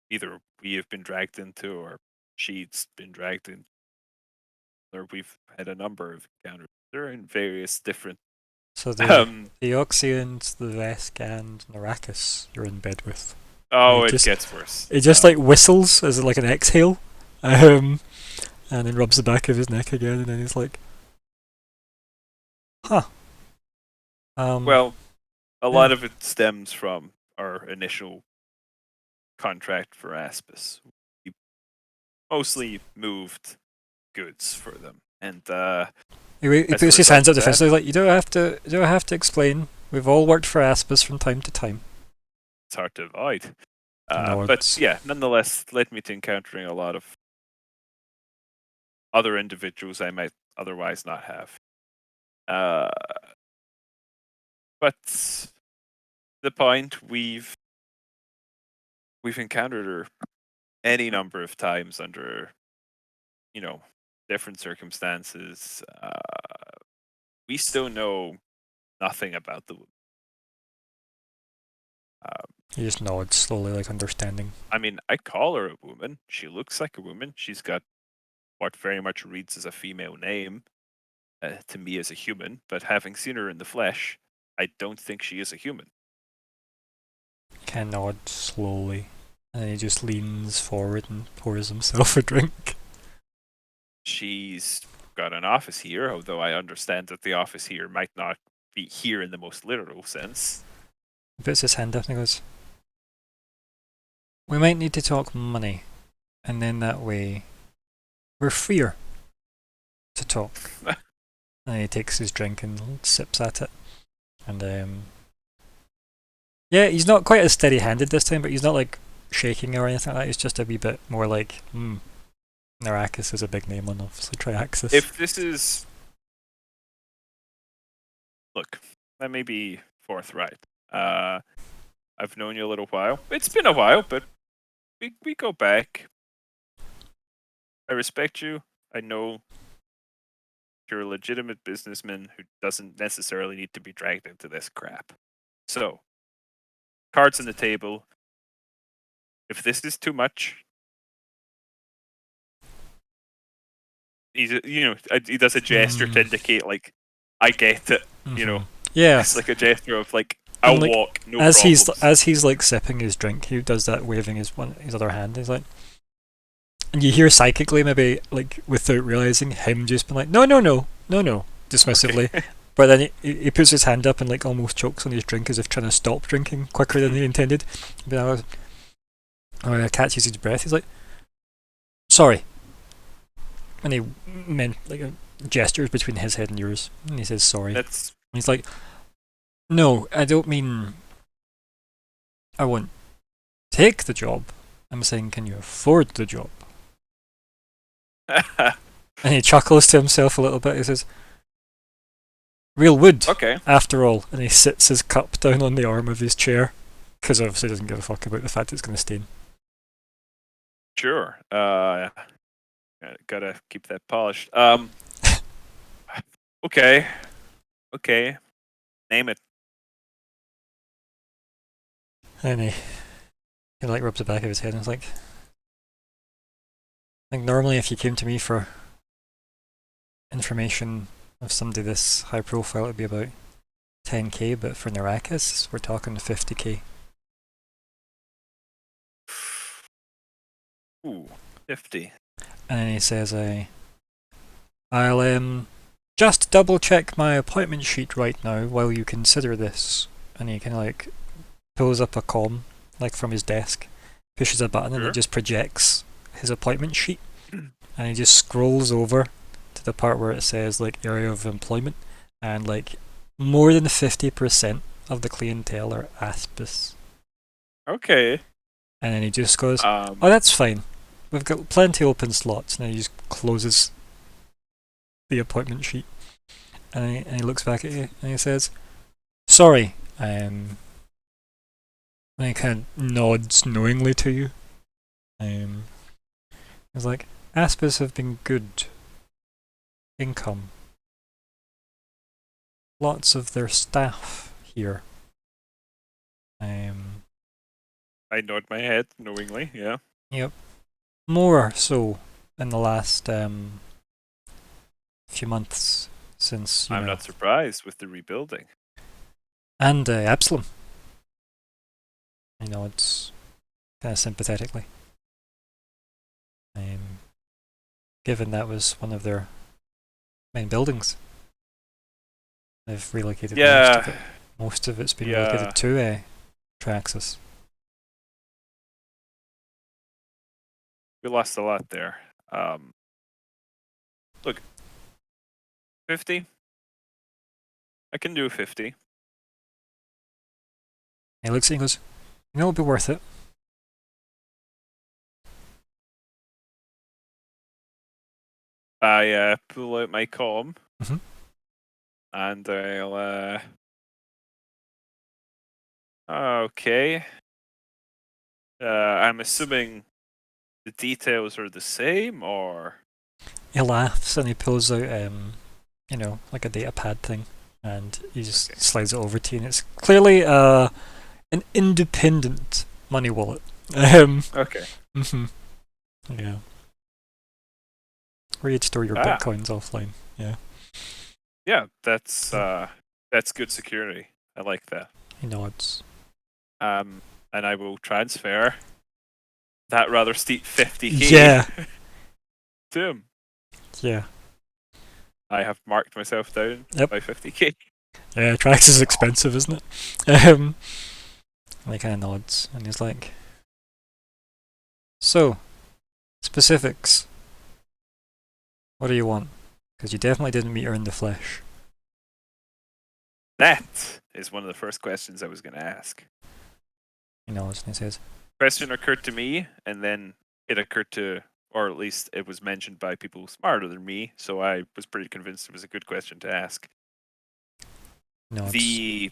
either we have been dragged into or she's been dragged in, or we've had a number of encounters. They're in various different. So the Oxians, the Vesk, and Naracus you're in bed with. It gets worse. It just like whistles as like an exhale, and then rubs the back of his neck again, and then he's like, "Huh." Well, a lot of it stems from our initial contract for Aspis. We mostly moved goods for them, and He As a puts his result hands up of that- defensively, like, you don't have to explain. We've all worked for Aspis from time to time. it's hard to avoid. No, But it's- yeah, nonetheless, led me to encountering a lot of other individuals I might otherwise not have. But the point, we've encountered her any number of times under, different circumstances. We still know nothing about the woman. He just nods slowly, like understanding. I mean, I call her a woman. She looks like a woman. She's got what very much reads as a female name to me as a human, but having seen her in the flesh, I don't think she is a human. Ken nods slowly, and then he just leans forward and pours himself a drink. She's got an office here, although I understand that the office here might not be here in the most literal sense. He puts his hand up and he goes, "We might need to talk money, and then that way we're freer to talk." And he takes his drink and sips at it. And yeah, he's not quite as steady-handed this time, but he's not like shaking or anything like that. He's just a wee bit more like, Narakis is a big name on obviously Triaxis. If this is... Look, let me be forthright. I've known you a little while. It's been a while, but we go back. I respect you. I know you're a legitimate businessman who doesn't necessarily need to be dragged into this crap. So, cards on the table. If this is too much, he does a gesture to indicate, like, I get it. Yeah. It's like a gesture of, like, I'll like, walk, no as problems. he's like sipping his drink, he does that, waving his other hand. He's like, and you hear psychically, maybe like without realizing, him just being like, no, dismissively. Okay. But then he puts his hand up and like almost chokes on his drink as if trying to stop drinking quicker than he intended. But when he catches his breath, he's like, "Sorry," and he gestures between his head and yours, and he says, "Sorry." That's... And he's like, "No, I don't mean I won't take the job. I'm saying, can you afford the job?" And he chuckles to himself a little bit. He says, "Real wood, Okay. after all." And he sits his cup down on the arm of his chair, because obviously he doesn't give a fuck about the fact it's going to stain. Sure. Gotta keep that polished. Okay. Name it. And he like rubs the back of his head and is like, "I think normally if you came to me for information of somebody this high profile, it'd be about 10k, but for Narakis, we're talking 50k. Ooh, 50. And then he says, "I'll just double check my appointment sheet right now while you consider this." And he kind of like pulls up a comm like from his desk, pushes a button, and Sure. it just projects his appointment sheet. And he just scrolls over to the part where it says like area of employment, and like more than 50% of the clientele are Aspis. Okay. And then he just goes, Um, "Oh, that's fine. We've got plenty open slots." And then he just closes the appointment sheet. And he looks back at you and he says, "Sorry." And he kind of nods knowingly to you. He's like, "Aspis have been good. Income. Lots of their staff here. I nod my head knowingly, yeah. Yep. More so in the last few months since, I'm not surprised with the rebuilding. And Absalom." It's kind of sympathetically. Given that was one of their main buildings. They've relocated most of it. Most of it's been relocated to Traxxas. We lost a lot there. Look, 50. I can do 50. He looks at you and goes, you know, it'll be worth it. I pull out my comm, Mhm. and I'll. Okay. I'm assuming the details are the same, or He laughs and he pulls out, you know, like a data pad thing, and he just slides it over to you, and it's clearly an independent money wallet. okay. Yeah. Where you'd store your bitcoins offline. Yeah. Yeah, that's good security. I like that. He nods. And I will transfer that rather steep 50k Yeah. to him. Yeah. I have marked myself down Yep. by 50k. Yeah, Trax is expensive, isn't it? And he kind of nods, and he's like, so, specifics. What do you want? Because you definitely didn't meet her in the flesh. That is one of the first questions I was going to ask. He nods and he says, Question occurred to me, and then it occurred to, or at least it was mentioned by people smarter than me, so I was pretty convinced it was a good question to ask. nods. The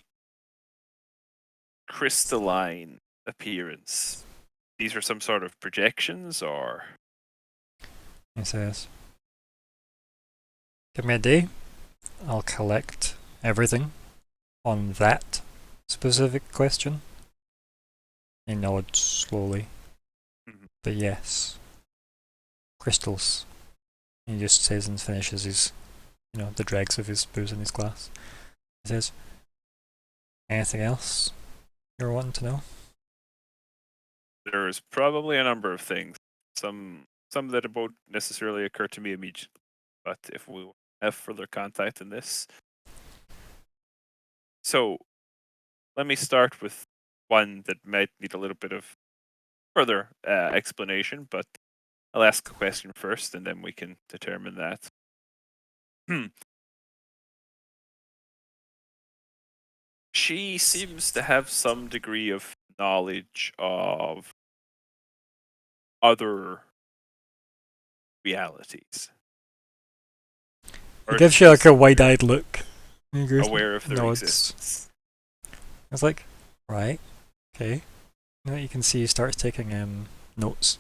crystalline appearance. These are some sort of projections, or? He says, give me a day. I'll collect everything on that specific question. He nods slowly. But yes. Crystals. He just says and finishes his, you know, the dregs of his booze in his glass. He says, anything else you're wanting to know? There's probably a number of things. Some that won't necessarily occur to me immediately. But if we have further contact in this. So let me start with one that might need a little bit of further explanation, but I'll ask a question first and then we can determine that. She seems to have some degree of knowledge of other realities. He Or gives you like she's a wide-eyed look. He goes, aware of their nods. existence. I was like, right, okay. You know, you can see he starts taking notes.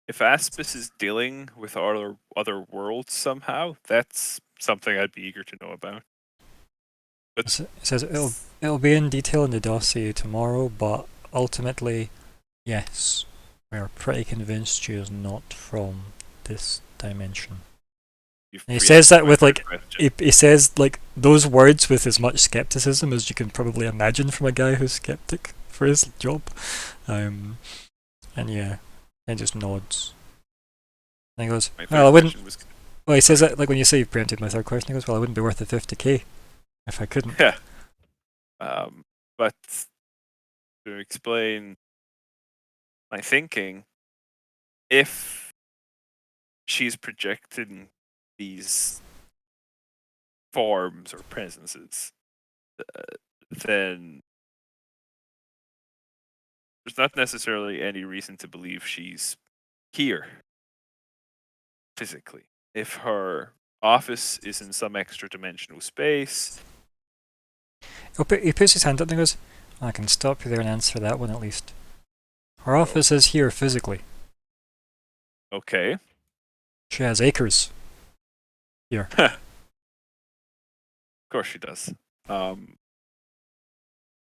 If Aspis is dealing with other worlds somehow, that's something I'd be eager to know about. But It says it'll be in detail in the dossier tomorrow, but ultimately, yes, we are pretty convinced she is not from this dimension. And he says that with like he says like those words with as much skepticism as you can probably imagine from a guy who's skeptic for his job. And yeah, he just nods. And he goes, well, I wouldn't. Well, he says that like when you say you've preempted my third question, he goes, well, I wouldn't be worth the 50k if I couldn't. Yeah. But to explain my thinking, if she's projecting these forms or presences, then there's not necessarily any reason to believe she's here physically. If her office is in some extra dimensional space. He puts his hand up and goes, I can stop you there and answer that one at least. Her office is here physically. Okay. She has acres here. Of course she does. All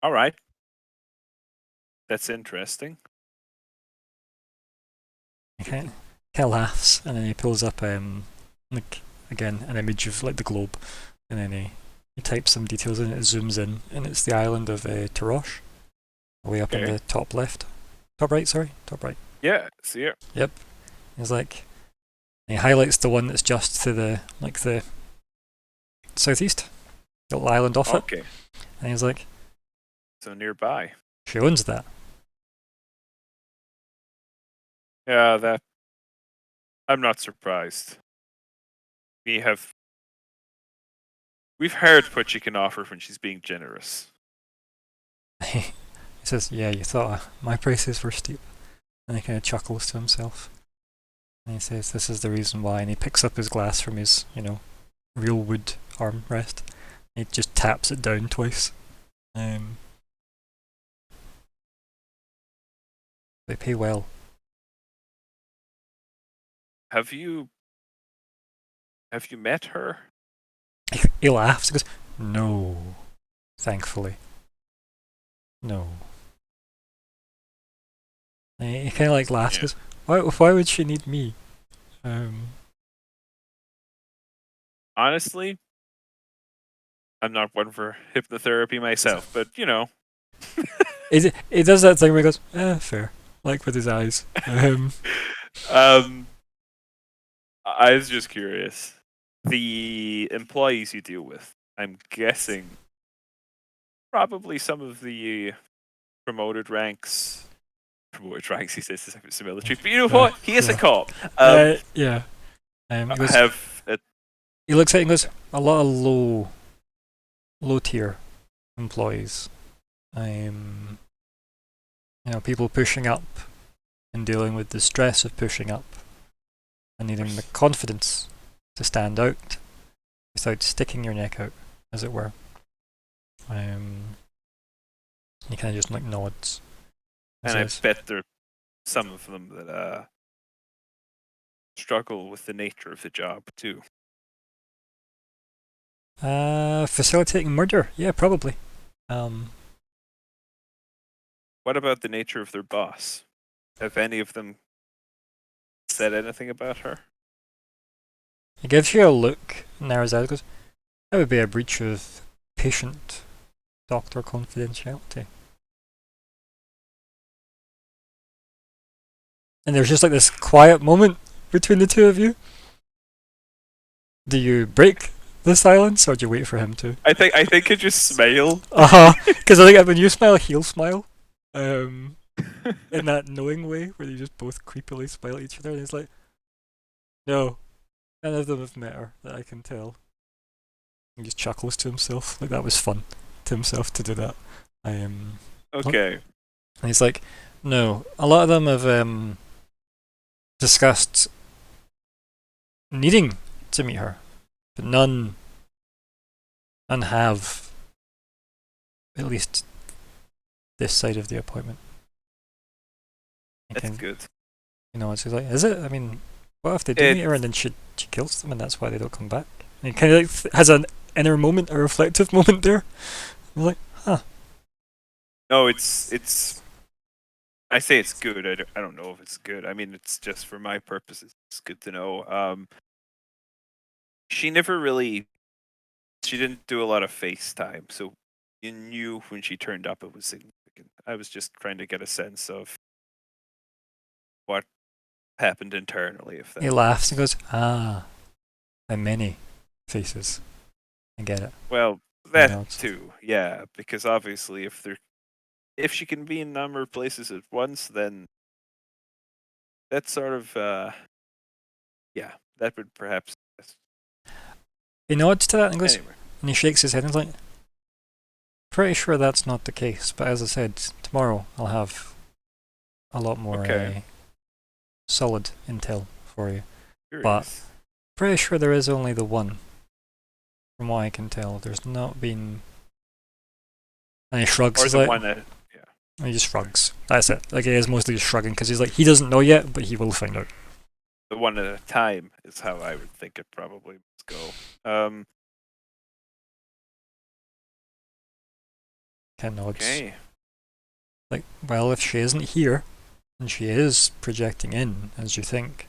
right. That's interesting. He kind of laughs and then he pulls up like again an image of like the globe, and then he types some details in it, zooms in, and it's the island of Tarosh, way up in the top left, top right. Yeah, see it. Yep. He's like, he highlights the one that's just to the southeast, the little island off it. Okay. And he's like, so nearby. She owns that. Yeah, that I'm not surprised. We've heard what she can offer when she's being generous. He says, "Yeah, you thought my prices were steep," and he kind of chuckles to himself. And he says, "This is the reason why." And he picks up his glass from his, real wood armrest. He just taps it down twice. They pay well. Have you met her? He laughs. He goes, "No, thankfully, no." And he kind of like laughs. Yeah. Goes, "Why would she need me?" Honestly, I'm not one for hypnotherapy myself, but He does that thing where he goes, fair, like with his eyes. I was just curious. The employees you deal with, I'm guessing, probably some of the promoted ranks. Promoted ranks, he says, it's the military. But you know what? He is a cop. Yeah. He goes, Have he looks at it and goes, a lot of low tier employees. People pushing up and dealing with the stress of pushing up and needing the confidence to stand out without sticking your neck out, as it were. He kind of just like nods. and I bet there are some of them that struggle with the nature of the job too. Facilitating murder, yeah, probably. What about the nature of their boss? Have any of them said anything about her? He gives you a look, narrows out, goes, that would be a breach of patient-doctor confidentiality. And there's just like this quiet moment between the two of you. Do you break the silence, or do you wait for him to? I think you just smile. Because I think when you smile, he'll smile. In that knowing way, where you just both creepily smile at each other, and it's like, no, none of them have met her, that I can tell. He just chuckles to himself, like that was fun to himself to do that. Okay. And he's like, no, a lot of them have discussed needing to meet her, but none have, at least this side of the appointment. That's good. It's like, is it? I mean, what if they do meet her and then she kills them and that's why they don't come back? And he kind of like has an inner moment, a reflective moment there. I'm like, huh. No, it's. I say it's good. I don't know if it's good. I mean, it's just for my purposes. It's good to know. She never really. She didn't do a lot of FaceTime, so you knew when she turned up it was significant. I was just trying to get a sense of what happened internally. If that he laughs and goes, by many faces. I get it. Well, that too, yeah. Because obviously, if she can be in a number of places at once, then that sort of that would perhaps. He nods to that and goes, Anyway. and he shakes his head and is like, pretty sure that's not the case, but as I said, tomorrow I'll have a lot more solid intel for you. Curious. But pretty sure there is only the one. From what I can tell, there's not been. And he shrugs. Or he's the like, one that, and he just shrugs. That's it. Like, he is mostly just shrugging because he's like, he doesn't know yet, but he will find out. the one at a time is how I would think it probably must go. Ken nods. Okay. Like, well, if she isn't here, and she is projecting in, as you think,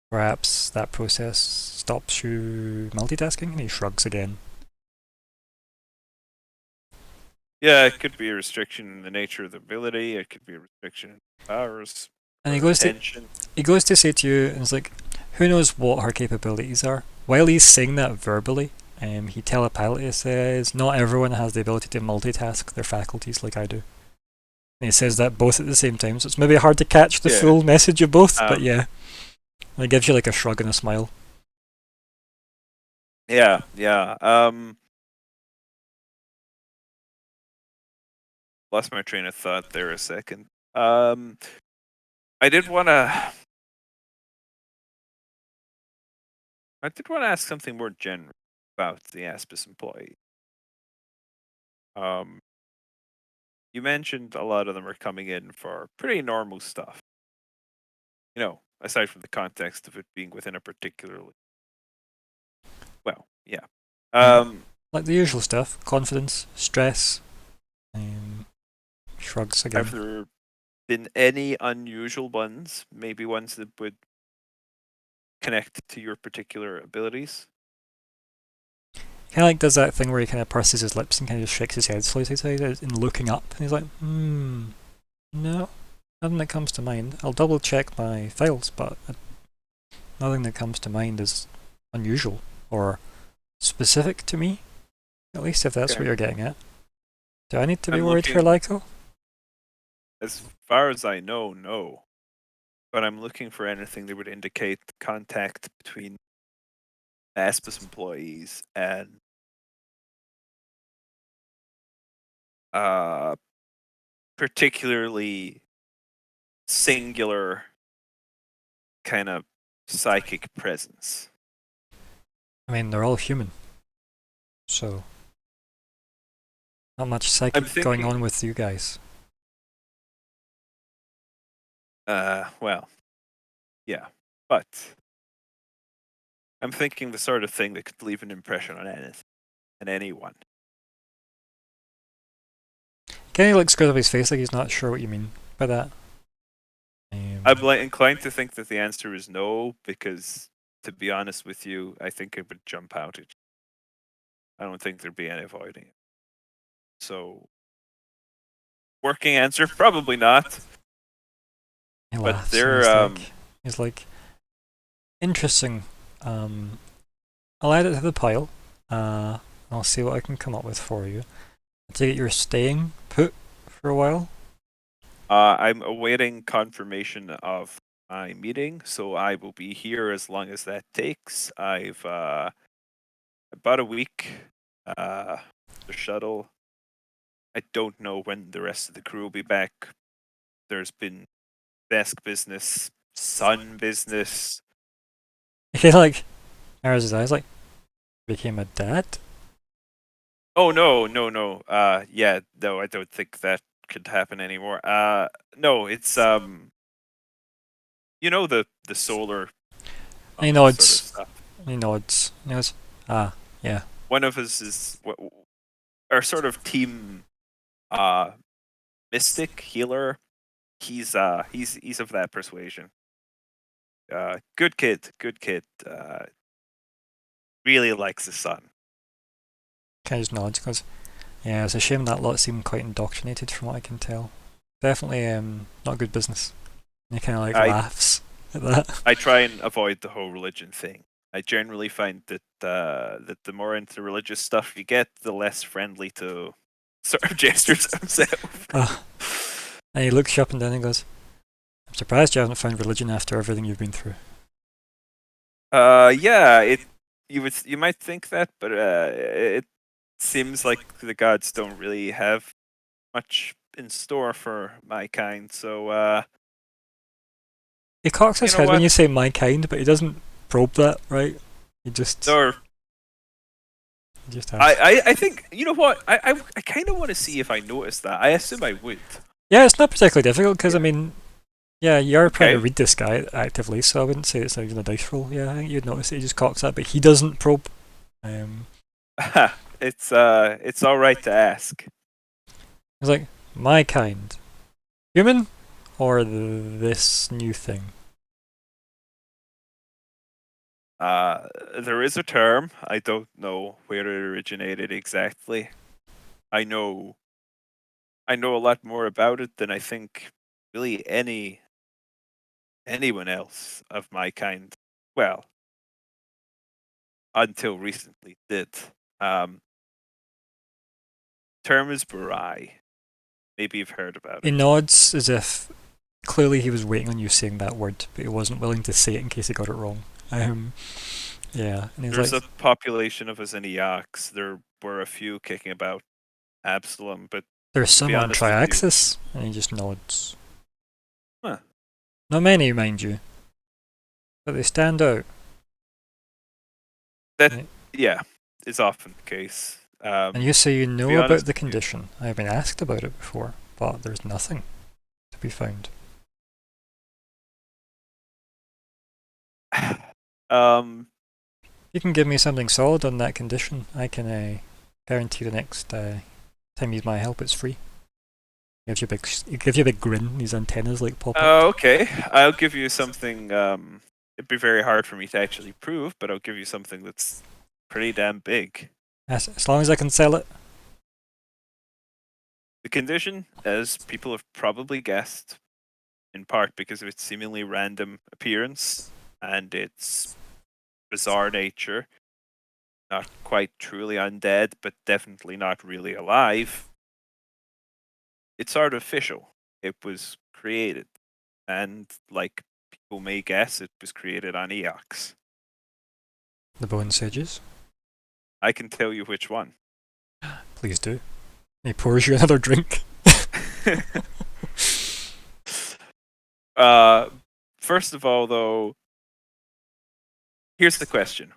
perhaps that process stops you multitasking? And he shrugs again. Yeah, it could be a restriction in the nature of the ability. It could be a restriction in powers. And he goes to say to you, and it's like, who knows what her capabilities are? While he's saying that verbally, he telepathically says, not everyone has the ability to multitask their faculties like I do. And he says that both at the same time, so it's maybe hard to catch the full message of both, but yeah. And it gives you like a shrug and a smile. Yeah, yeah. Lost my train of thought there a second. I did want to. I did want to ask something more general about the Aspis employee. You mentioned a lot of them are coming in for pretty normal stuff. You know, aside from the context of it being within a particularly. Well, yeah. Like the usual stuff: confidence, stress, shrugs again. Have there been any unusual ones? Maybe ones that would connect to your particular abilities? Kind of like does that thing where he kind of purses his lips and kind of just shakes his head slowly and looking up, and he's like, no, nothing that comes to mind. I'll double check my files, but nothing that comes to mind is unusual or specific to me. At least if that's Okay. what you're getting at. Do I need to be I'm worried for Lyko? As far as I know, no. But I'm looking for anything that would indicate contact between Aspis employees and particularly singular kind of psychic presence. I mean, they're all human. So, not much psychic going on with you guys. Well, yeah. But I'm thinking the sort of thing that could leave an impression on anything and anyone. Kenny looks good up his face like he's not sure what you mean by that. I'm inclined to think that the answer is no, because to be honest with you, I think it would jump out at you. I don't think there'd be any avoiding it. So, working answer, probably not. He But laughs. they're He's like, interesting. I'll add it to the pile. I'll see what I can come up with for you. I take it you're staying put for a while? I'm awaiting confirmation of my meeting, so I will be here as long as that takes. I've about a week. The shuttle. I don't know when the rest of the crew will be back. There's been desk business, sun business. He like narrows his eyes like, became a dad? Oh no. Yeah, no, I don't think that could happen anymore. No, it's you know the solar. He nods. He nods. He goes, yeah. One of us is our sort of team mystic healer. He's of that persuasion. Good kid. Really likes the sun. Kind of just nods. Goes, yeah, it's a shame that lot seem quite indoctrinated from what I can tell. Definitely not good business. And he kind of like laughs at that. I try and avoid the whole religion thing. I generally find that that the more into religious stuff you get, the less friendly to sort of gestures himself. And he looks you up and down and goes, I'm surprised you haven't found religion after everything you've been through. Yeah, you might think that, but it seems like the gods don't really have much in store for my kind. So he cocks his head when you say my kind, but he doesn't probe that, right? He just I think, you know what, I kind of want to see if I noticed that. I assume I would. Yeah, it's not particularly difficult because I mean, yeah, you are trying to read this guy actively, so I wouldn't say it's even a dice roll. Yeah, I think you'd notice that he just cocks that, but he doesn't probe. It's all right to ask. He's like, my kind, human, or this new thing. There is a term. I don't know where it originated exactly. I know a lot more about it than I think really anyone else of my kind. Well, until recently did. Term is Barai. Maybe you've heard about it. He nods as if clearly he was waiting on you saying that word, but he wasn't willing to say it in case he got it wrong. Yeah, and he's There's like, a population of us in Eox. There were a few kicking about Absalom, but there's to some be on honest with you, Triaxis, and he just nods. Huh. Not many, mind you, but they stand out. that Right. yeah, is often the case. And you say you be know honest about the with you- condition. I've been asked about it before, but there's nothing to be found. You can give me something solid on that condition. I can guarantee the next time you use my help, it's free. He gives you a big grin. These antennas like pop up. okay, I'll give you something. It'd be very hard for me to actually prove, but I'll give you something that's pretty damn big. As long as I can sell it. The condition, as people have probably guessed, in part because of its seemingly random appearance and its bizarre nature, not quite truly undead, but definitely not really alive, it's artificial. It was created. And like people may guess, it was created on Eox. The bone sages. I can tell you which one. Please do. He pours you another drink. First of all, though, here's the question.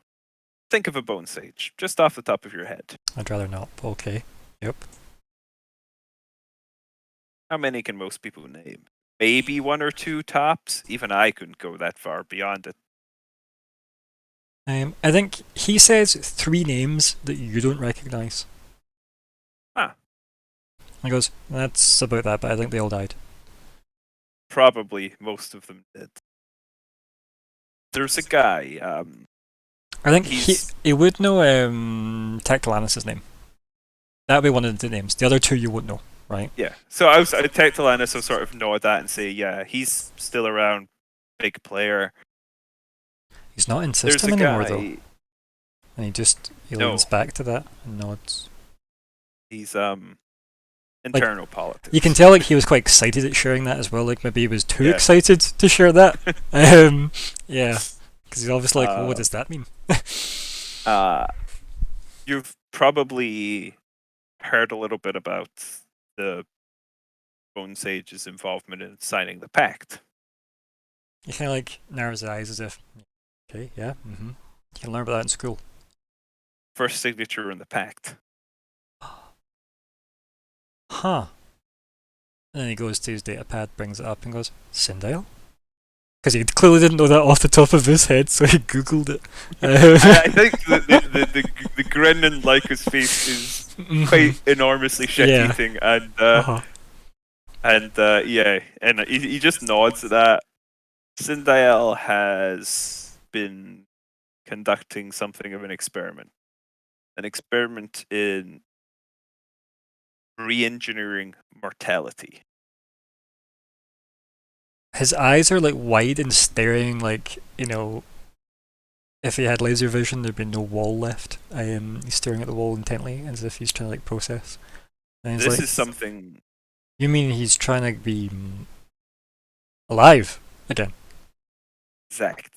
Think of a bone sage, just off the top of your head. I'd rather not, but okay. Yep. How many can most people name? Maybe one or two tops. Even I couldn't go that far beyond it. I think he says 3 names that you don't recognise. Ah. He goes, that's about that, but I think they all died. Probably most of them did. There's a guy. I think He's- he would know Tectalanis' name. That'd be one of the names. The other 2 you won't know, right? Yeah. So I take Talanis, so sort of nod that and say, yeah, he's still around, big player. He's not in There's system a anymore guy. though. And he No. leans back to that and nods. He's internal politics. You can tell like he was quite excited at sharing that as well. Like maybe he was too Yeah. excited to share that. Yeah, because he's obviously like, what does that mean? You've probably heard a little bit about the Bone Sage's involvement in signing the pact. He kind of like narrows his eyes as if, okay, yeah, You can learn about that in school. First signature in the pact. Huh. And then he goes to his data pad, brings it up, and goes, Sindale? Because he clearly didn't know that off the top of his head, so he googled it. I think the grin in Lyca's face is quite enormously shit-eating, and yeah, and he just nods at that. Sindale has been conducting something of an experiment in re-engineering mortality. His eyes are like wide and staring, like, you know, if he had laser vision, there'd be no wall left. He's staring at the wall intently, as if he's trying to like process. And he's This like, is something. You mean he's trying to be alive again? Exact.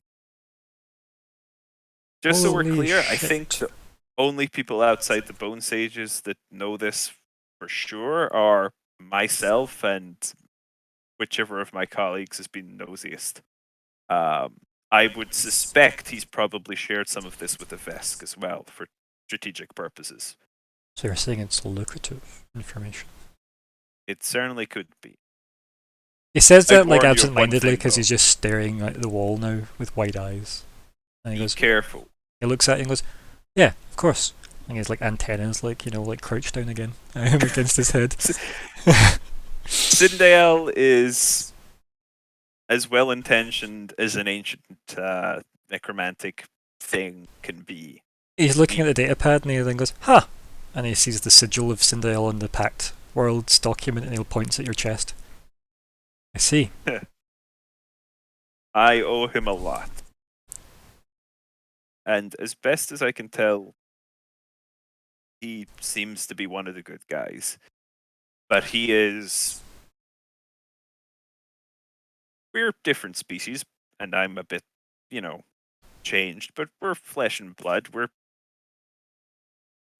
Just so we're Holy clear, I shit. think the only people outside the Bone Sages that know this for sure are myself and whichever of my colleagues has been nosiest. I would suspect he's probably shared some of this with the Vesk as well for strategic purposes. So you're saying it's lucrative information? It certainly could be. He says I'd that like warn you of one absent-mindedly thing, because though. he's just staring at the wall now with wide eyes. And he Be goes, careful. he looks at it and goes, yeah, of course. And his like antennas, like, you know, like crouched down again against his head. Sindale is as well intentioned as an ancient necromantic thing can be. He's looking at the data pad and he then goes, ha! And he sees the sigil of Sindale on the Pact Worlds document and he points at your chest. I see. I owe him a lot. And as best as I can tell, he seems to be one of the good guys. But he is we're different species, and I'm a bit, changed, but we're flesh and blood. So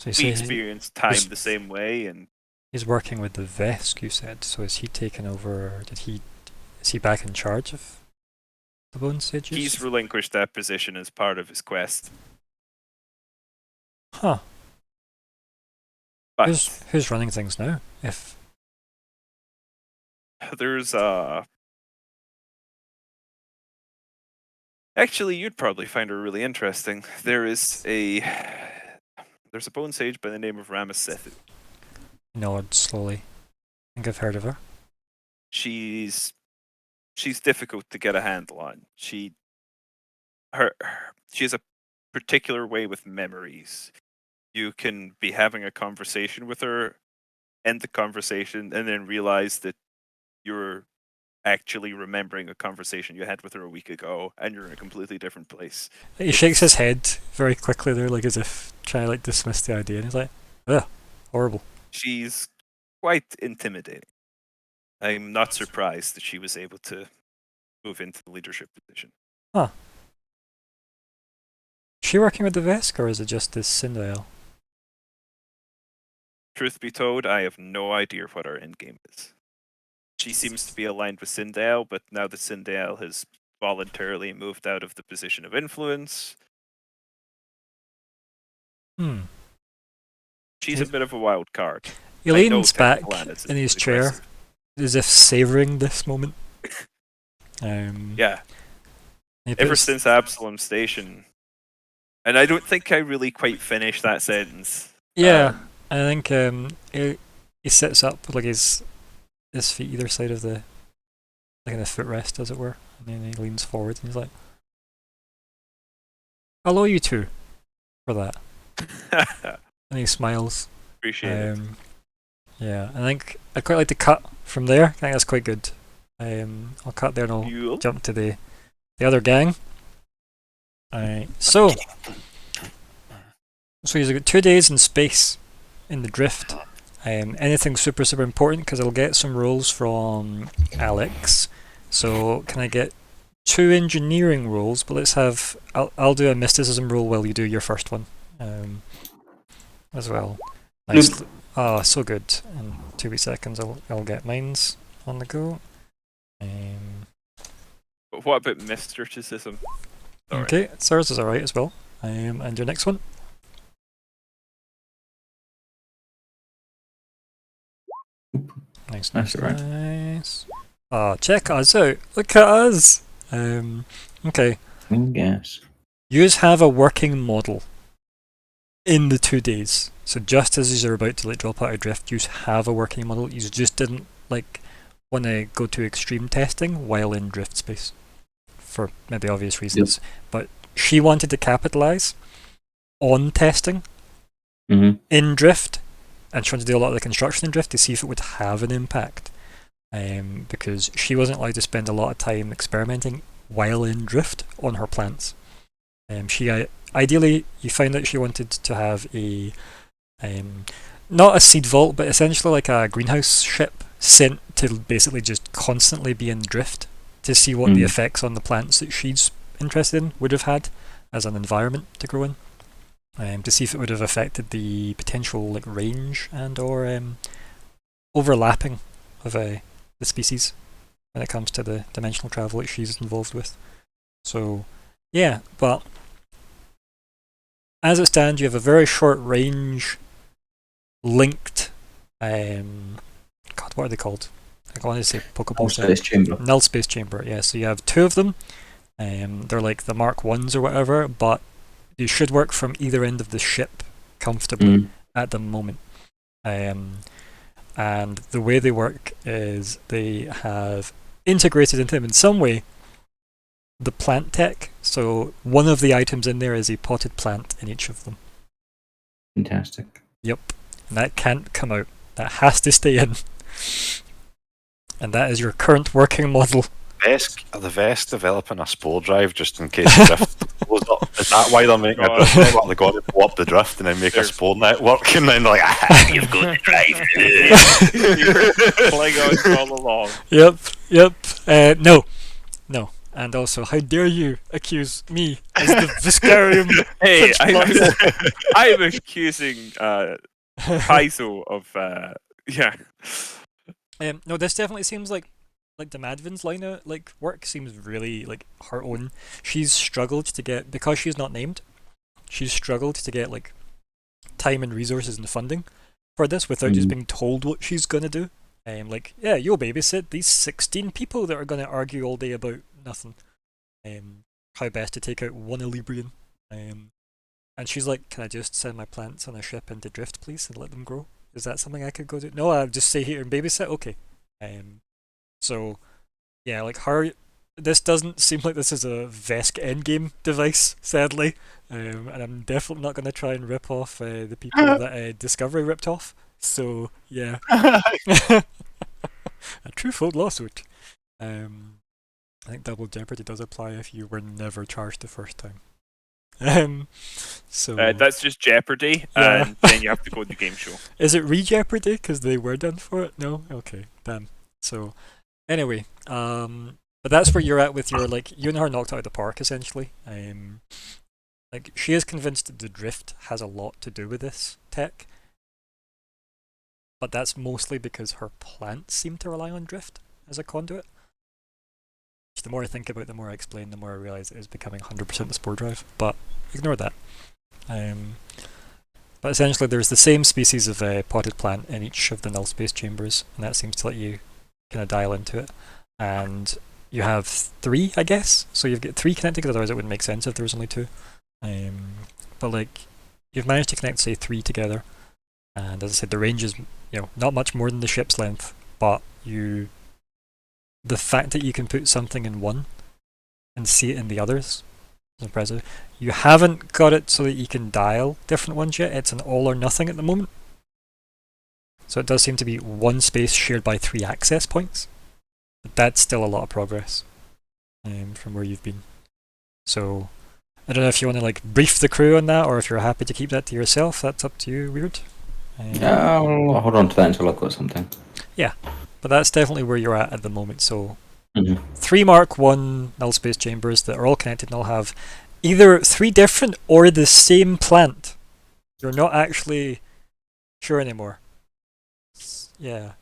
you We say experience time the same way, and he's working with the Vesk, you said. So is he taken over? Is he back in charge of the Bone Sages? he's relinquished that position as part of his quest. Huh. But Who's running things now? If there's actually, you'd probably find her really interesting. There's a bone sage by the name of Ramasithu. nod slowly. I think I've heard of her. She's difficult to get a handle on. She has a particular way with memories. You can be having a conversation with her, end the conversation, and then realize that you're actually remembering a conversation you had with her a week ago, and you're in a completely different place. He shakes his head very quickly there, like as if trying to like dismiss the idea, and he's like, "Ugh, horrible." She's quite intimidating. I'm not surprised that she was able to move into the leadership position. Huh. Is she working with the Vesk, or is it just this Sindel? Truth be told, I have no idea what our end game is. She seems to be aligned with Sindel, but now that Sindel has voluntarily moved out of the position of influence, she's a bit of a wild card. He leans back in his chair, aggressive. as if savouring this moment. Yeah. Ever since Absalom Station, and I don't think I really quite finished that sentence. Yeah, I think he sits up with like his feet either side of the, like in a footrest, as it were, and then he leans forward and he's like, "I'll owe you two for that." And he smiles. Appreciate it. Yeah, I think I'd quite like to cut from there. I think that's quite good. I'll cut there and I'll jump to the other gang. Alright, so he's got 2 days in space in the drift. Anything super important, because I'll get some rolls from Alex. So can I get 2 engineering rolls? But let's have, I'll do a mysticism roll while you do your first one as well. Nice. Oh, so good. In 2 wee seconds I'll get mines on the go. But what about mysticism? Sorry. Okay, Sarah's is alright as well. And your next one? Nice. Nice. Oh, check us out. Look at us. Okay. Yes. Yous have a working model in the 2 days. So just as you're about to like drop out of drift, yous have a working model. You just didn't like want to go to extreme testing while in drift space, for maybe obvious reasons. Yep. But she wanted to capitalize on testing in drift, and she wanted to do a lot of the construction in drift to see if it would have an impact. Because she wasn't allowed to spend a lot of time experimenting while in drift on her plants. She ideally, you found that she wanted to have a not a seed vault, but essentially like a greenhouse ship sent to basically just constantly be in drift to see what the effects on the plants that she's interested in would have had as an environment to grow in, to see if it would have affected the potential like range and or overlapping of the species when it comes to the dimensional travel that she's involved with. So yeah, but as it stands, you have a very short range linked God, what are they called? I want to say Pokeball Space chamber. Null space chamber, yeah. So you have 2 of them. They're like the Mark 1s or whatever, but you should work from either end of the ship comfortably at the moment. And the way they work is they have integrated into them in some way the plant tech. So one of the items in there is a potted plant in each of them. Fantastic. Yep. And that can't come out. That has to stay in. And that is your current working model. Are the Vesk developing a spore drive just in case the drift blows up? Is that why they're making a drift network? They've got to blow up the drift and then make a spore network, and then they're like, you've got the drive. You're playing on all along. Yep. No. No. And also, how dare you accuse me as the Viscarium? Hey, Fitch I'm accusing Paizo of yeah. No, this definitely seems like the Madvin's line of work seems really like her own. She's struggled to get, because she's not named. She's struggled to get like time and resources and funding for this without just being told what she's gonna do. Like, yeah, you'll babysit these 16 people that are gonna argue all day about nothing. How best to take out one Elibrian. And she's like, can I just send my plants on a ship into Drift, please, and let them grow? Is that something I could go do? No, I'll just stay here and babysit? Okay. So, yeah, like her, this doesn't seem like this is a Vesk endgame device, sadly. And I'm definitely not going to try and rip off the people that Discovery ripped off. So, yeah. A twofold lawsuit. I think Double Jeopardy does apply if you were never charged the first time. So that's just Jeopardy, Yeah. and then you have to go to the game show. is it re-Jeopardy because they were done for it? No? Okay, damn. So, anyway, but that's where you're at with your, like, you and her knocked out of the park, essentially. Like, she is convinced that the drift has a lot to do with this tech, but that's mostly because her plants seem to rely on drift as a conduit. Which the more I think about it, the more I explain, the more I realise it is becoming 100% the spore drive, but ignore that. But essentially there's the same species of potted plant in each of the null space chambers, and that seems to let you kind of dial into it. And you have 3, I guess, so you've got 3 connected, otherwise it wouldn't make sense if there was only 2. But like, you've managed to connect, say, 3 together, and as I said, the range is, not much more than the ship's length, but the fact that you can put something in one and see it in the others is impressive. You haven't got it so that you can dial different ones yet. It's an all or nothing at the moment. So it does seem to be one space shared by 3 access points. But that's still a lot of progress from where you've been. So I don't know if you want to like brief the crew on that, or if you're happy to keep that to yourself. That's up to you, Weird. I'll hold on to that until I've got something. Yeah, but that's definitely where you're at the moment. So 3 Mark 1 null space chambers that are all connected and all have either 3 different or the same plant. You're not actually sure anymore. Yeah.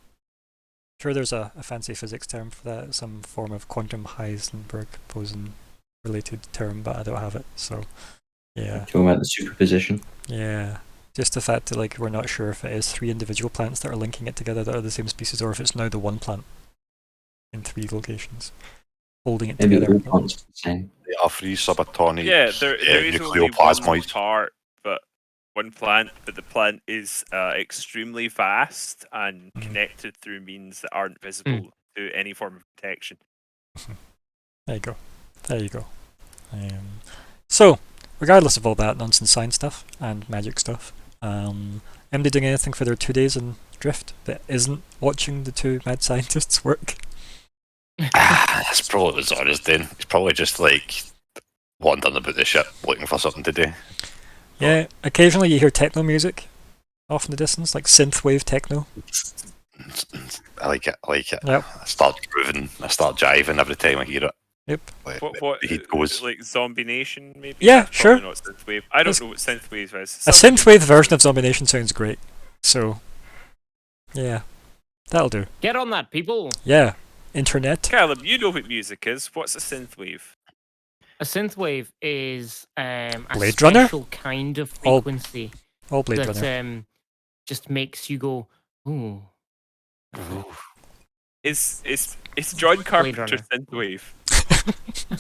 Sure, there's a fancy physics term for that, some form of quantum Heisenberg boson related term, but I don't have it, so yeah. Talking about the superposition. Yeah. Just the fact that like we're not sure if it is 3 individual plants that are linking it together that are the same species, or if it's now the one plant in 3 locations holding it Maybe together. all plants are the same. They are 3 subatomic Yeah, there is only one nucleoplasmoids. part, but one plant, but the plant is extremely vast and connected through means that aren't visible to any form of protection. There you go. So, regardless of all that nonsense science stuff and magic stuff, MD doing anything for their 2 days in Drift that isn't watching the 2 mad scientists work? That's probably what Zora's doing. He's probably just like wandering about the ship looking for something to do. Yeah, occasionally you hear techno music off in the distance, like synthwave techno. I like it. Yep. I start grooving, I start jiving every time I hear it. Yep. What The heat goes. like Zombie Nation maybe? Yeah, That's sure. probably not synthwave. I don't know what synthwave is. A synthwave version of Zombie Nation sounds great. So, yeah, that'll do. Get on that, people. Yeah, internet. Caleb, you know what music is. What's a synthwave? A synthwave is a Blade Runner? special kind of All- frequency All Blade that Runner. just makes you go, ooh. Is John Blade Carpenter Runner. synthwave?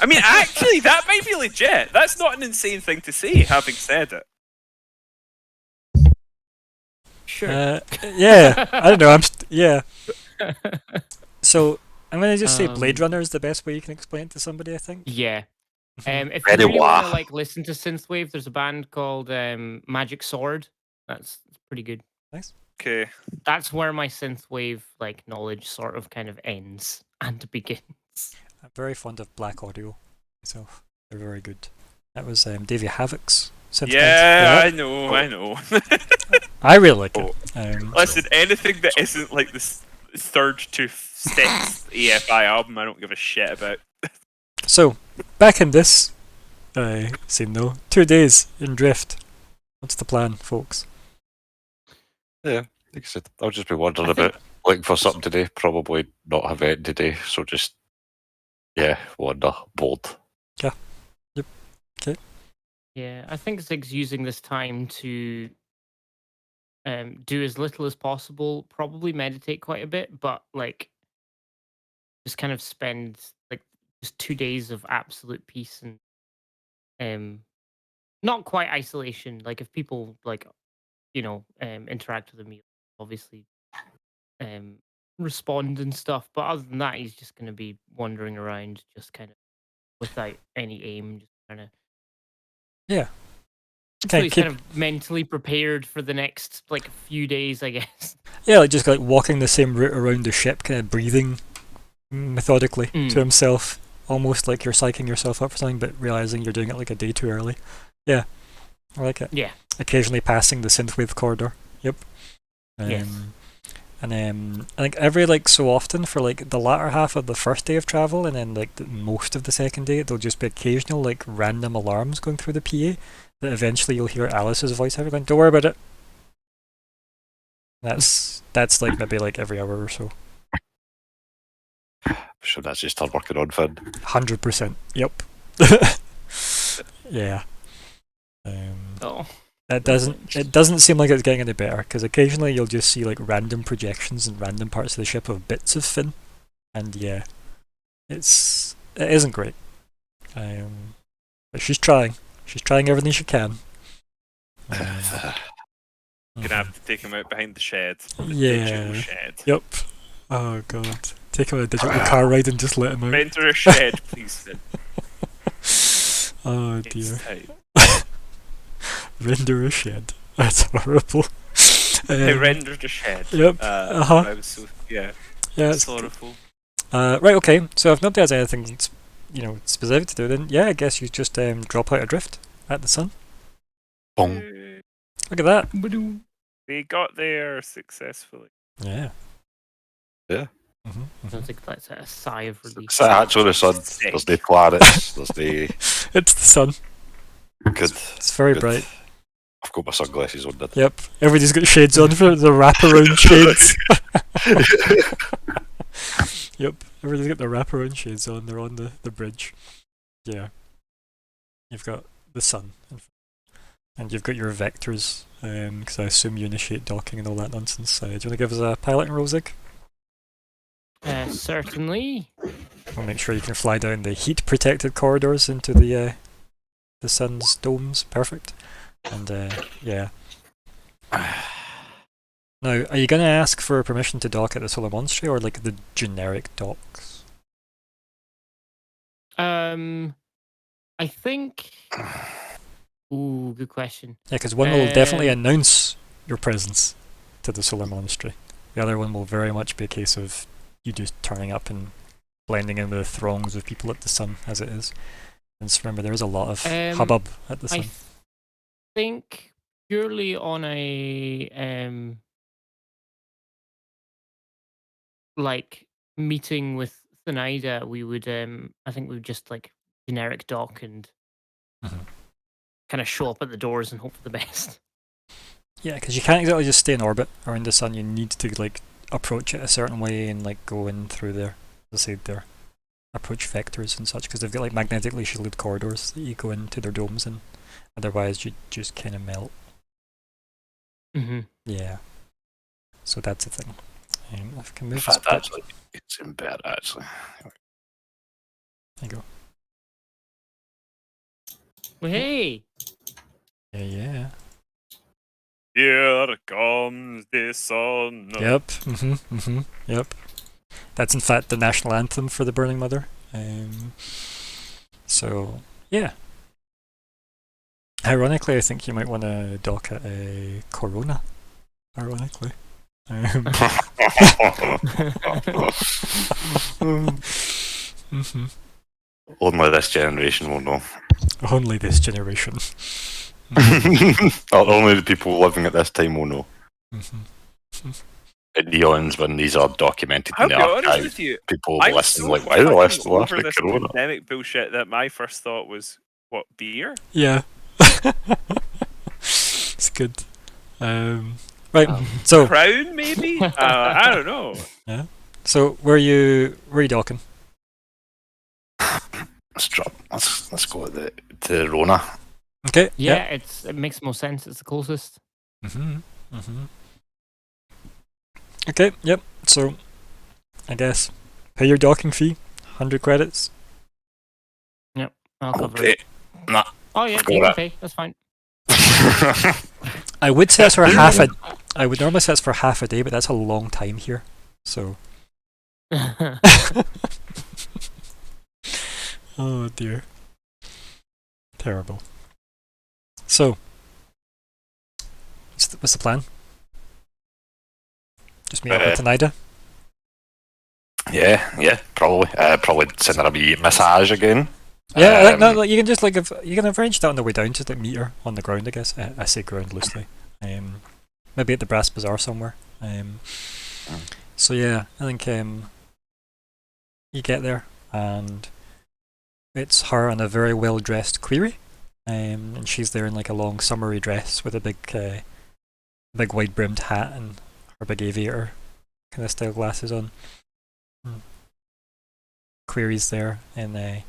I mean, actually, that might be legit. That's not an insane thing to say, having said it. Sure. Yeah, I don't know. Yeah. So I'm gonna just say Blade Runner is the best way you can explain it to somebody. I think. Yeah. If Very you really want to wah. like listen to synthwave, there's a band called Magic Sword. That's pretty good. Nice. Okay. That's where my synthwave like knowledge sort of kind of ends and begins. I'm very fond of Black Audio myself. They're very good. That was Davey Havoc's synth. Yeah, band. I know. I really like it. Listen, anything that isn't like the third to sixth EFI album, I don't give a shit about. So, back in this scene though, 2 days in Drift. What's the plan, folks? Yeah, like I said, I'll just be wondering I think- about looking for something today. Probably not have it today, so just wander, bored. Yeah, I think Zig's using this time to do as little as possible. Probably meditate quite a bit, but like just kind of spend like just 2 days of absolute peace and not quite isolation. Like if people like interact with him, he'll obviously respond and stuff. But other than that, he's just going to be wandering around, just kind of without any aim, just kind of. Yeah. So he's kind of mentally prepared for the next like few days, I guess. Yeah, like just like walking the same route around the ship, kind of breathing methodically to himself, almost like you're psyching yourself up for something, but realizing you're doing it like a day too early. Yeah, I like it. Yeah. Occasionally passing the synthwave corridor. Yep. Yes. And I think every like so often for like the latter half of the first day of travel, and then like most of the second day, there'll just be occasional like random alarms going through the PA that eventually you'll hear Alice's voice every going, "Don't worry about it." That's like maybe like every hour or so. So that's just her working on Finn. 100%. Yep. Yeah. Oh. It doesn't seem like it's getting any better, because occasionally you'll just see like random projections in random parts of the ship of bits of Finn, and yeah, it isn't great. But she's trying everything she can. Gonna have to take him out behind the shed. The Yeah. digital shed. Yep. Oh god. Take him on a digital car ride and just let him out. Render a shed, please, Finn. Oh It's dear. tight. Render a shed. That's horrible. I rendered a shed. Yep. I was so Yeah. it's sorrowful. Right. Okay. So if nobody has anything, specific to do, then yeah, I guess you just drop out adrift at the sun. Boom. Look at that. They got there successfully. Yeah. Yeah. Sounds like that's a sigh of relief. It's actually the sun. There's no planets. There's no It's the sun. good. It's very Good. bright. I've got my sunglasses on. Then. Yep. Everybody's got shades on for the wraparound shades. Yep. Everybody's got the wraparound shades on. They're on the bridge. Yeah. You've got the sun. And you've got your vectors, because I assume you initiate docking and all that nonsense. Do you want to give us a piloting roll, Zig? Certainly. We'll make sure you can fly down the heat-protected corridors into the sun's domes. Perfect. And yeah. Now, are you going to ask for permission to dock at the Solar Monastery or like the generic docks? I think. Ooh, good question. Yeah, because one will definitely announce your presence to the Solar Monastery. The other one will very much be a case of you just turning up and blending in with the throngs of people at the sun as it is. And just remember, there is a lot of hubbub at the sun. I think purely on a like meeting with Thanaida, we would I think we would just like generic dock and kind of show up at the doors and hope for the best. Yeah, because you can't exactly just stay in orbit around the sun. You need to like approach it a certain way and like go in through their approach vectors and such, because they've got like magnetically shielded corridors that you go into their domes in. Otherwise, you just kind of melt. Yeah. So that's the thing. If I can move In fact, actually, it's in bed. Actually. There you go. Well, hey. Yeah. Here comes the sun. Yep. Yep. That's in fact the national anthem for the Burning Mother. So yeah. Ironically, I think you might want to dock at a Corona. Ironically. Only this generation will know. Only this generation. Or only the people living at this time will know. in eons when these are documented I'll in the be honest archive, with you. people will I'm listen so like, why do I listen to over the this Corona? pandemic bullshit that my first thought was, what, beer? Yeah. It's good. Right. So Crown, maybe? I don't know. yeah. So where are you docking? Let's go to the Rona. Okay. Yeah, it makes more sense. It's the closest. Okay. Yep. So I guess pay your docking fee, 100 credits. I'll cover Okay. it. Nah. Oh yeah, Forgot you can that. pay. That's fine. I would say it's for half a. I would normally say it's for half a day, but that's a long time here. So. Oh dear. Terrible. So. What's the plan? Just meet up with Tanida? Yeah, probably. Probably send her a wee massage again. Yeah, no, you can just like you can arrange that on the way down, just like meet her on the ground, I guess. I say ground loosely. Maybe at the Brass Bazaar somewhere. So yeah, I think you get there and it's her and a very well dressed query, and she's there in like a long summery dress with a big wide brimmed hat and her big aviator kind of style glasses on. Query's there in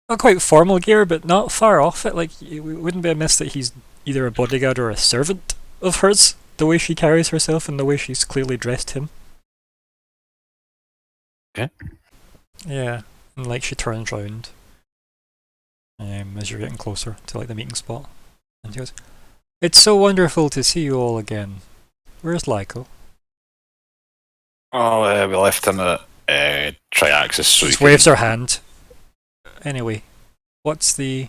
not quite formal gear, but not far off it. Like, it wouldn't be amiss that he's either a bodyguard or a servant of hers, the way she carries herself and the way she's clearly dressed him. Okay. Yeah, and like she turns round as you're getting closer to like the meeting spot, and she goes, "It's so wonderful to see you all again. Where's Lyko?" Oh, we left him at Triaxis. So She just waves her hand. Anyway, what's the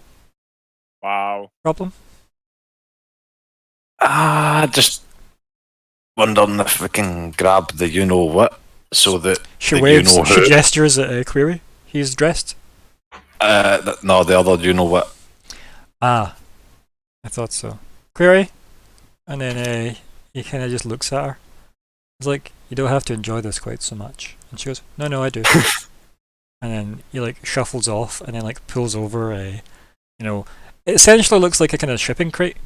Wow. problem? Just wondering if we can grab the you-know-what so that She the waves, you-know-who... she gestures at a query. He's dressed. No, the other you-know-what. Ah, I thought so. Query? And then he kind of just looks at her. He's like, "You don't have to enjoy this quite so much." And she goes, No, I do. And then he like shuffles off and then like pulls over it essentially looks like a kind of shipping crate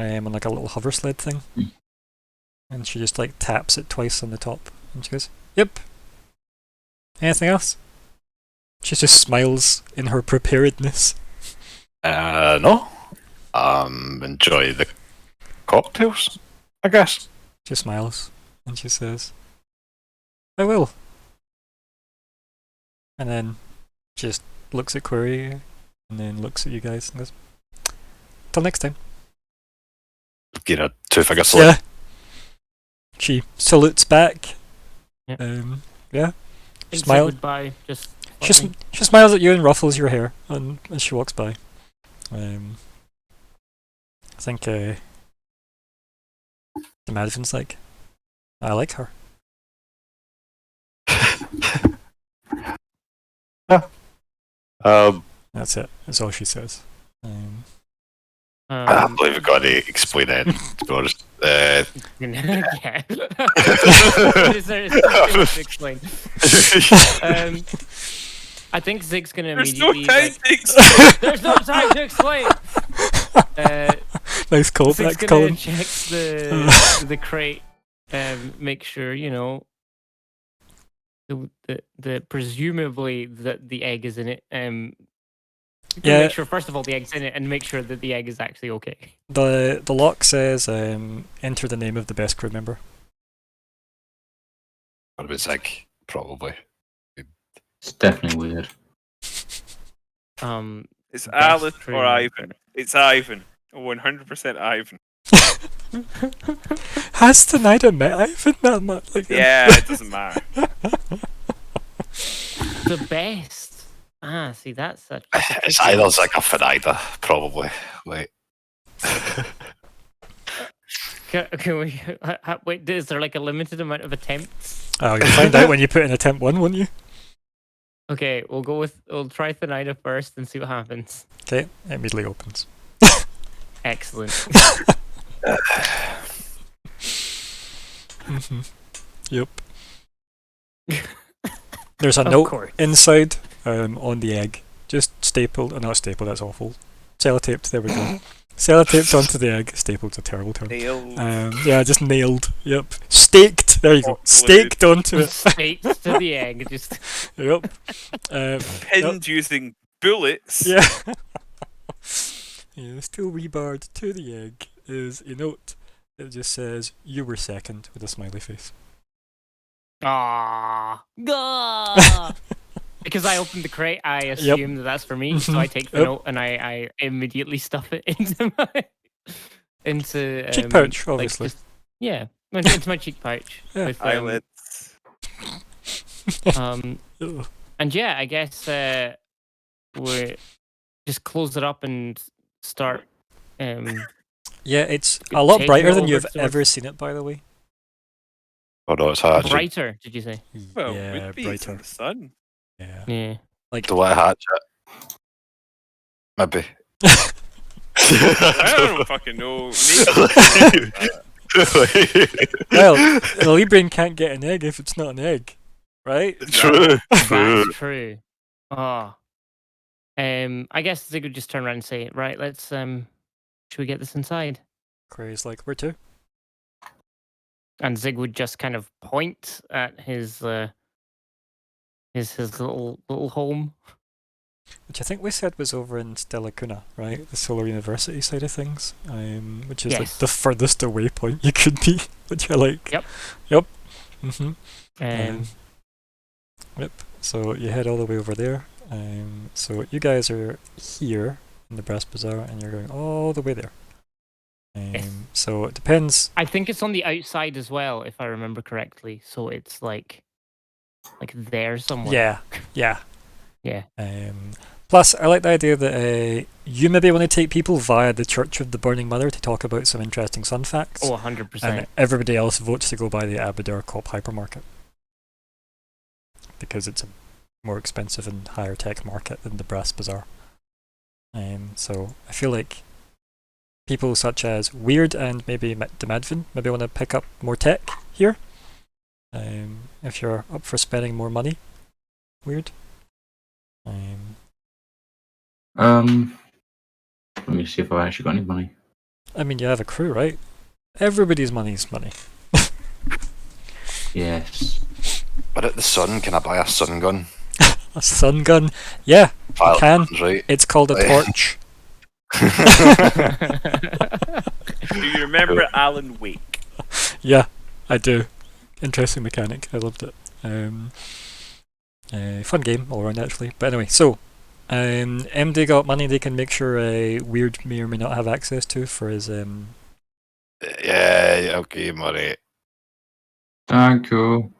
on like a little hover sled thing. And she just like taps it twice on the top and she goes, "Yep. Anything else?" She just smiles in her preparedness. No. Enjoy the cocktails, I guess. She smiles and she says, "I will." And then just looks at Query and then looks at you guys and goes, "Till next time." Get a two-figure salute. Yeah. She salutes back. Yeah. Yeah. Thanks, Smile. Goodbye. Just. She smiles at you and ruffles your hair as she walks by. I think the Madvin's like, "I like her." That's it. That's all she says. I believe we've got to explain it, to be honest. Yeah. Is there something to explain? I think Zig's gonna immediately. There's no time to explain. Nice callback, Zig's gonna Colin. check the crate, make sure the presumably that the egg is in it. Yeah. Make sure first of all the egg's in it, and make sure that the egg is actually okay. The lock says, "Enter the name of the best crew member." What about Zig? Probably. It's definitely weird. It's Best Alice crew or member. Ivan. It's Ivan. 100% Ivan. Has Tanida met Ivan that much? Like, Yeah, it doesn't matter. The best. See, that's such. It's either Zig or Finida, probably. Wait. Can we wait? Is there like a limited amount of attempts? Oh, you'll find out when you put in attempt 1, won't you? Okay, we'll try Thanida first and see what happens. Okay, it immediately opens. Excellent. Yep. There's a Of note course. inside on the egg. Just stapled, not stapled, that's awful. Sellotaped, there we go. Sellotaped onto the egg. Stapled's a terrible term. Nailed. Yeah, just nailed. Yep. Staked, there you go. Hot Staked onto it. Staked to the egg. Just Yep. Pinned using bullets. Yeah. Yeah, still rebarred to the egg is a note that just says, "You were second," with a smiley face. Gah. Because I opened the crate, I assume that that's for me, so I take the Yep. note and I immediately stuff it into Cheek pouch, like, obviously. yeah, into my cheek pouch. Yeah. With, Eyelids. Ugh. and yeah, I guess we just close it up and start. Yeah, it's a lot Taking brighter it than over you've towards- ever seen it, by the way. Oh no, it's hatching. brighter. Did you say? Well, yeah, would be it's in brighter. the sun. Yeah. Yeah. Like, Do I hatch it? Maybe. I don't fucking know. well, the Librian can't get an egg if it's not an egg, right? True. That's true. Ah. I guess they could just turn around and say, right, let's should we get this inside? Cray's like, where to? And Zig would just kind of point at his little home. Which I think we said was over in Stella Cuna, right? The Solar University side of things. Which is like Yes. the furthest away point you could be, which I like. Yep. Yep. Mm-hmm. Um, So you head all the way over there. So you guys are here in the Brass Bazaar and you're going all the way there. Yes. So it depends. I think it's on the outside as well, if I remember correctly. So it's like there somewhere. Yeah, yeah. Yeah. Plus, I like the idea that you maybe want to take people via the Church of the Burning Mother to talk about some interesting sun facts. Oh, 100%. And everybody else votes to go by the Aberdare Cop hypermarket. Because it's a more expensive and higher tech market than the Brass Bazaar. So I feel like people such as Weird and maybe Demadvin maybe want to pick up more tech here. If you're up for spending more money. Weird. Let me see if I've actually got any money. I mean, you have a crew, right? Everybody's money is money. Yes. But at the sun, can I buy a sun gun? A sun gun? Yeah, you can. Right. It's called a torch. Do you remember Alan Wake? Yeah, I do. Interesting mechanic. I loved it. Fun game all around, actually. But anyway, so MD got money they can make sure Weird may or may not have access to for his Yeah, okay, money. Cool.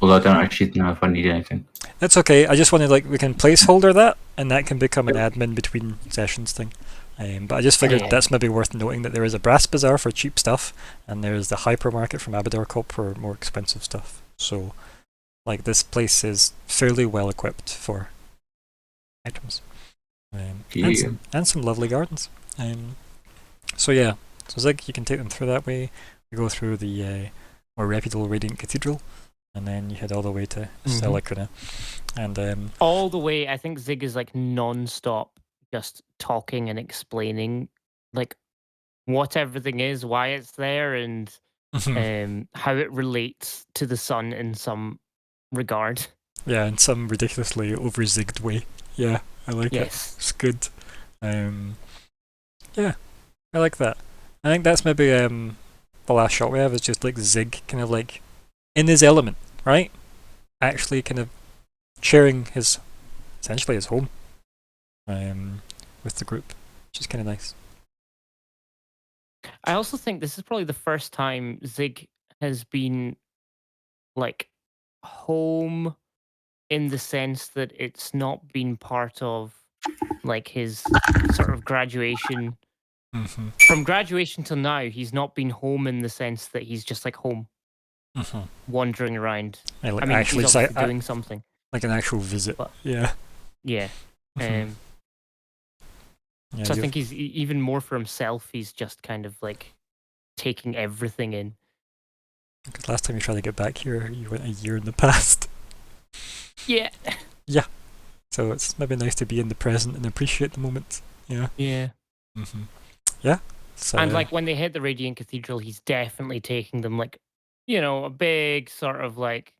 Although I don't actually know if I need anything. That's okay. I just wanted we can placeholder that, and that can become an admin between sessions thing. But I just figured that's maybe worth noting that there is a Brass Bazaar for cheap stuff, and there's the hypermarket from Aberdare Corp for more expensive stuff. So, this place is fairly well equipped for items, and some lovely gardens. So yeah, so Zig, you can take them through that way. You go through the more reputable Radiant Cathedral, and then you head all the way to Stella Cuna. And all the way, I think Zig is non-stop just talking and explaining what everything is, why it's there, and how it relates to the sun in some regard. Yeah, in some ridiculously over-zigged way. Yeah, I like it. It's good. Yeah, I like that. I think that's maybe the last shot we have is just Zig kind of in his element, right? Actually kind of sharing essentially his home with the group, which is kind of nice. I also think this is probably the first time Zig has been home in the sense that it's not been part of his sort of graduation. From graduation till now, he's not been home in the sense that he's just home, wandering around. Yeah, I mean, actually he's obviously doing something. Like an actual visit. But, yeah. Yeah. So I think he's even more for himself. He's just kind of taking everything in. Because last time you tried to get back here, you went a year in the past. Yeah. So it's maybe nice to be in the present and appreciate the moment. Yeah. Yeah. Yeah. So, And like when they hit the Radiant Cathedral, he's definitely taking them like, you know, a big sort of like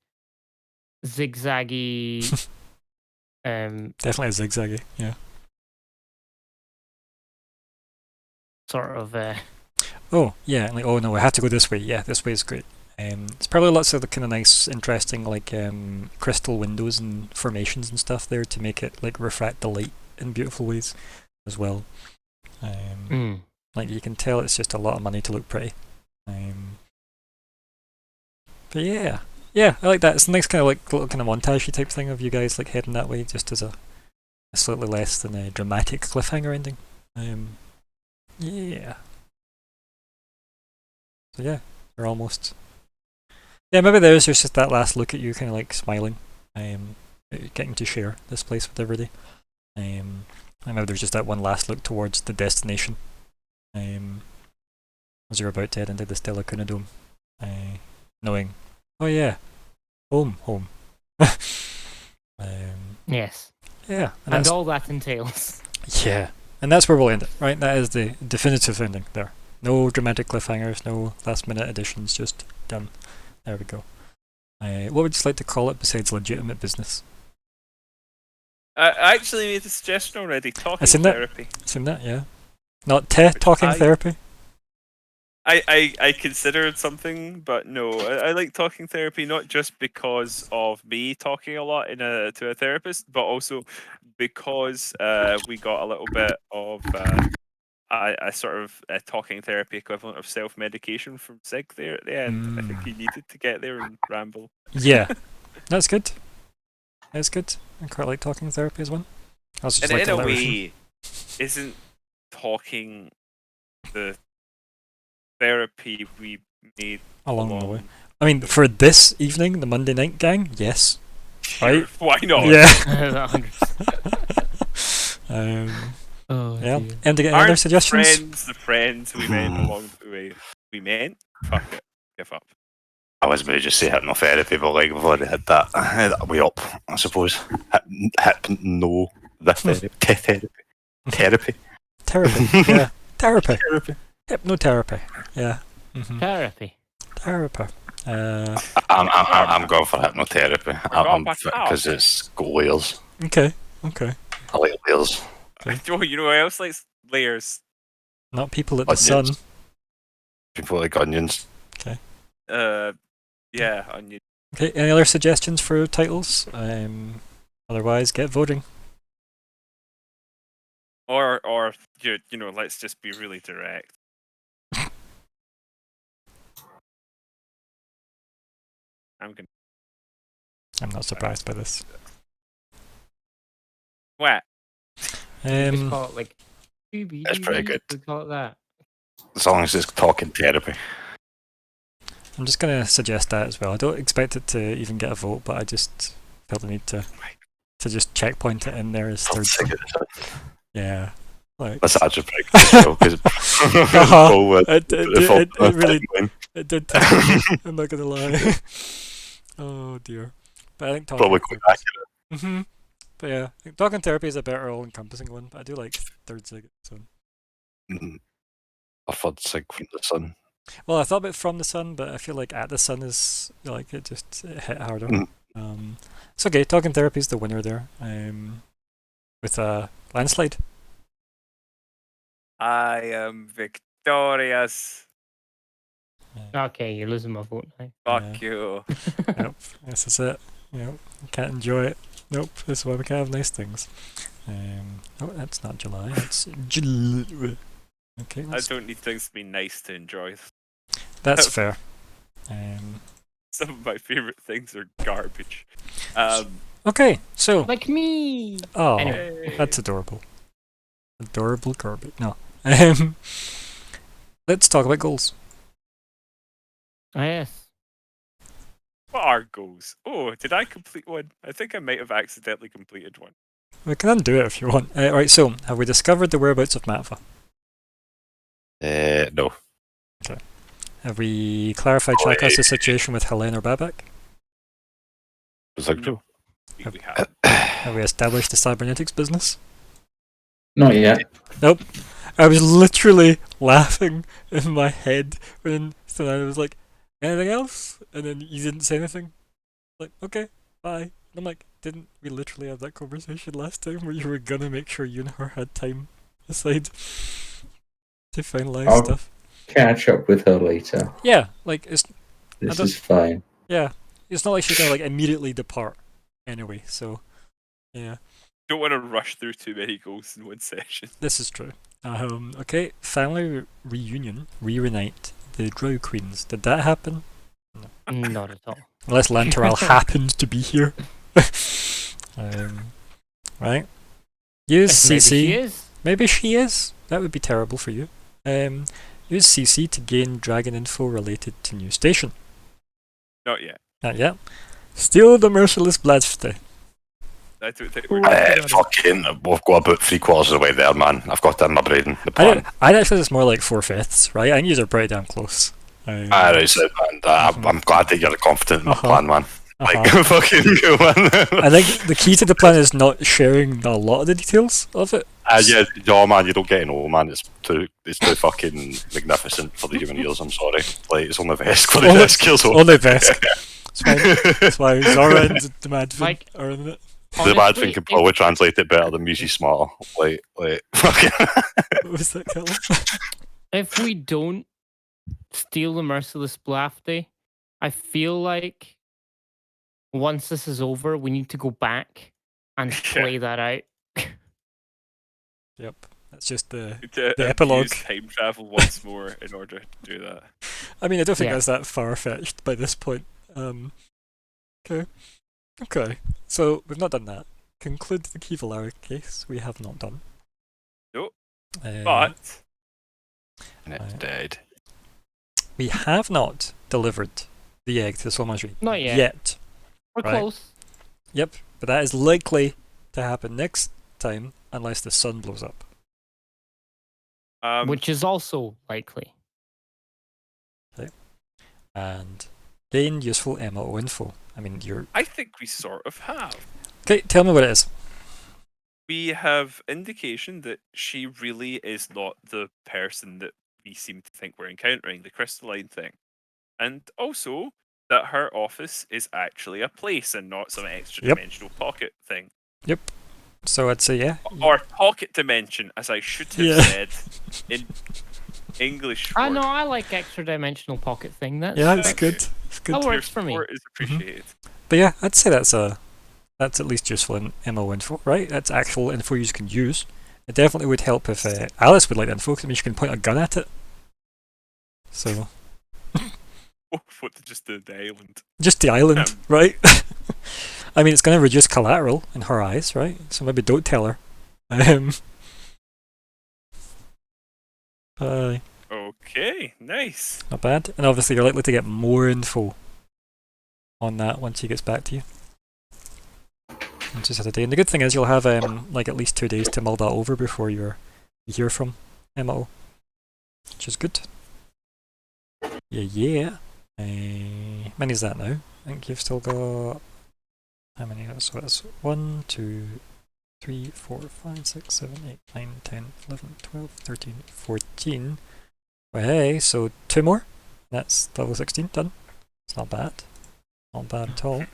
zigzaggy. definitely a zigzaggy. Yeah. Sort of. Oh yeah. Like oh no, I have to go this way. Yeah, this way is great. It's probably lots of the kind of nice, interesting like crystal windows and formations and stuff there to make it like refract the light in beautiful ways as well. Like you can tell it's just a lot of money to look pretty. But yeah, I like that. It's a nice kind of like little kind of montagey type thing of you guys like heading that way, just as a slightly less than a dramatic cliffhanger ending. Yeah. So yeah, we're almost. Yeah, maybe there's just that last look at you, kind of like smiling, getting to share this place with everybody. And maybe there's just that one last look towards the destination. As you're about to head into the Stella Kuna Dome, knowing, oh yeah, home. Yes. Yeah, And all that entails. Yeah, and that's where we'll end it, right? That is the definitive ending there. No dramatic cliffhangers, no last minute additions, just done. There we go. What would you like to call it besides legitimate business? I actually made a suggestion already. Talking therapy. Seen that, yeah. Not talking therapy. I considered something, but no. I like talking therapy not just because of me talking a lot to a therapist, but also because we got a little bit of a sort of talking therapy equivalent of self-medication from Sig there at the end. I think he needed to get there and ramble. Yeah, that's good. That's good. I quite like talking therapy as well. And in a way, isn't talking the therapy we made along the way? I mean, for this evening, the Monday night gang, yes. Right? Why not? Yeah. Yeah. Any other suggestions? The friends we met along the way. We meant? Fuck it. Give up. I was going to just say hypnotherapy, but like we've already had that way up, I suppose. Hypno therapy. Therapy. Yeah. Therapy. Hypnotherapy. Yeah. Therapy. I'm going for hypnotherapy. Because it's got layers. Okay. I like layers. Oh, you know who else likes layers? Not people at the sun. People like onions. Okay. Yeah, onion. Okay. Any other suggestions for titles? Otherwise, get voting. Or you know, let's just be really direct. I'm not surprised by this. What? Just call it like. That's pretty good. We call it that. As long as it's talking therapy. I'm just going to suggest that as well. I don't expect it to even get a vote, but I just felt the need to just checkpoint it in there as third. Yeah. Like. That's actually pretty good because it did take me. I'm not going to lie. Oh dear. But I think talking probably quite accurate. But yeah, I think talking therapy is a better all-encompassing one, but I do like third Sig. So. I thought Sig from the sun. Well, I thought about from the sun, but I feel like at the sun is like it hit harder. It's okay. Talking therapy is the winner there. With a landslide. I am victorious. Okay, you're losing my vote now. Fuck you. Yep, this is it. Yep, can't enjoy it. Nope, this is why we can't have nice things. Oh, that's not July. That's July. Okay. I don't need things to be nice to enjoy. That's fair. Some of my favorite things are garbage. Okay, so like me. Oh, anyway. That's adorable. Adorable garbage. No. Let's talk about goals. Oh, yes. What are goals? Oh, did I complete one? I think I might have accidentally completed one. We can undo it if you want. Right, so have we discovered the whereabouts of Matva? No. Okay. Have we clarified, Chaka's the situation with Helene or Babak? Was like, No. Have- We have. Have we established the cybernetics business? Not yet. Nope. I was literally laughing in my head when I was like, anything else? And then you didn't say anything. Like, okay, bye. And I'm like, didn't we literally have that conversation last time where you were gonna make sure you and her had time aside to finalize I'll stuff? catch up with her later. Yeah, like it's This don't- is fine. yeah. It's not like she's gonna like immediately depart anyway, so yeah. Don't want to rush through too many goals in one session. This is true. Okay, family reunion, reunite the Drow Queens. Did that happen? Not at all. Unless Lantaral happened to be here. Right? Use Maybe CC. she is. Maybe she is. That would be terrible for you. Use CC to gain dragon info related to new station. Not yet. Not yet. Steal the merciless Bladste. I don't think we're fucking, we've got about 3/4 of the way there, man. I've got that in my brain. The plan. I'd actually say it's more like 4/5, right? I think you're pretty damn close. Right, so, man, I'm glad that you're confident in the Uh-huh. plan, man. Like, Uh-huh. fucking go, man. I think the key to the plan is not sharing a lot of the details of it. Yeah, no, man, you don't get to know, man. It's too fucking magnificent for the human ears. I'm sorry. Like, it's only Vesk for the Only- Vesk kills. Only Vesk. That's why Zora and the Madvin Like- are in it. The bad Honestly, thing can probably translate it better than Musi Smarter. Like, fucking. What was that, Callum? if we don't steal the merciless Blafty, I feel like once this is over, we need to go back and play that out. Yep. That's just the to epilogue. use time travel once more in order to do that. I mean, I don't think Yeah. that's that far-fetched by this point. Okay. Okay. So, we've not done that. Conclude the Kevalarik case. We have not done. Nope. Uh, But And it's dead. we have not delivered the egg to Somaji Not yet. yet. We're Right. close. Yep. But that is likely to happen next time unless the sun blows up. Which is also likely. And gain useful MO info. I mean, you're... I think we sort of have. Okay, tell me what it is. We have indication that she really is not the person that we seem to think we're encountering, the crystalline thing. And also that her office is actually a place and not some extra Yep. dimensional pocket thing. So I'd say yeah. Or pocket dimension, as I should have Yeah. said in English. I word. know, I like extra dimensional pocket thing. That's Yeah, it's Thank good. you. It's good. That Your works for me. support is appreciated. But yeah, I'd say that's at least useful in MO info, right? That's actual info you can use. It definitely would help if Alice would like that info, 'cause it means you can point a gun at it. So Oh, what, just the island? just the island, Um. right? I mean, it's going to reduce collateral in her eyes, right? So maybe don't tell her. Okay, nice. Not bad. And obviously, you're likely to get more info on that once he gets back to you. Just had a day. And the good thing is, you'll have like at least 2 days to mull that over before you hear from MO, which is good. Yeah. How many is that now? I think you've still got how many? So that's 1, 2, 3, 4, 5, 6, 7, 8, 9, 10, 11, 12, 13, 14. Well, hey, so 2 more. That's level 16 done. It's not bad. Not bad at all.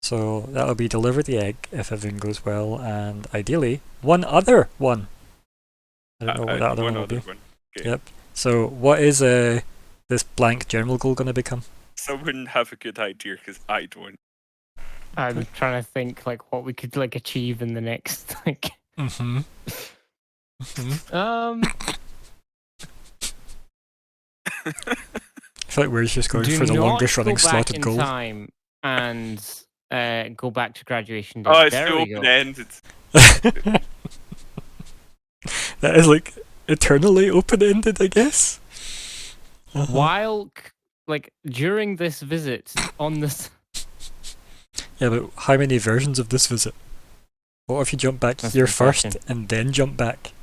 So that'll be deliver the egg if everything goes well, and ideally one other one. I don't know what that other one will be. Okay. Yep. So what is this blank general goal going to become? Someone have a good idea, because I don't. I'm trying to think like what we could like achieve in the next like Mm-hmm. um I feel like we're just going do for the not longest go running back slotted in goal. time and go back to graduation day. Oh, it's there still we go. open-ended. That is like eternally open-ended, I guess. Uh-huh. While like during this visit on this Yeah, but how many versions of this visit? What if you jump back That's here the first question. and then jump back?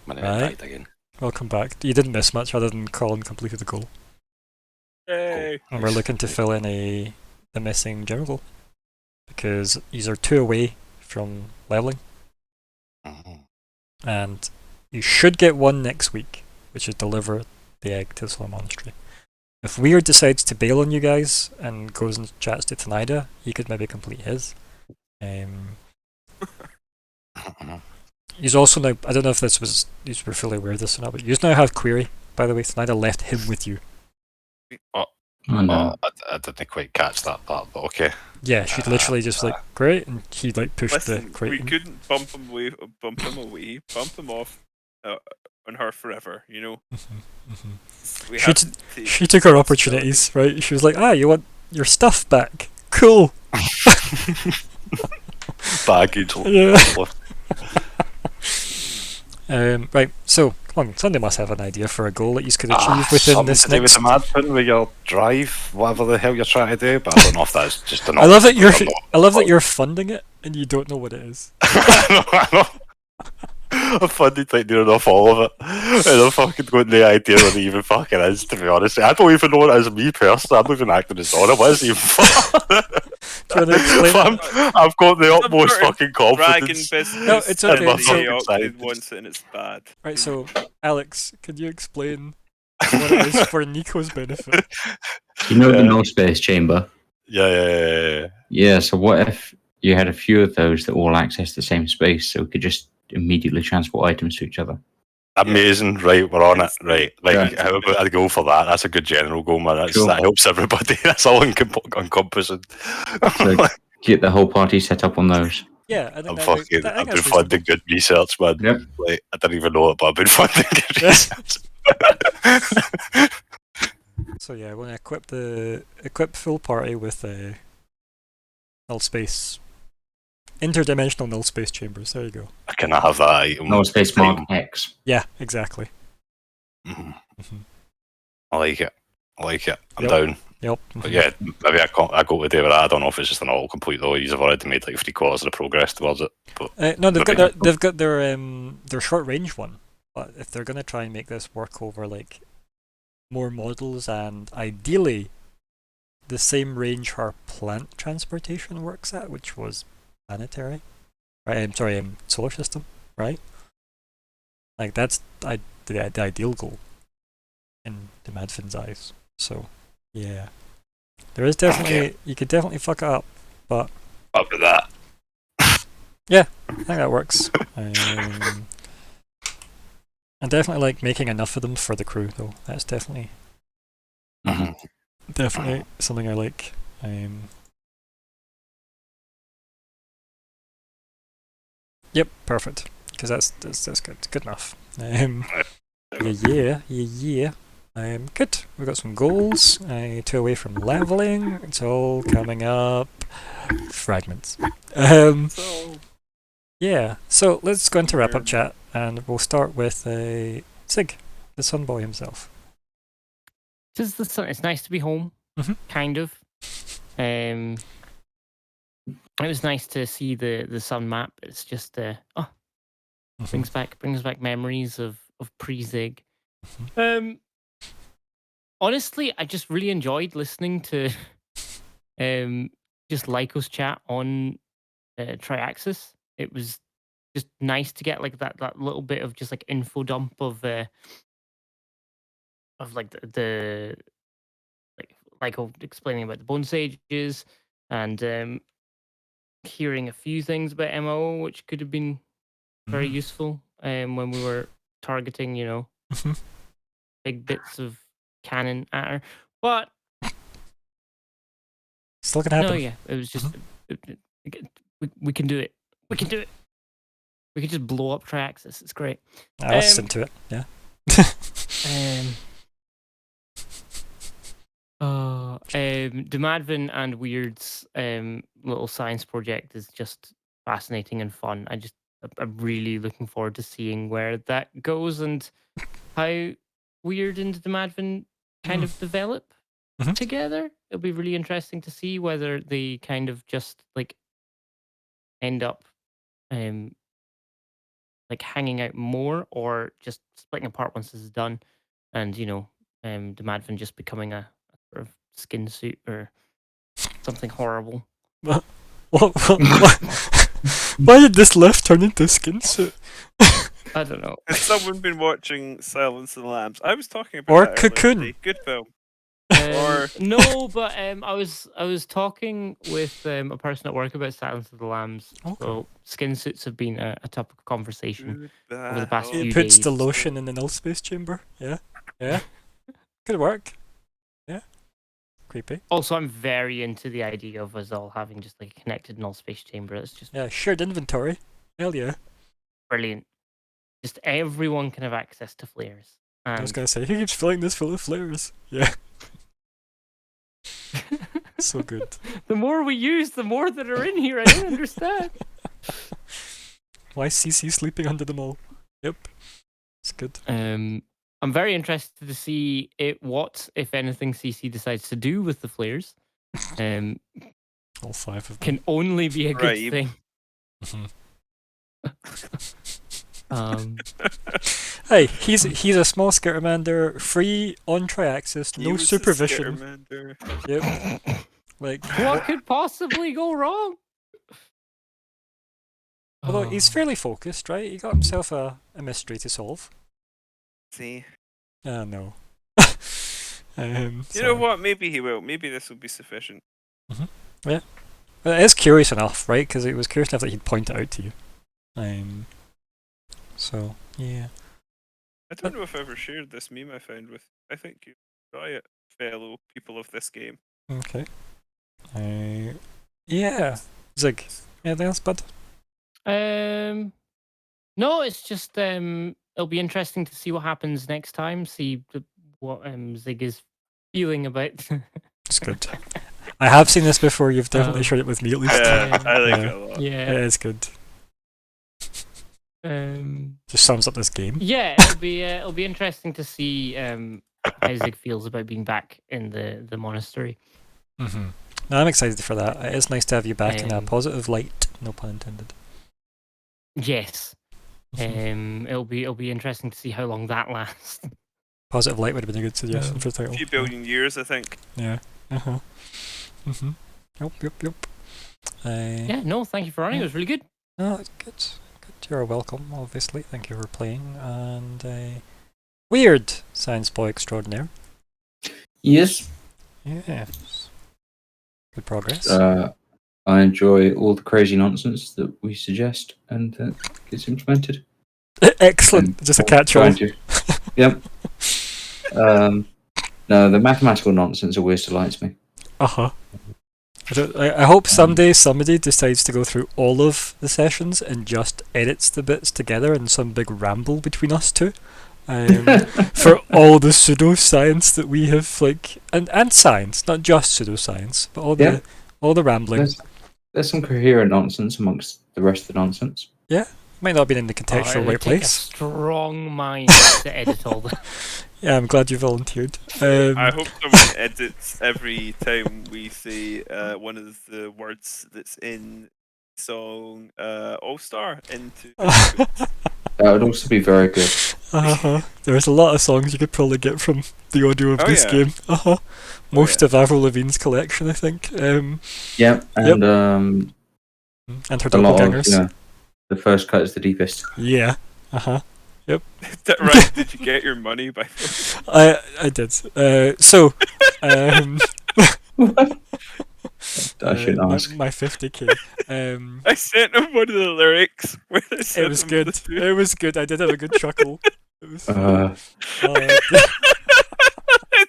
Man, Right. died again. Welcome back. You didn't miss much other than Colin completed the goal. Hey. And we're looking to fill in the missing jungle because these are 2 away from leveling, and you should get 1 next week, which is deliver the egg to the Solar Monastery. If Weird decides to bail on you guys and goes and chats to Tanida, he could maybe complete his. He's also now, I don't know if you were fully aware of this or not, but you now have Query, by the way. Tanida left him with you. Oh no. I didn't quite catch that part, but okay. Yeah, she'd literally just like, great, and he'd like pushed Listen, the crate we in. couldn't bump him off on her forever, you know. We She, have t- to she took her responsibility. opportunities, right? She was like, you want your stuff back? Cool. Baggage. Yeah. Right, so come on, somebody must have an idea for a goal that you could achieve within something this to do with next. the mad thing with your drive, whatever the hell you're trying to do, but I don't know if that's just an I love that option. I love that you're funding it and you don't know what it is. I know. I funded like near enough all of it, and I'm fucking got no idea what it even fucking is. To be honest, I don't even know what it is. Me personally, I'm not even acting as on it. What is it even? Do you want to explain? I've got the Some utmost sort of fucking Dragon confidence. business. No, it's and okay, the so- AI Scientist. wants it and it's bad. Right, so Alex, could you explain what it is for Nico's benefit? You know the Yeah. null space chamber? Yeah. Yeah, so what if you had a few of those that all access the same space so we could just immediately transport items to each other? Amazing, right? We're on it, Hence the right? Like, transit how about I go for that? That's a good general goal, man. Cool. That helps everybody. That's all encompassing. So get the whole party set up on those. Yeah, I think I've been funding good research, man. Yep. Like, I didn't even know it, but I've been funding good research. So yeah, I want to equip full party with null space, interdimensional null space chambers. There you go. I cannot have that item. Null space mark X. Yeah, exactly. Mhm. Mhm. I like it. I'm Yep. down. Yep. But yeah, maybe I go with it, but I don't know if it's just an autocomplete though. You've already made like 3/4 of the progress towards it. But No, they've maybe- got their short range one. But if they're gonna try and make this work over like more models and ideally the same range her plant transportation works at, which was planetary, right? I'm sorry, solar system, right? Like that's the ideal goal in the Madfin's eyes. So yeah, there is definitely you could definitely fuck it up, but up with that. I think that works. And definitely like making enough of them for the crew though. That's definitely something I like. Yep, perfect. Because that's good. Good enough. Yeah. Good. We've got some goals. 2 away from leveling. It's all coming up. Fragments. So Yeah. So let's go into wrap up chat, and we'll start with Sig, the Sunboy himself. Just the sun. It's nice to be home, kind of. It was nice to see the sun map. It's just brings back memories of pre-Zig. Honestly, I just really enjoyed listening to just Lyco's chat on Triaxis. It was just nice to get like that little bit of just like info dump of like the like Lyco explaining about the Bone Sages and hearing a few things about MO, which could have been very useful when we were targeting, big bits of cannon at her. But Still gonna happen. no, yeah, it was just we can do it. We can do it. We can just blow up Triaxis. It's great. I listened to it. Yeah. Demadvin and Weird's little science project is just fascinating and fun. I'm really looking forward to seeing where that goes and how Weird and Demadvin kind of develop together. It'll be really interesting to see whether they kind of just like end up like hanging out more or just splitting apart once this is done and Demadvin just becoming a sort of skin suit or something horrible. What? Why did this lift turn into a skin suit? I don't know. Has someone been watching Silence of the Lambs? I was talking about Or that earlier Cocoon. today. Good film. Or no, but I was talking with a person at work about Silence of the Lambs. Okay. So skin suits have been a topic of conversation over the past Goodbye. few It puts days. the lotion in the null space chamber. Yeah. Yeah. Could work. Yeah. Creepy. Also, I'm very into the idea of us all having just like a connected null space chamber. It's just Yeah, shared inventory. Hell yeah. brilliant. Just everyone can have access to flares. I was And gonna say, who keeps filling this full of flares? Yeah. So good. the more we use, the more that are in here. I don't understand. Why CC sleeping under them all? Yep. It's good. I'm very interested to see what, if anything, CC decides to do with the flares. All 5 of them. Can only be a good Right. thing. Hey, he's a small skittermander, free on triaxis, He no was a supervision. Skittermander. Yep. Like, What could possibly go wrong? although he's fairly focused, right? He got himself a mystery to solve. See, No. you know what? Maybe he will. Maybe this will be sufficient. It is curious enough, right? Because it was curious enough that he'd point it out to you. So yeah. I don't know if I ever shared this meme I found with. I think you enjoy it, fellow people of this game. Okay. Yeah. Zig. Anything else, bud? No, it's just it'll be interesting to see what happens next time. See what Zig is feeling about. It's good. I have seen this before. You've definitely shared it with me at least. Yeah, I like Yeah. it a lot. It Yeah. is good. Just sums up this game. Yeah, it'll be interesting to see how Zig feels about being back in the monastery. Mm-hmm. No, I'm excited for that. It is nice to have you back in a Um, positive light. No pun intended. Yes. Mhm. It'll be interesting to see how long that lasts. Positive light would have been a good suggestion for the A title. few billion years, I think. Yeah. Uh-huh. Mm-hmm. Yep. Yeah, no, thank you for running. It was really good. No, it's good. Good. You're welcome, obviously. Thank you for playing. And weird science boy extraordinaire. Yes. Yes. Good progress. I enjoy all the crazy nonsense that we suggest and that gets implemented. Excellent. and Just a catch-all. Yep. No, the mathematical nonsense always delights me. Uh-huh. I hope someday somebody decides to go through all of the sessions and just edits the bits together in some big ramble between us two. For all the pseudoscience that we have, like, and science, not just pseudoscience, but all the rambling. There's some coherent nonsense amongst the rest of the nonsense. Might not have been in the It contextual would right take a place. strong mind to edit all that. Yeah, I'm glad you volunteered. I hope someone edits every time we say one of the words that's in song All Star into. That would also be very good. There's a lot of songs you could probably get from the audio of Oh, this yeah. game. Most of Avril Lavigne's collection, I think. Yeah, and And her a lot of, doppelgangers. the first cut is the deepest. Yeah. Right? Did you get your money by? I did. So, I shouldn't ask. my 50k. I sent him one of the lyrics. Where I It sent was him good. the- It was good. I did have a good chuckle. It was. Uh, I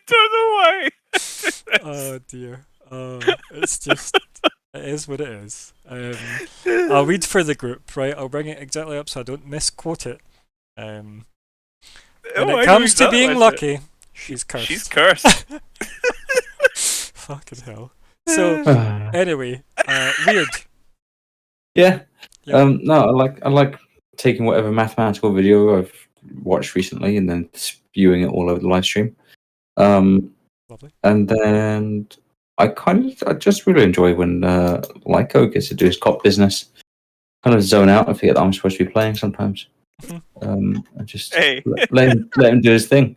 don't know why. Oh dear. It's just. It is what it is. I'll read for the group, right? I'll bring it exactly up so I don't misquote it. When Oh, it I know comes to exactly being what I said. lucky, she's cursed. She's cursed. Fucking hell. So, anyway, weird. yeah. Yep. No, I like taking whatever mathematical video I've watched recently and then spewing it all over the live stream. Lovely. And then I just really enjoy when Lyco gets to do his cop business. Kind of zone out and forget that I'm supposed to be playing sometimes. And just Hey. let him do his thing.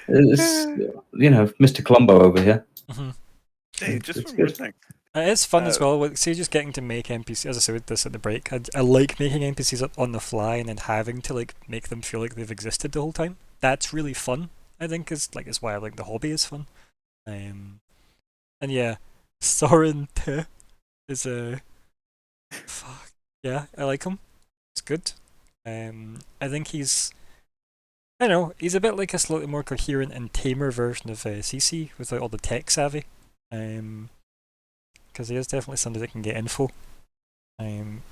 It's, Mr. Columbo over here. Hey, just It's one good. more thing. It is fun as well. Say just getting to make NPCs. As I said with this at the break, I like making NPCs up on the fly and then having to like make them feel like they've existed the whole time. That's really fun. I think is why I like the hobby is fun. And yeah, Soren Te is a fuck. Yeah, I like him. It's good. I think he's. I don't know. He's a bit like a slightly more coherent and tamer version of CC with like all the tech savvy. Because he is definitely somebody that can get info.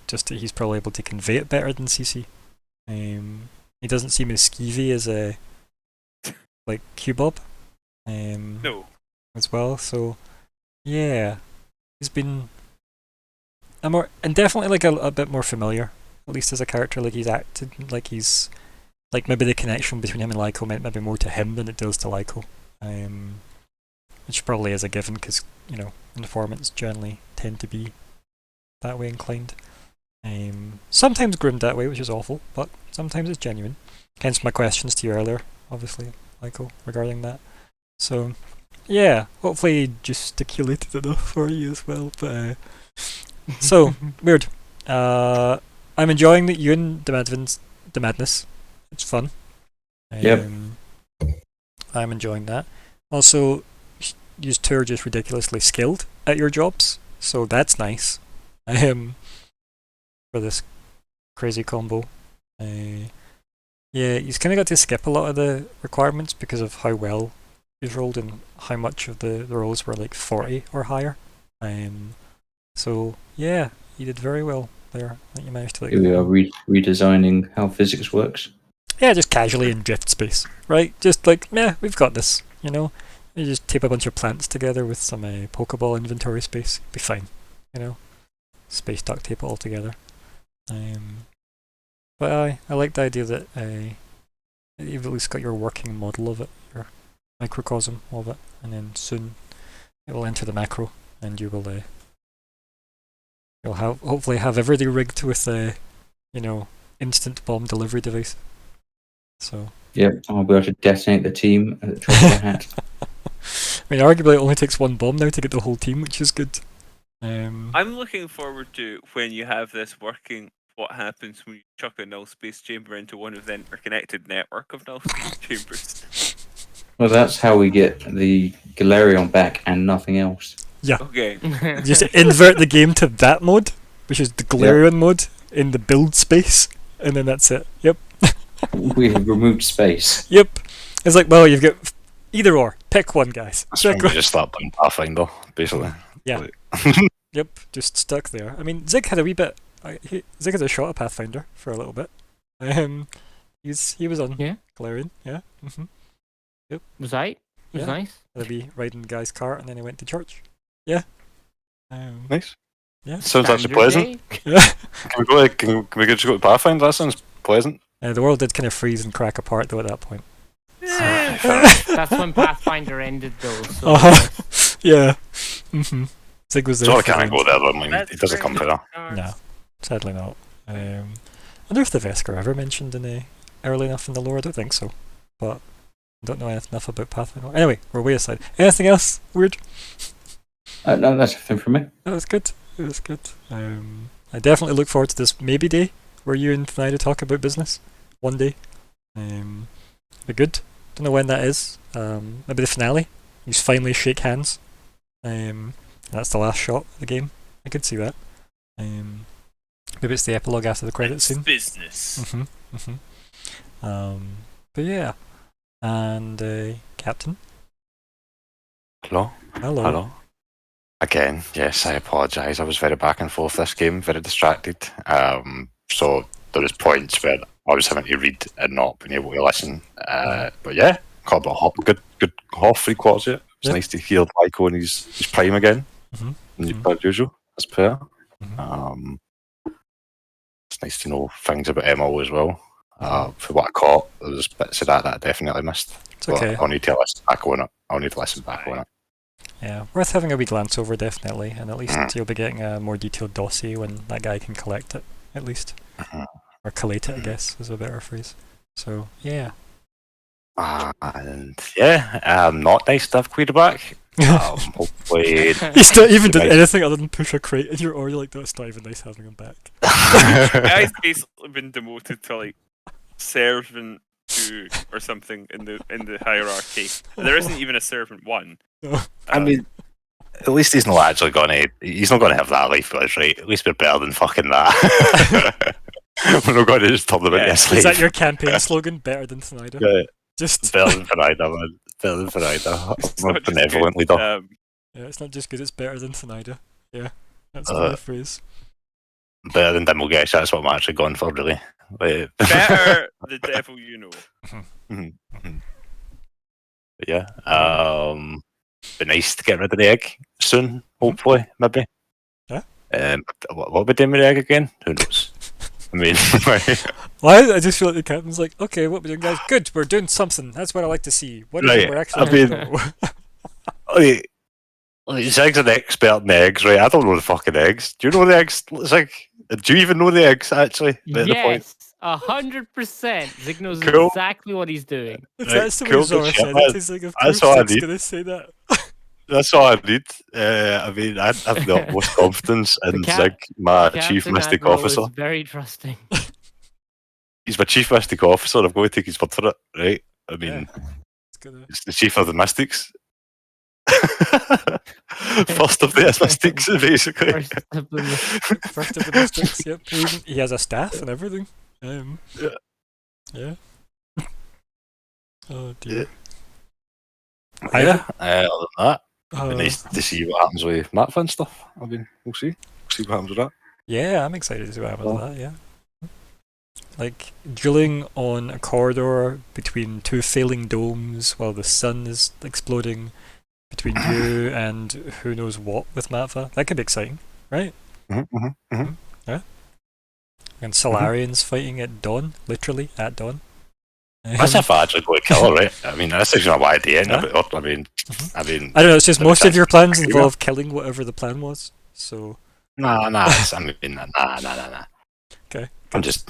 Just that he's probably able to convey it better than CC. He doesn't seem as skeevy as like Q-Bob. No. As well. So yeah, he's been definitely like a bit more familiar, at least as a character. Like he's acted like he's like maybe the connection between him and Lyko meant maybe more to him than it does to Lyko. Which probably is a given because informants generally tend to be that way inclined. Sometimes groomed that way, which is awful, but sometimes it's genuine. Hence my questions to you earlier, obviously, Michael, regarding that. So, yeah, hopefully gesticulated enough for you as well. But so weird. I'm enjoying that you and the madness. It's fun. Yep. I'm enjoying that. Also, you two are just ridiculously skilled at your jobs, so that's nice. For this crazy combo. Yeah, he's kind of got to skip a lot of the requirements because of how well he's rolled and how much of the rolls were like 40 or higher. So yeah, he did very well there. I think you managed to like. Here we are redesigning how physics works. Yeah, just casually in drift space, right? Just like, we've got this, You just tape a bunch of plants together with some Pokeball inventory space, be fine, Space duct tape it all together. But I like the idea that you've at least got your working model of it, your microcosm of it, and then soon it will enter the macro, and you will you'll hopefully have everything rigged with instant bomb delivery device. So yep, I'll be able to detonate the team at the drop of a hat. I mean, arguably it only takes one bomb now to get the whole team, which is good. I'm looking forward to when you have this working. What happens when you chuck a null space chamber into one of the interconnected network of null space chambers? Well, that's how we get the Galarion back and nothing else. Yeah. Okay. Just invert the game to that mode, which is the Galarion mode in the build space, and then that's it. Yep. We have removed space. Yep. It's like, well, you've got either or. Pick one, guys. That's when we just start playing Pathfinder, basically. Yeah. Yep. Just stuck there. I mean, Zig had a wee bit. Zig had a shot at Pathfinder for a little bit. He was on Galarian. Yeah. Yep. Was I? It was nice. He'll be riding the guy's cart, and then he went to church. Yeah. Nice. Yeah. Sounds actually pleasant. Yeah. Can we just go to Pathfinder? That sounds pleasant. The world did kind of freeze and crack apart though at that point. That's when Pathfinder ended though. So yeah. Zig was there. So I can't go there, but I mean, it doesn't come for that. No, sadly not. I wonder if the Vesker ever mentioned early enough in the lore. I don't think so, but I don't know enough about Pathfinder. Anyway, we're way aside. Anything else weird? No, that's everything from me. That was good. It was good. I definitely look forward to this maybe day where you and Fnida talk about business one day. Be good. Don't know when that is. Maybe the finale. You finally shake hands. That's the last shot of the game. I could see that. Maybe it's the epilogue after the credits scene. Business. But yeah. And Captain. Hello? Hello. Again, yes, I apologise. I was very back and forth this game, very distracted. So there was points where I was having to read and not being able to listen. But yeah, got about good half 3/4 of it. It's nice to hear Lyko in his prime again, as usual, as per. It's nice to know things about MO as well. For what I caught, there was bits of that I definitely missed. It's okay. I'll need to listen back on it. I'll need to listen back on it. Yeah, worth having a wee glance over, definitely, and at least you'll be getting a more detailed dossier when that guy can collect it, at least. Or collate it, I guess, is a better phrase. So, yeah. And yeah, not nice to have Queer back. Hopefully, He's not even did nice. anything other than push a crate in your order. Like, that's not even nice having him back. Guy's basically been demoted to like servant 2 or something in the hierarchy. There isn't even a servant 1. No. I mean, at least he's not actually gonna. He's not gonna have that life with us, right? At least we're better than fucking that. We're not going to just turn them into a slave. Is that your campaign slogan? Better than Snyder? Yeah, Just better than Snyder, man. Better than Snyder. It's I'm a not just benevolent good. leader. yeah, it's not just good. It's better than Snyder. Yeah, that's Uh, the phrase. Better than Dimmelgesh. That's what I'm actually going for, really. Like, Better the devil you know. Mhm, mhm. But yeah. Be nice to get rid of the egg soon. Hopefully, maybe. Yeah. What we doing with the egg again? Who knows? I mean, Why? I just feel like the captain's like, okay, what we're doing, guys? Good, we're doing something. That's what I like to see. What is it Right, we're actually I doing? mean- Zig's an expert in eggs, right? I don't know the fucking eggs. Do you know the eggs, Zig? Do you even know the eggs, actually? At the point? Yes, 100%. Zig knows Cool. exactly what he's doing. If Right, that's the way cool, good Zora shit, said man. it, he's like, of That's course all I Zig's need. gonna say that. That's all I need. I mean, I have the utmost confidence in The Zig, my chief Captain mystic Admiral officer. is very trusting. He's my chief mystic officer. I'm going to take his word for it, right? I mean, It's gonna. it's the chief of the mystics. First of the mystics, basically. First First of of the the mystics, yep. He has a staff and everything. Yeah. Yeah. Oh dear. Yeah. Other than that, it'd be Uh, nice to see what happens with Matfa and stuff. I mean, we'll see. We'll see what happens with that. yeah, I'm excited to see what happens with that, yeah. Like, drilling on a corridor between two failing domes while the sun is exploding between you and who knows what with Matva. That could be exciting, right? Yeah. And Solarians fighting at dawn, literally at dawn. That's if I actually go to kill her, right? I mean, that's actually my idea. Huh? I mean, I don't know, it's just the most of your plans Yeah. involve killing whatever the plan was, so... Nah. I mean, nah. Okay. I'm just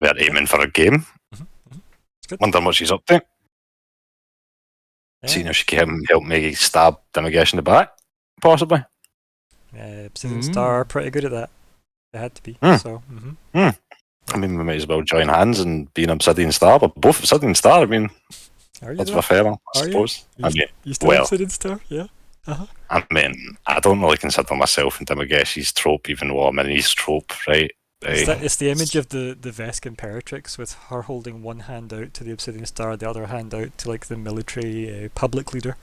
we're aiming for a game. It's good. Wonder what she's up to. Yeah. Seeing if she can help me stab Demigesh in the back, possibly. Obsidian Star are pretty good at that. They had to be, so... I mean, we might as well join hands and be an Obsidian Star, but both Obsidian Star. I mean, Are you that's though? fair, I Are you? suppose. I mean, You still well. Obsidian Star? Yeah? I mean, I don't really consider myself in Demigesh's trope, even though I'm in his trope, right? It's the image of the Vesk Imperatrix with her holding one hand out to the Obsidian Star, the other hand out to like the military public leader,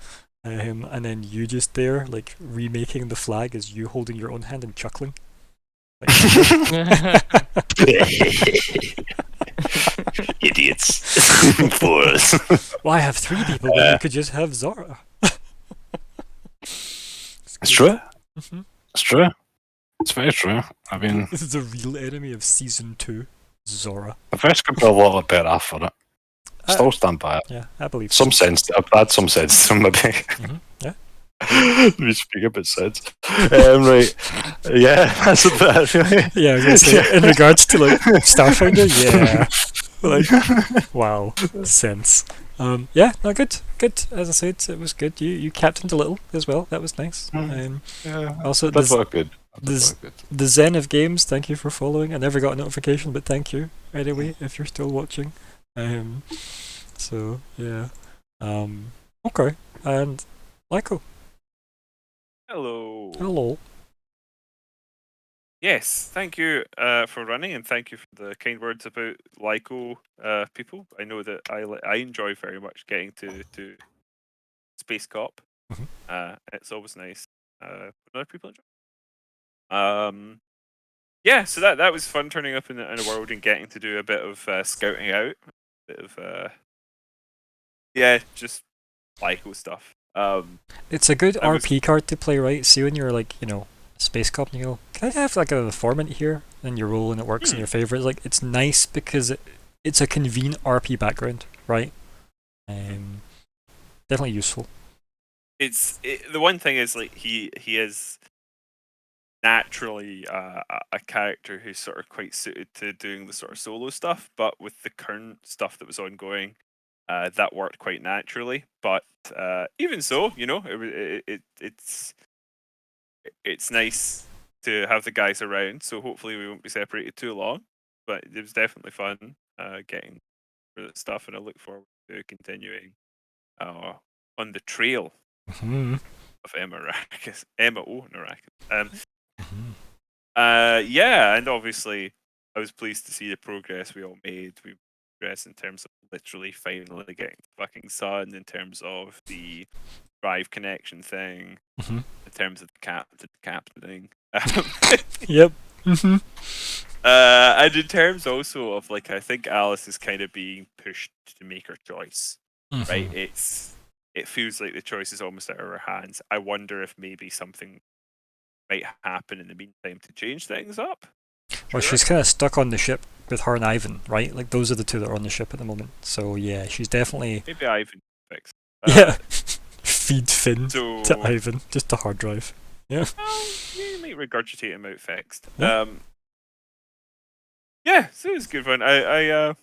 and then you just there like remaking the flag as you holding your own hand and chuckling. Idiots. Fools. Why have 3 people when you could just have Zora? It's true. Mhm. It's true. It's very true. I mean, This is a real enemy of season 2, Zora. the first could be a lot better for it. Still stand by it. Yeah, I believe Some sense. I've had some sense to maybe. Yeah. We speak a bit sense. Right. Yeah, that's about really. Yeah, I was gonna say, in regards to like Starfinder, yeah. Like, wow, sense. Yeah, no, good. As I said, it was good. You captained a little as well. That was nice. Yeah. Also, That's not good. the Zen of Games. Thank you for following. I never got a notification, but thank you anyway if you're still watching. So yeah. Okay, and Lyko. Hello. Yes, thank you for running, and thank you for the kind words about Lyco people. I know that I enjoy very much getting to Space Cop. It's always nice when other people enjoy. Yeah, so that was fun turning up in a world and getting to do a bit of scouting out, a bit of just Lyco stuff. It's a good RP card to play, right? See when you're like, Space Cop and you go, can I have like an informant here? And you roll and it works in your favor. It's nice because it's a convenient RP background, right? Definitely useful. The one thing is like he is naturally a character who's sort of quite suited to doing the sort of solo stuff, but with the current stuff that was ongoing, that worked quite naturally. But even so, you know, it's nice to have the guys around. So hopefully we won't be separated too long. But it was definitely fun getting for the stuff, and I look forward to continuing on the trail Mhm. of Emma Arrakis. Emma O. Arrakis. Mhm. Yeah, and obviously I was pleased to see the progress we all made. We progressed in terms of literally finally getting the fucking sun, in terms of the drive connection thing, Mhm. in terms of the captaining. Yep. Mhm. And in terms also of, like, I think Alice is kind of being pushed to make her choice. Right? Mhm. It feels like the choice is almost out of her hands. I wonder if maybe something might happen in the meantime to change things up. Well, she's kind of stuck on the ship with her and Ivan, right? Like, those are the two that are on the ship at the moment. So yeah, she's definitely Maybe Ivan fixed. yeah. Feed Finn So to Ivan, just the hard drive. Yeah. well, you might regurgitate him out fixed. Yeah. Yeah, so it was a good fun. As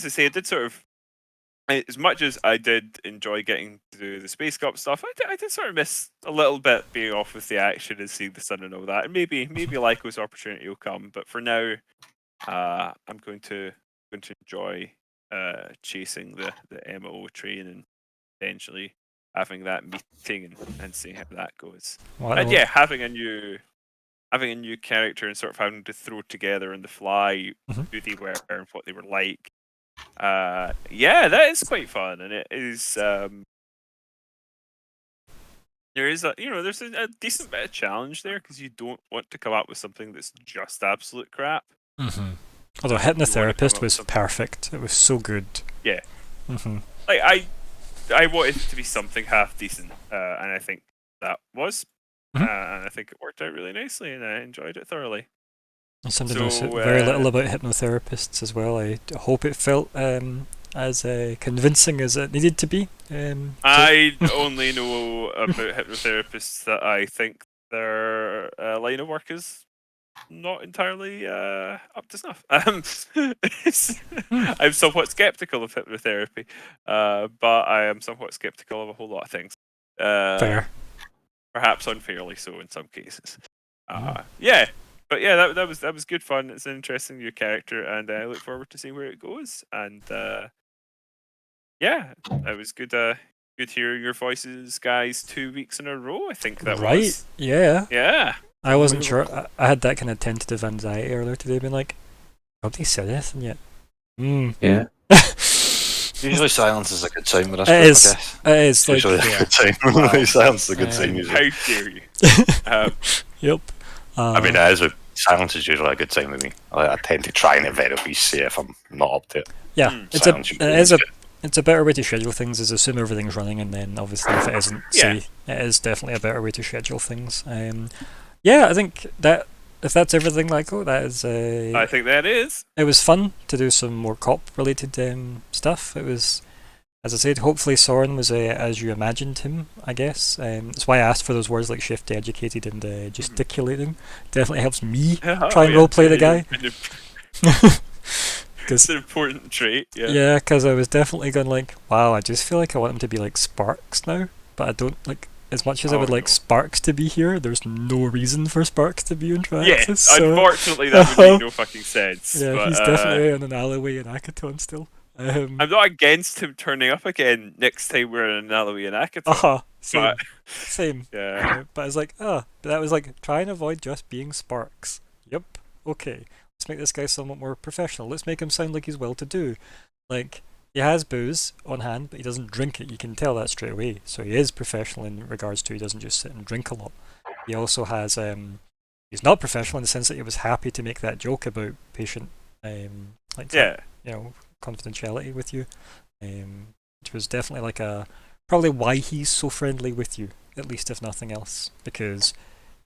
I say, I did sort of, as much as I did enjoy getting to do the Space Cup stuff, I did sort of miss a little bit being off with the action and seeing the sun and all that. And maybe Lyco's opportunity will come, but for now, I'm going to enjoy chasing the MO train and potentially having that meeting and seeing how that goes. Well, And yeah, having a new character and sort of having to throw together on the fly Mhm. who they were and what they were like. Yeah, that is quite fun, and it is. There is there's a decent bit of challenge there because you don't want to come up with something that's just absolute crap. Mhm. Although You wanna come Hypnotherapist up with was something- perfect. It was so good. Yeah. Mhm. Like I wanted it to be something half decent, and I think that was, Mhm. and I think it worked out really nicely, and I enjoyed it thoroughly. I seem to know So, very little about hypnotherapists as well. I hope it felt as convincing as it needed to be. I only know about hypnotherapists that I think their line of work is not entirely up to snuff. I'm somewhat skeptical of hypnotherapy, but I am somewhat skeptical of a whole lot of things. Fair. Perhaps unfairly so in some cases. Mm. Yeah, but yeah, that was good fun. It's an interesting new character, and I look forward to seeing where it goes. And yeah, it was good. Good hearing your voices, guys. 2 weeks in a row, I think that Right? was. Yeah. Yeah. I wasn't sure. I had that kind of tentative anxiety earlier today, being like, "Nobody said anything yet." Yeah. Usually silence is a good sign with us. It I is. guess. It is like Usually a yeah. good sign. Wow. Silence is a good sign Um, usually. How dare you? Yep. I mean, silence is usually a good sign with me. I tend to try and invariably say if I'm not up to it. yeah. Silence usually It is a good. it's a better way to schedule things. Is assume everything's running, and then obviously if it isn't, Yeah. say it is definitely a better way to schedule things. Yeah, I think that if that's everything, like that is. I think that is. It was fun to do some more cop related stuff. It was, as I said, hopefully Soren was as you imagined him, I guess. That's why I asked for those words like shifty, educated, and gesticulating. Definitely helps me try and roleplay the guy. It's an important trait. Yeah. Yeah, because I was definitely going like, wow, I just feel like I want him to be like Sparks now, but I don't like. As much as I would like no. Sparks to be here, there's no reason for Sparks to be in Triaxis. Yeah, so, unfortunately, that would make no fucking sense. yeah, but, he's definitely in an alleyway in Akaton still. I'm not against him turning up again next time we're in an alleyway in Akaton. Same, but same. yeah, But it's like, but that was like, try and avoid just being Sparks. Yep, okay. Let's make this guy somewhat more professional. Let's make him sound like he's well-to-do. Like, he has booze on hand, but he doesn't drink it. You can tell that straight away. So he is professional in regards to he doesn't just sit and drink a lot. He also has, he's not professional in the sense that he was happy to make that joke about patient, yeah. confidentiality with you, which was definitely like probably why he's so friendly with you, at least if nothing else, because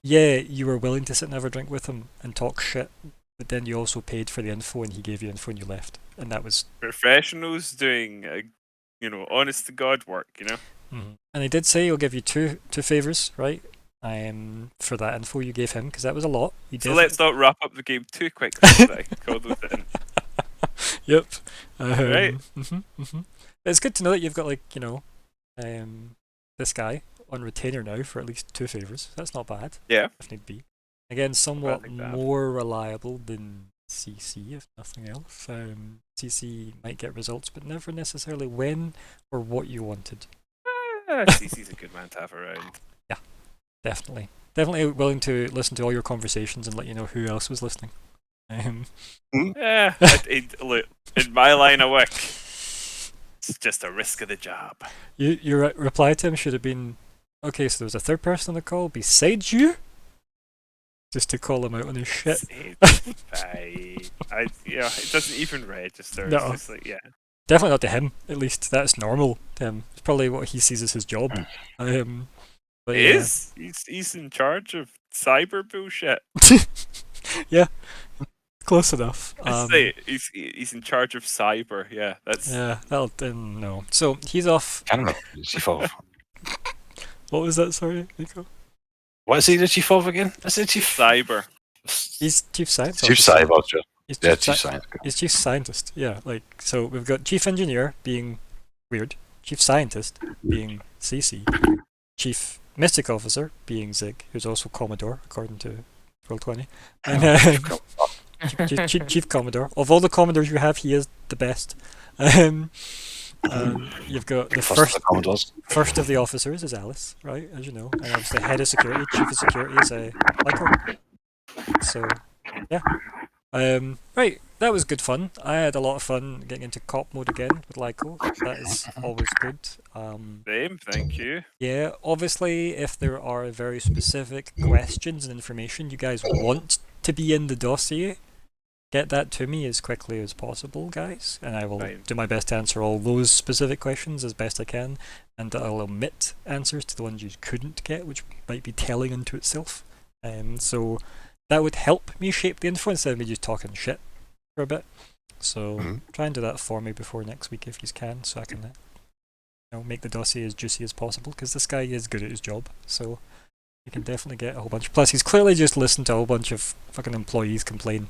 yeah, you were willing to sit and have a drink with him and talk shit, but then you also paid for the info and he gave you info and you left, and that was Professionals doing, honest to God work. And he did say he'll give you two favors, right? For that info you gave him, because that was a lot. So let's not wrap up the game too quickly. Today. Call those in. Yep. Right. It's good to know that you've got, like, this guy on retainer now for at least 2 favors. That's not bad. Yeah. If need be. Again, somewhat like that. more reliable than CC, if nothing else. CC might get results, but never necessarily when or what you wanted. CC's a good man to have around. Yeah, definitely. Definitely willing to listen to all your conversations and let you know who else was listening. Yeah, look, in my line of work, it's just a risk of the job. Your reply to him should have been, okay, so there was a third person on the call besides you? Just to call him out on his shit. It doesn't even register. No. It's just like, yeah. Definitely not to him, at least. That's normal to him. It's probably what he sees as his job. But It is. He's in charge of cyber bullshit. Yeah, close enough. He's in charge of cyber. Yeah, that's. Yeah, that'll no. So he's off. Can't remember the chief of. What was that? Sorry, Nico. What is he the chief of again? Is it chief? Cyber. He's chief science. Chief officer. cyber. He's Yeah, chief chief science. He's chief scientist. Yeah, like, so we've got chief engineer being weird, chief scientist being CC, chief mystic officer being Zig, who's also Commodore according to Roll20, and chief Commodore. Of all the Commodores you have, he is the best. You've got the first of the officers is Alice, right? As you know, and obviously head of security, chief of security is Michael. So, yeah. Right, that was good fun. I had a lot of fun getting into cop mode again with Lyco. That is always good. Same, thank you. Yeah, obviously, if there are very specific questions and information you guys want to be in the dossier, get that to me as quickly as possible, guys, and I will do my best to answer all those specific questions as best I can, and I'll omit answers to the ones you couldn't get, which might be telling unto itself. So that would help me shape the info instead of me just talking shit for a bit. So try and do that for me before next week if you can, so I can make the dossier as juicy as possible, because this guy is good at his job, so you can definitely get a whole bunch. Plus, he's clearly just listened to a whole bunch of fucking employees complain,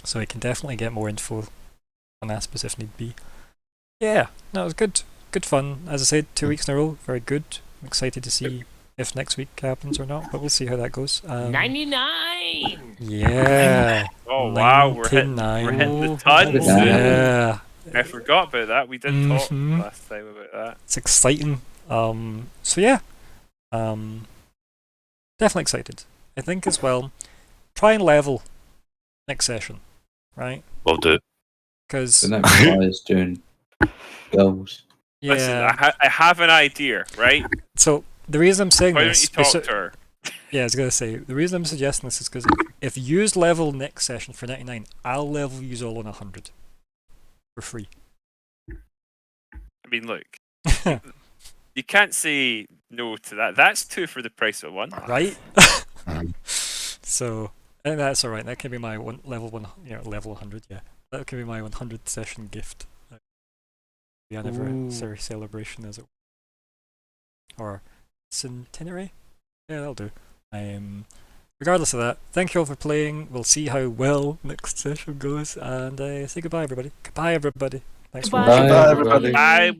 so he can definitely get more info on Aspis if need be. Yeah, no, it was good. Good fun. As I said, 2 weeks in a row, very good. I'm excited to see if next week happens or not, but we'll see how that goes. 99! Yeah. Oh wow, we're hitting the tons. Yeah. I forgot about that. We did talk last time about that. It's exciting. So yeah. Definitely excited. I think as well, try and level next session, right? We'll do it. Because the next guy is doing goals. Yeah. Listen, I have an idea, right? So the reason I'm saying Why this, don't you talk to her? Yeah, I was gonna say the reason I'm suggesting this is because if you use level next session for 99, I'll level you all on 100 for free. I mean, look, you can't say no to that. That's 2 for the price of 1, right? So, and that's all right. That can be my level 100. Yeah, that can be my 100th session gift. The anniversary celebration, as it were. Or centenary. Yeah, that'll do. Regardless of that, thank you all for playing. We'll see how well next session goes, and say goodbye, everybody. Goodbye, everybody. Thanks for watching. Bye, everybody. I